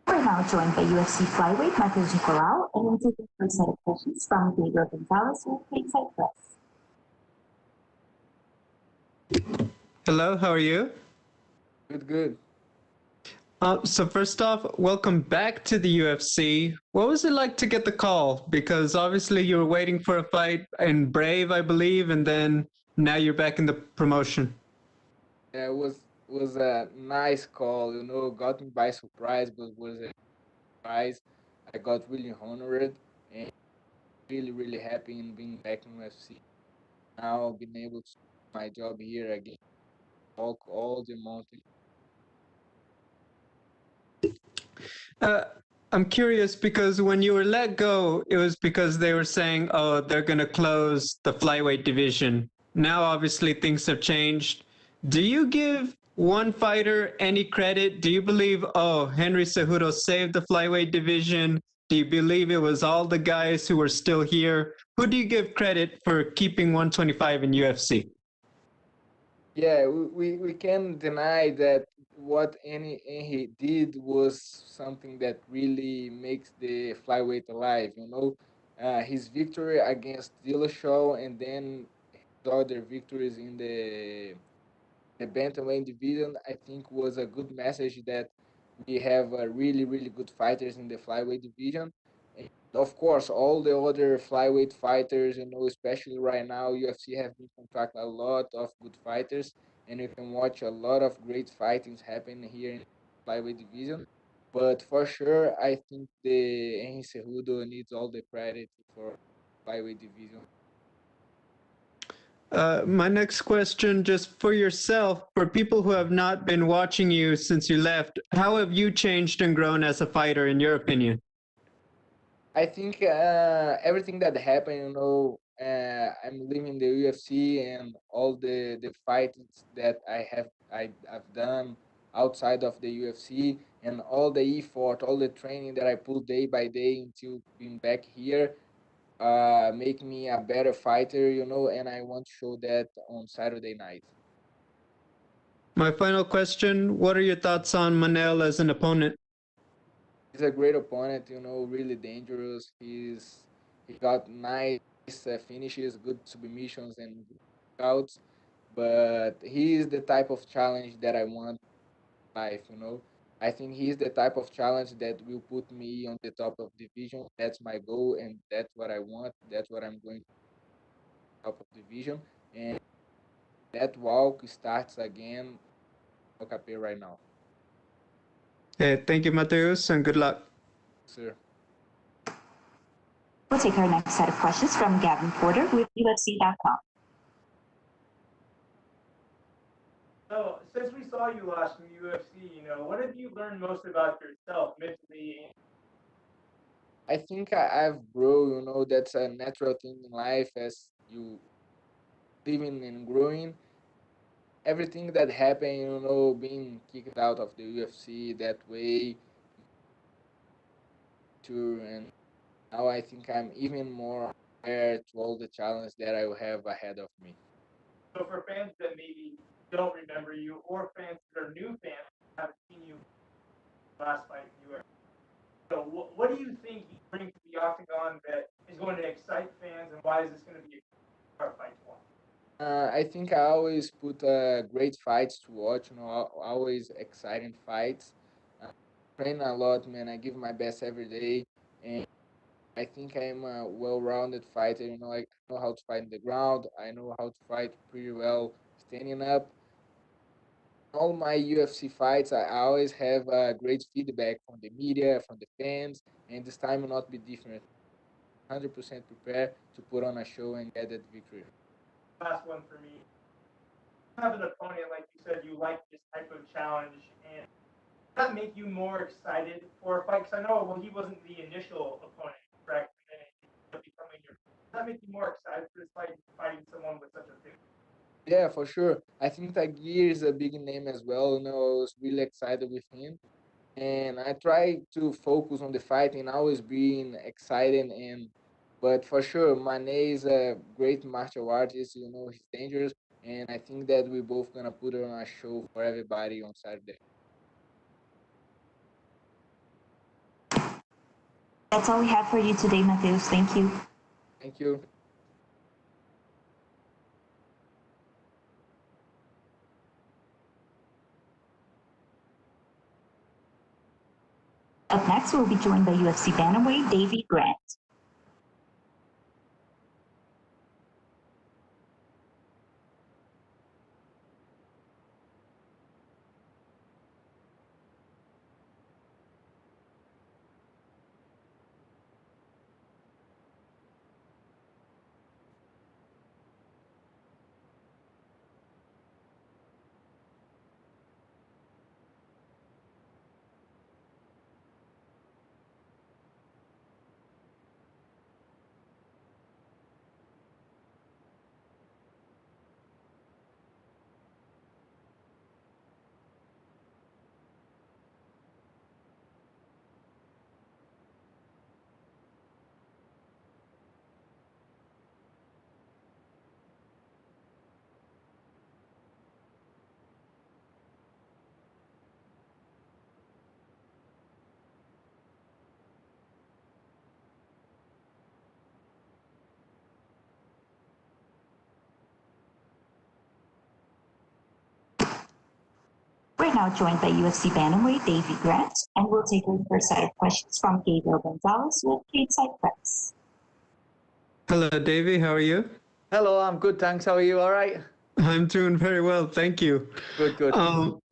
We're now joined by UFC flyweight Matheus Nicolau, and we'll take the first set of questions from Davey Grant with Stateside Press. Hello, how are you? Good. So first off, welcome back to the UFC. What was it like to get the call? Because obviously you were waiting for a fight in Brave, I believe, and then now you're back in the promotion. Yeah, it was a nice call, you know, got me by surprise, but was a surprise. I got really honored and really happy in being back in UFC. Now being able to do my job here again, walk all the mountains. I'm curious because when you were let go, it was because they were saying, oh, they're going to close the flyweight division. Now, obviously, things have changed. Do you give one fighter any credit? Do you believe, oh, Henry Cejudo saved the flyweight division? Do you believe it was all the guys who were still here? Who do you give credit for keeping 125 in UFC? Yeah, we can't deny that what Henry did was something that really makes the flyweight alive. His victory against Dillashaw and then his other victories in the bantamweight division, I think, was a good message that we have really, really good fighters in the flyweight division. And of course, all the other flyweight fighters, especially right now, UFC have been contract a lot of good fighters, and you can watch a lot of great fightings happen here in the flyweight division. But for sure, I think the Henry Cejudo needs all the credit for flyweight division. My next question, just for yourself, for people who have not been watching you since you left, how have you changed and grown as a fighter, in your opinion? I think everything that happened, I'm leaving the UFC and all the fights that I've done outside of the UFC and all the effort, all the training that I put day by day until being back here, make me a better fighter, and I want to show that on Saturday night. My final question, what are your thoughts on Manel as an opponent? He's a great opponent, really dangerous. He got nice finishes, good submissions, and good outs. But he is the type of challenge that I want in life. I think he's the type of challenge that will put me on the top of division. That's my goal, and that's what I want. That's what I'm going to top of division. And that walk starts again. Manel Kape right now, Hey, thank you, Matheus, and good luck. sir. We'll take our next set of questions from Gavin Porter with UFC.com. So, since we saw you last from UFC, what have you learned most about yourself mentally? I think I've grown, that's a natural thing in life as you living and growing. Everything that happened, being kicked out of the UFC that way, and now I think I'm even more aware to all the challenges that I will have ahead of me. So, for fans that maybe don't remember you, or fans that are new fans who haven't seen you last fight in UFC, so what do you think you bring to the Octagon that is going to excite fans, and why is this going to be a hard fight to watch? I think I always put great fights to watch, always exciting fights. Train a lot, man. I give my best every day, and I think I'm a well-rounded fighter. I know how to fight on the ground. I know how to fight pretty well standing up. All my UFC fights, I always have great feedback from the media, from the fans, and this time will not be different. 100% prepared to put on a show and get that victory. Last one for me. You have an opponent, like you said, you like this type of challenge, and does that make you more excited for a fight? Because I know, he wasn't the initial opponent, correct? And then he ended up becoming your. Does that make you more excited for this fight, fighting someone with such a big? Yeah, for sure. I think Tagir is a big name as well. I was really excited with him. And I try to focus on the fight and always being excited. But for sure, Mane is a great martial artist. He's dangerous. And I think that we're both going to put on a show for everybody on Saturday. That's all we have for you today, Matheus. Thank you. Thank you. Up next, we'll be joined by UFC bantamweight Davey Grant. We're now joined by UFC bantamweight Davey Grant, and we'll take our first set of questions from Gabriel Gonzalez with Stateside Press. Hello, Davey. How are you? Hello, I'm good, thanks. How are you? All right? I'm doing very well, thank you. Good, good.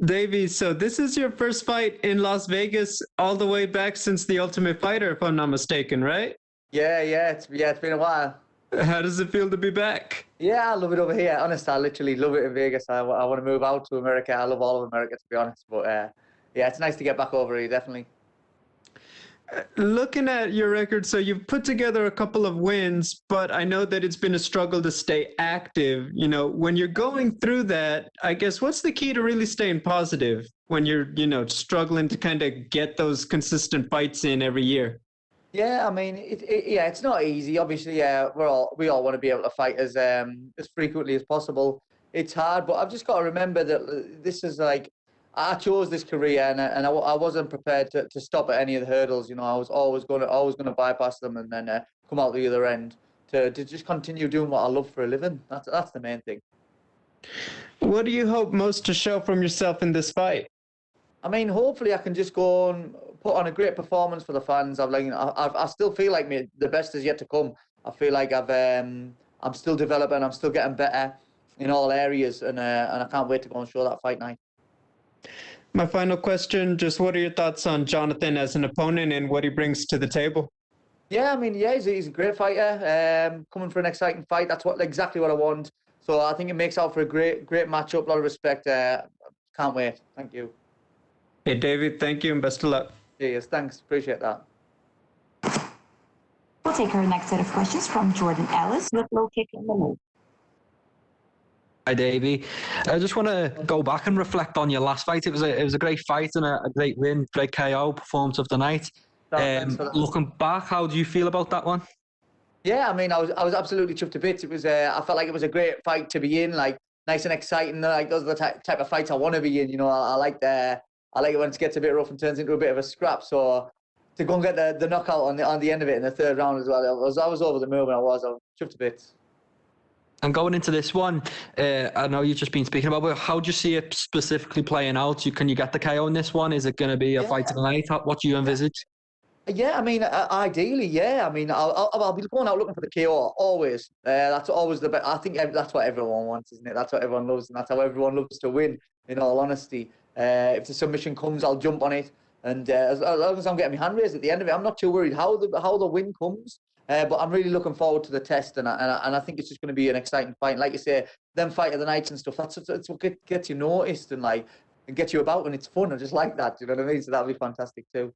Davey, so this is your first fight in Las Vegas all the way back since The Ultimate Fighter, if I'm not mistaken, right? Yeah, it's been a while. How does it feel to be back? Yeah, I love it over here. Honestly, I literally love it in Vegas. I want to move out to America. I love all of America, to be honest. But yeah, it's nice to get back over here, definitely. Looking at your record, so you've put together a couple of wins, but I know that it's been a struggle to stay active. You know, when you're going through that, I guess what's the key to really staying positive when you're, struggling to kind of get those consistent fights in every year? Yeah, I mean, it's not easy. Obviously, we all want to be able to fight as frequently as possible. It's hard, but I've just got to remember that this is like, I chose this career, and I wasn't prepared to stop at any of the hurdles. You know, I was always going to bypass them and then come out the other end to just continue doing what I love for a living. That's the main thing. What do you hope most to show from yourself in this fight? I mean, hopefully I can just go and put on a great performance for the fans. I still feel like the best is yet to come. I feel like I'm still developing. I'm still getting better in all areas, and I can't wait to go and show that fight night. My final question, just what are your thoughts on Jonathan as an opponent and what he brings to the table? Yeah, I mean, he's a great fighter. Coming for an exciting fight, that's exactly what I want. So I think it makes out for a great matchup. A lot of respect. Can't wait. Thank you. Hey, David, thank you and best of luck. Cheers, thanks. Appreciate that. We'll take our next set of questions from Jordan Ellis with Low Kick in the Loop. Hi, Davey. I just want to go back and reflect on your last fight. It was a great fight and a great win, great KO performance of the night. Looking back, how do you feel about that one? Yeah, I mean, I was absolutely chuffed to bits. It was I felt like it was a great fight to be in, like nice and exciting. Like those are the type of fights I want to be in. You know, I like it when it gets a bit rough and turns into a bit of a scrap. So to go and get the knockout on the end of it in the third round as well, I was over the moon. I was chuffed to bits. And going into this one, I know you've just been speaking about, but how do you see it specifically playing out? Can you get the KO in this one? Is it going to be a fight of the night? What do you envisage? Yeah, I mean, ideally, yeah. I mean, I'll be going out looking for the KO always. That's always the best. I think that's what everyone wants, isn't it? That's what everyone loves, and that's how everyone loves to win. In all honesty, if the submission comes, I'll jump on it, and as long as I'm getting my hand raised at the end of it, I'm not too worried how the win comes. But I'm really looking forward to the test, and I think it's just going to be an exciting fight. And like you say, them fight of the nights and stuff. That's what gets you noticed and gets you about, and it's fun. I just like that. You know what I mean? So that'll be fantastic too.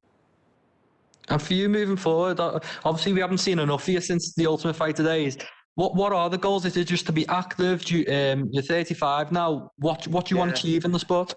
And for you moving forward, obviously we haven't seen enough of you since the Ultimate Fighter days. What are the goals? Is it just to be active? You're 35 now. What do you want to achieve in the sport?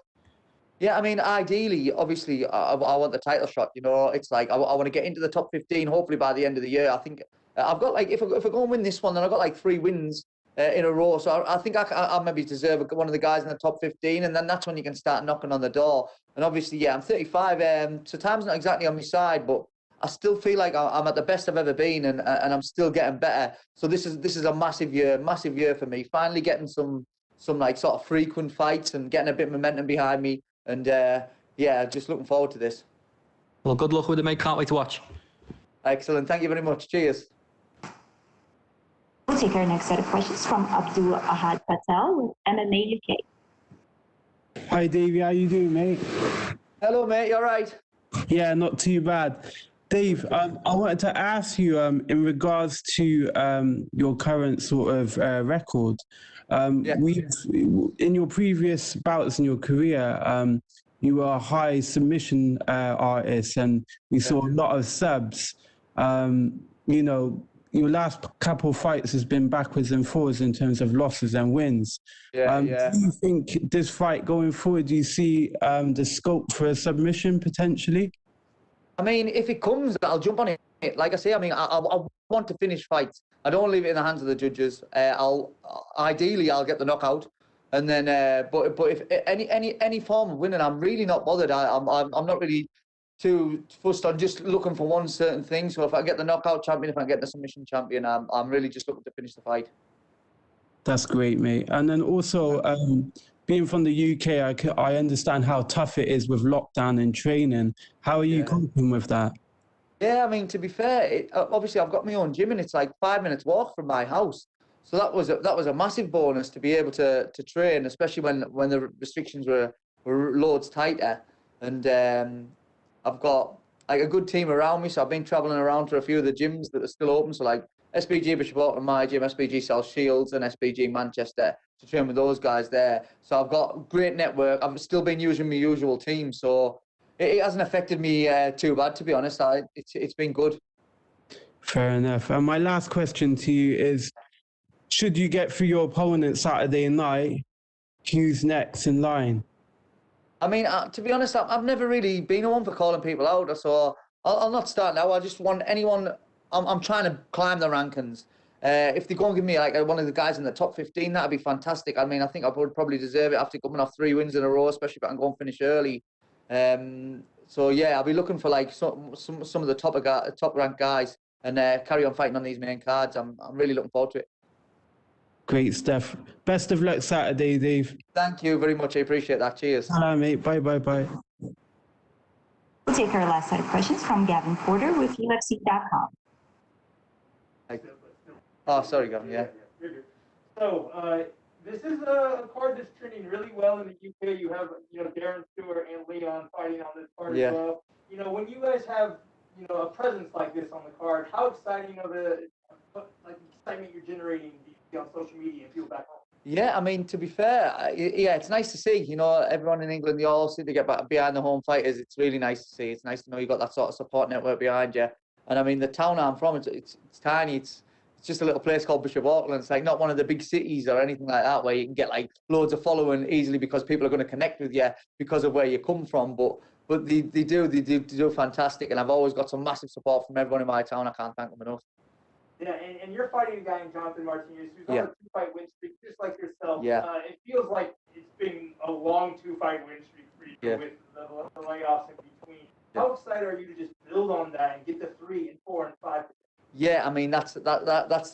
Yeah, I mean, ideally, obviously, I want the title shot. You know, it's like I want to get into the top 15. Hopefully, by the end of the year, I think I've got if I go and win this one, then I've got 3 wins in a row. So I think I maybe deserve one of the guys in the top 15, and then that's when you can start knocking on the door. And obviously, yeah, I'm 35, so time's not exactly on my side, but I still feel like I'm at the best I've ever been, and I'm still getting better. So this is a massive year for me. Finally getting some sort of frequent fights and getting a bit of momentum behind me. And yeah, just looking forward to this. Well, good luck with it, mate. Can't wait to watch. Excellent. Thank you very much. Cheers. We'll take our next set of questions from Abdul Ahad Patel with MMA UK. Hi, Davey. How you doing, mate? Hello, mate. You all right? Yeah, not too bad. Dave, I wanted to ask you in regards to your current sort of record. In your previous bouts in your career, you were a high submission artist, and we saw a lot of subs. You know, your last couple of fights has been backwards and forwards in terms of losses and wins. Do you think this fight going forward, do you see the scope for a submission potentially? I mean, if it comes, I'll jump on it. Like I say, I mean, I want to finish fights. I don't want to leave it in the hands of the judges. Ideally, I'll get the knockout, and then. But if any form of winning, I'm really not bothered. I'm not really too fussed on just looking for one certain thing. So if I get the knockout champion, if I get the submission champion, I'm really just looking to finish the fight. That's great, mate. And then also, being from the UK, I understand how tough it is with lockdown and training. How are you coping with that? Yeah, I mean, to be fair, obviously I've got my own gym and it's like 5 minutes walk from my house. So that was a massive bonus to be able to train, especially when the restrictions were loads tighter. And I've got like a good team around me, so I've been traveling around to a few of the gyms that are still open. So like SBG Bishop Auckland, my gym, SBG South Shields, and SBG Manchester to train with those guys there. So I've got a great network. I've still been using my usual team, so it hasn't affected me too bad, to be honest. It's been good. Fair enough. And my last question to you is, should you get through your opponent Saturday night, who's next in line? I mean, to be honest, I've never really been one for calling people out, so I'll not start now. I just want anyone. I'm trying to climb the rankings. If they go and give me like one of the guys in the top 15, that'd be fantastic. I mean, I think I would probably deserve it after coming off 3 wins in a row, especially if I can go and finish early. So yeah, I'll be looking for like some of the top ranked guys and carry on fighting on these main cards. I'm really looking forward to it. Great stuff. Best of luck Saturday, Dave. Thank you very much. I appreciate that. Cheers. Hello, mate. Bye. We'll take our last set of questions from Gavin Porter with UFC.com. Oh, sorry, Gavin. Yeah. So this is a card that's trending really well in the UK. You have Darren Stewart and Leon fighting on this card as well. When you guys have a presence like this on the card, how exciting of excitement you're generating on social media and people back home? Yeah, I mean, to be fair, it's nice to see. Everyone in England, they all seem to get back behind the home fighters. It's really nice to see. It's nice to know you got that sort of support network behind you. And I mean, the town I'm from, it's tiny. It's just a little place called Bishop Auckland. It's like not one of the big cities or anything like that where you can get like loads of following easily because people are going to connect with you because of where you come from. But they do fantastic, and I've always got some massive support from everyone in my town. I can't thank them enough. Yeah, and you're fighting a guy in Jonathan Martinez who's on a 2-fight win streak, just like yourself. Yeah. It feels like it's been a long 2-fight win streak for you with the layoffs in between. How excited are you to just build on that and get to 3 and 4 and 5? Yeah, I mean that's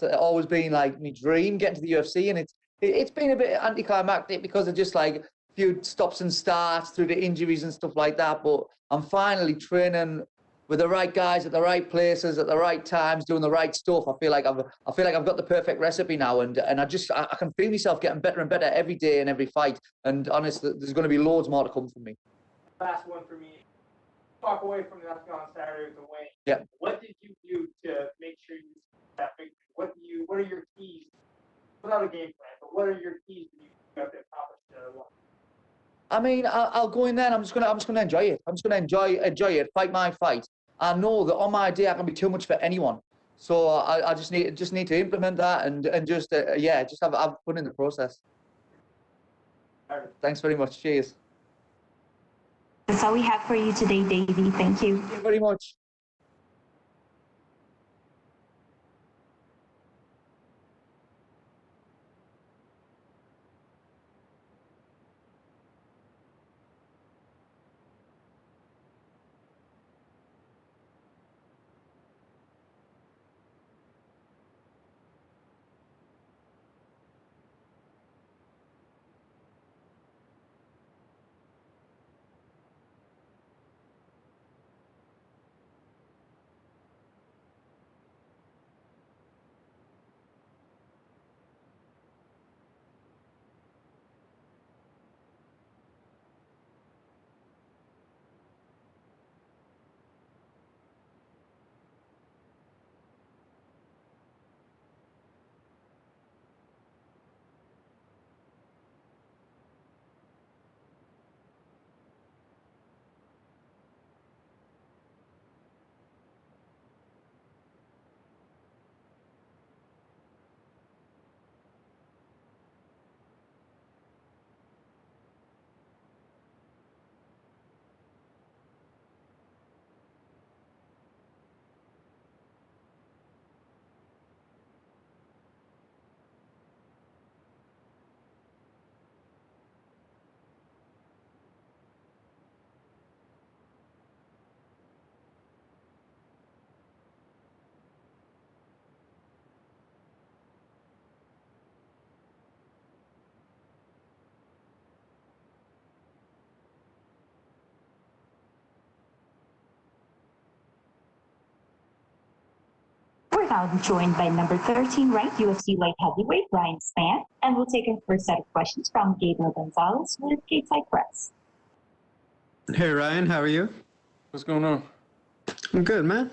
always been like my dream, getting to the UFC, and it's been a bit anticlimactic because of just like a few stops and starts through the injuries and stuff like that. But I'm finally training with the right guys at the right places at the right times, doing the right stuff. I feel like I've got the perfect recipe now, and I can feel myself getting better and better every day and every fight. And honestly, there's going to be loads more to come from me. Last one for me. Talk away from the Octagon on Saturday with the win. Yeah. What did you do to make sure you that victory? What are your keys? Without a game plan, but what are your keys that you have to accomplish? I mean, I'll go in there and I'm just gonna enjoy it. I'm just gonna enjoy it, fight my fight. I know that on my day I can be too much for anyone, so I just need to implement that and just have fun in the process. Thanks very much. Cheers. That's all we have for you today, Davey. Thank you. Thank you very much. We're now joined by number 13 ranked UFC light heavyweight Ryan Spann, and we'll take our first set of questions from Gabriel Gonzalez with Stateside Press. Hey Ryan, how are you? What's going on? I'm good, man.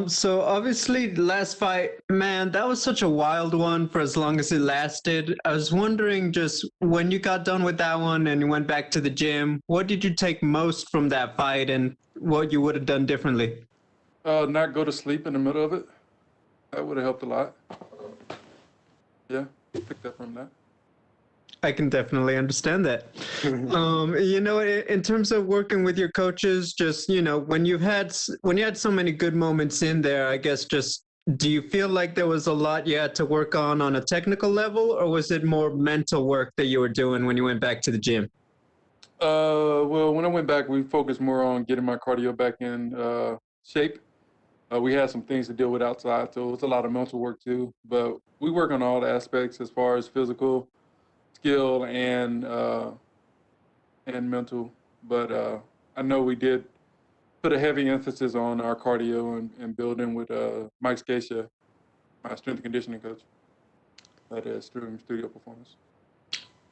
So obviously the last fight, man, that was such a wild one for as long as it lasted. I was wondering, just when you got done with that one and you went back to the gym, what did you take most from that fight and what you would have done differently? Not go to sleep in the middle of it. That would have helped a lot. Yeah, pick that from that. I can definitely understand that. In terms of working with your coaches, just, when you had so many good moments in there, I guess just, do you feel like there was a lot you had to work on a technical level, or was it more mental work that you were doing when you went back to the gym? Well, when I went back, we focused more on getting my cardio back in shape. We had some things to deal with outside, so it was a lot of mental work too. But we work on all the aspects as far as physical, skill, and mental. But I know we did put a heavy emphasis on our cardio and building with Mike Scacia, my strength and conditioning coach, at Studio Performance.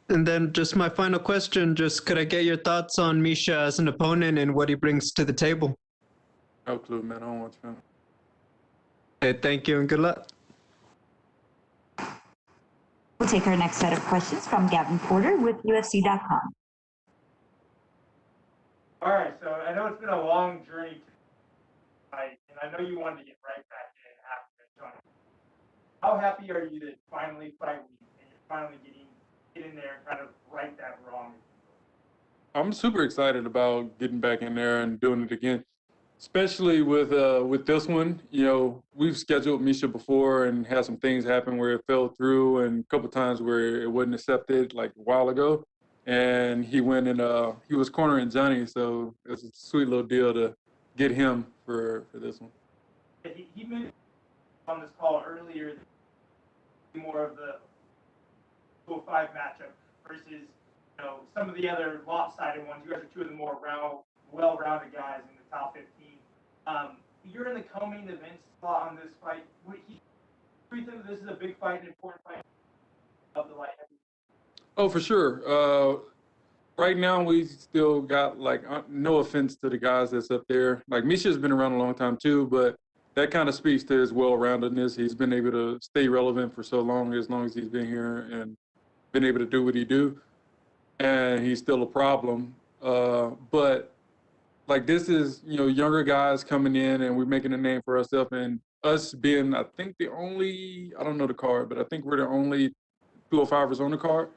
And then just my final question, just could I get your thoughts on Misha as an opponent and what he brings to the table? No clue, man. I don't watch film. Hey, thank you and good luck. We'll take our next set of questions from Gavin Porter with UFC.com. All right, so I know it's been a long journey to fight, and I know you wanted to get right back in after Johnny. How happy are you to finally fight week and you're finally get in there and kind of right that wrong? I'm super excited about getting back in there and doing it again, especially with this one. We've scheduled Misha before and had some things happen where it fell through, and a couple times where it wasn't accepted, like a while ago. And he went and he was cornering Johnny, so it's a sweet little deal to get him for this one. He mentioned on this call earlier more of the 205 matchup versus some of the other lopsided ones. You guys are two of the more well-rounded guys in the top 15. You're in the co-main event slot on this fight. Do you think this is a big fight, an important fight of the light heavyweight? Oh, for sure. Right now, we still got, no offense to the guys that's up there. Misha's been around a long time, too, but that kind of speaks to his well-roundedness. He's been able to stay relevant for so long as he's been here and been able to do what he do. And he's still a problem. But this is, younger guys coming in, and we're making a name for ourselves. And us being, I think, the only, I don't know the card, but I think we're the only 205ers on the card.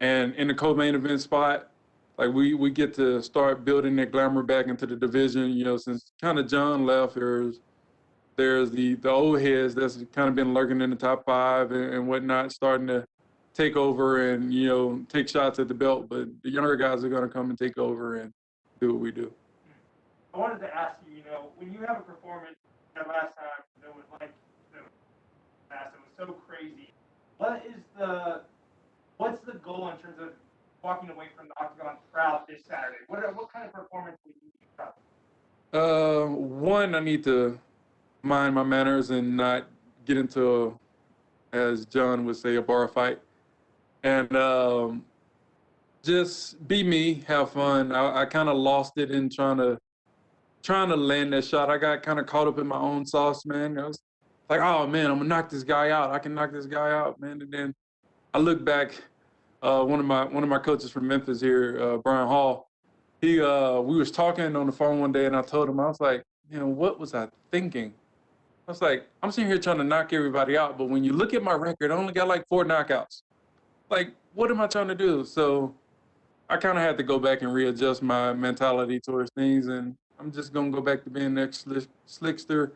And in the co-main event spot, we get to start building that glamour back into the division. Since kind of John left, there's the old heads that's kind of been lurking in the top 5 and whatnot, starting to take over and, take shots at the belt. But the younger guys are going to come and take over and do what we do. I wanted to ask you, when you have a performance that last time that was it was so crazy, what's the goal in terms of walking away from the Octagon crowd this Saturday? What kind of performance would you need? One, I need to mind my manners and not get into, as John would say, a bar fight. And just be me, have fun. I kind of lost it in trying to land that shot. I got kind of caught up in my own sauce, man. I was like, oh man, I'm gonna knock this guy out. I can knock this guy out, man. And then I look back, one of my coaches from Memphis here, Brian Hall, we was talking on the phone one day, and I told him, I was like, what was I thinking? I was like, I'm sitting here trying to knock everybody out, but when you look at my record, I only got 4 knockouts. What am I trying to do? So I kind of had to go back and readjust my mentality towards things, and I'm just gonna go back to being the slickster,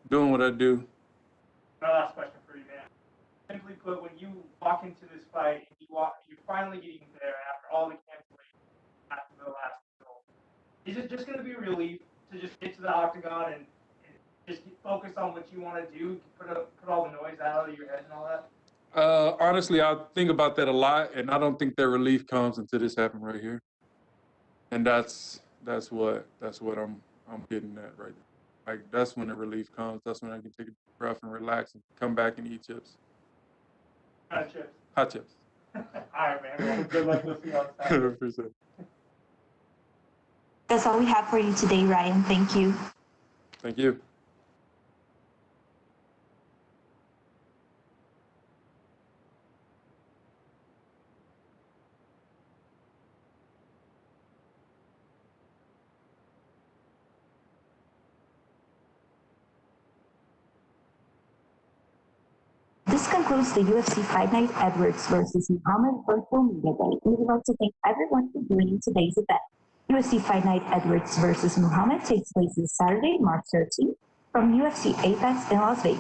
doing what I do. My last question for you, man. Simply put, when you walk into this fight and you're finally getting there after all the cancellations after the last result, is it just going to be a relief to just get to the Octagon and just focus on what you want to do, put all the noise out of your head and all that? Honestly, I think about that a lot, and I don't think that relief comes until this happened right here. And that's what I'm getting at right now. like that's when the relief comes. That's when I can take a deep breath and relax and come back and eat chips. Hot chips. Hot chips. All right, man. Well, good luck. We'll see you on Saturday. Appreciate it. That's all we have for you today, Ryan. Thank you. Thank you. This concludes the UFC Fight Night Edwards versus Muhammad virtual media day. We would like to thank everyone for joining today's event. UFC Fight Night Edwards versus Muhammad takes place this Saturday, March 13th, from UFC Apex in Las Vegas.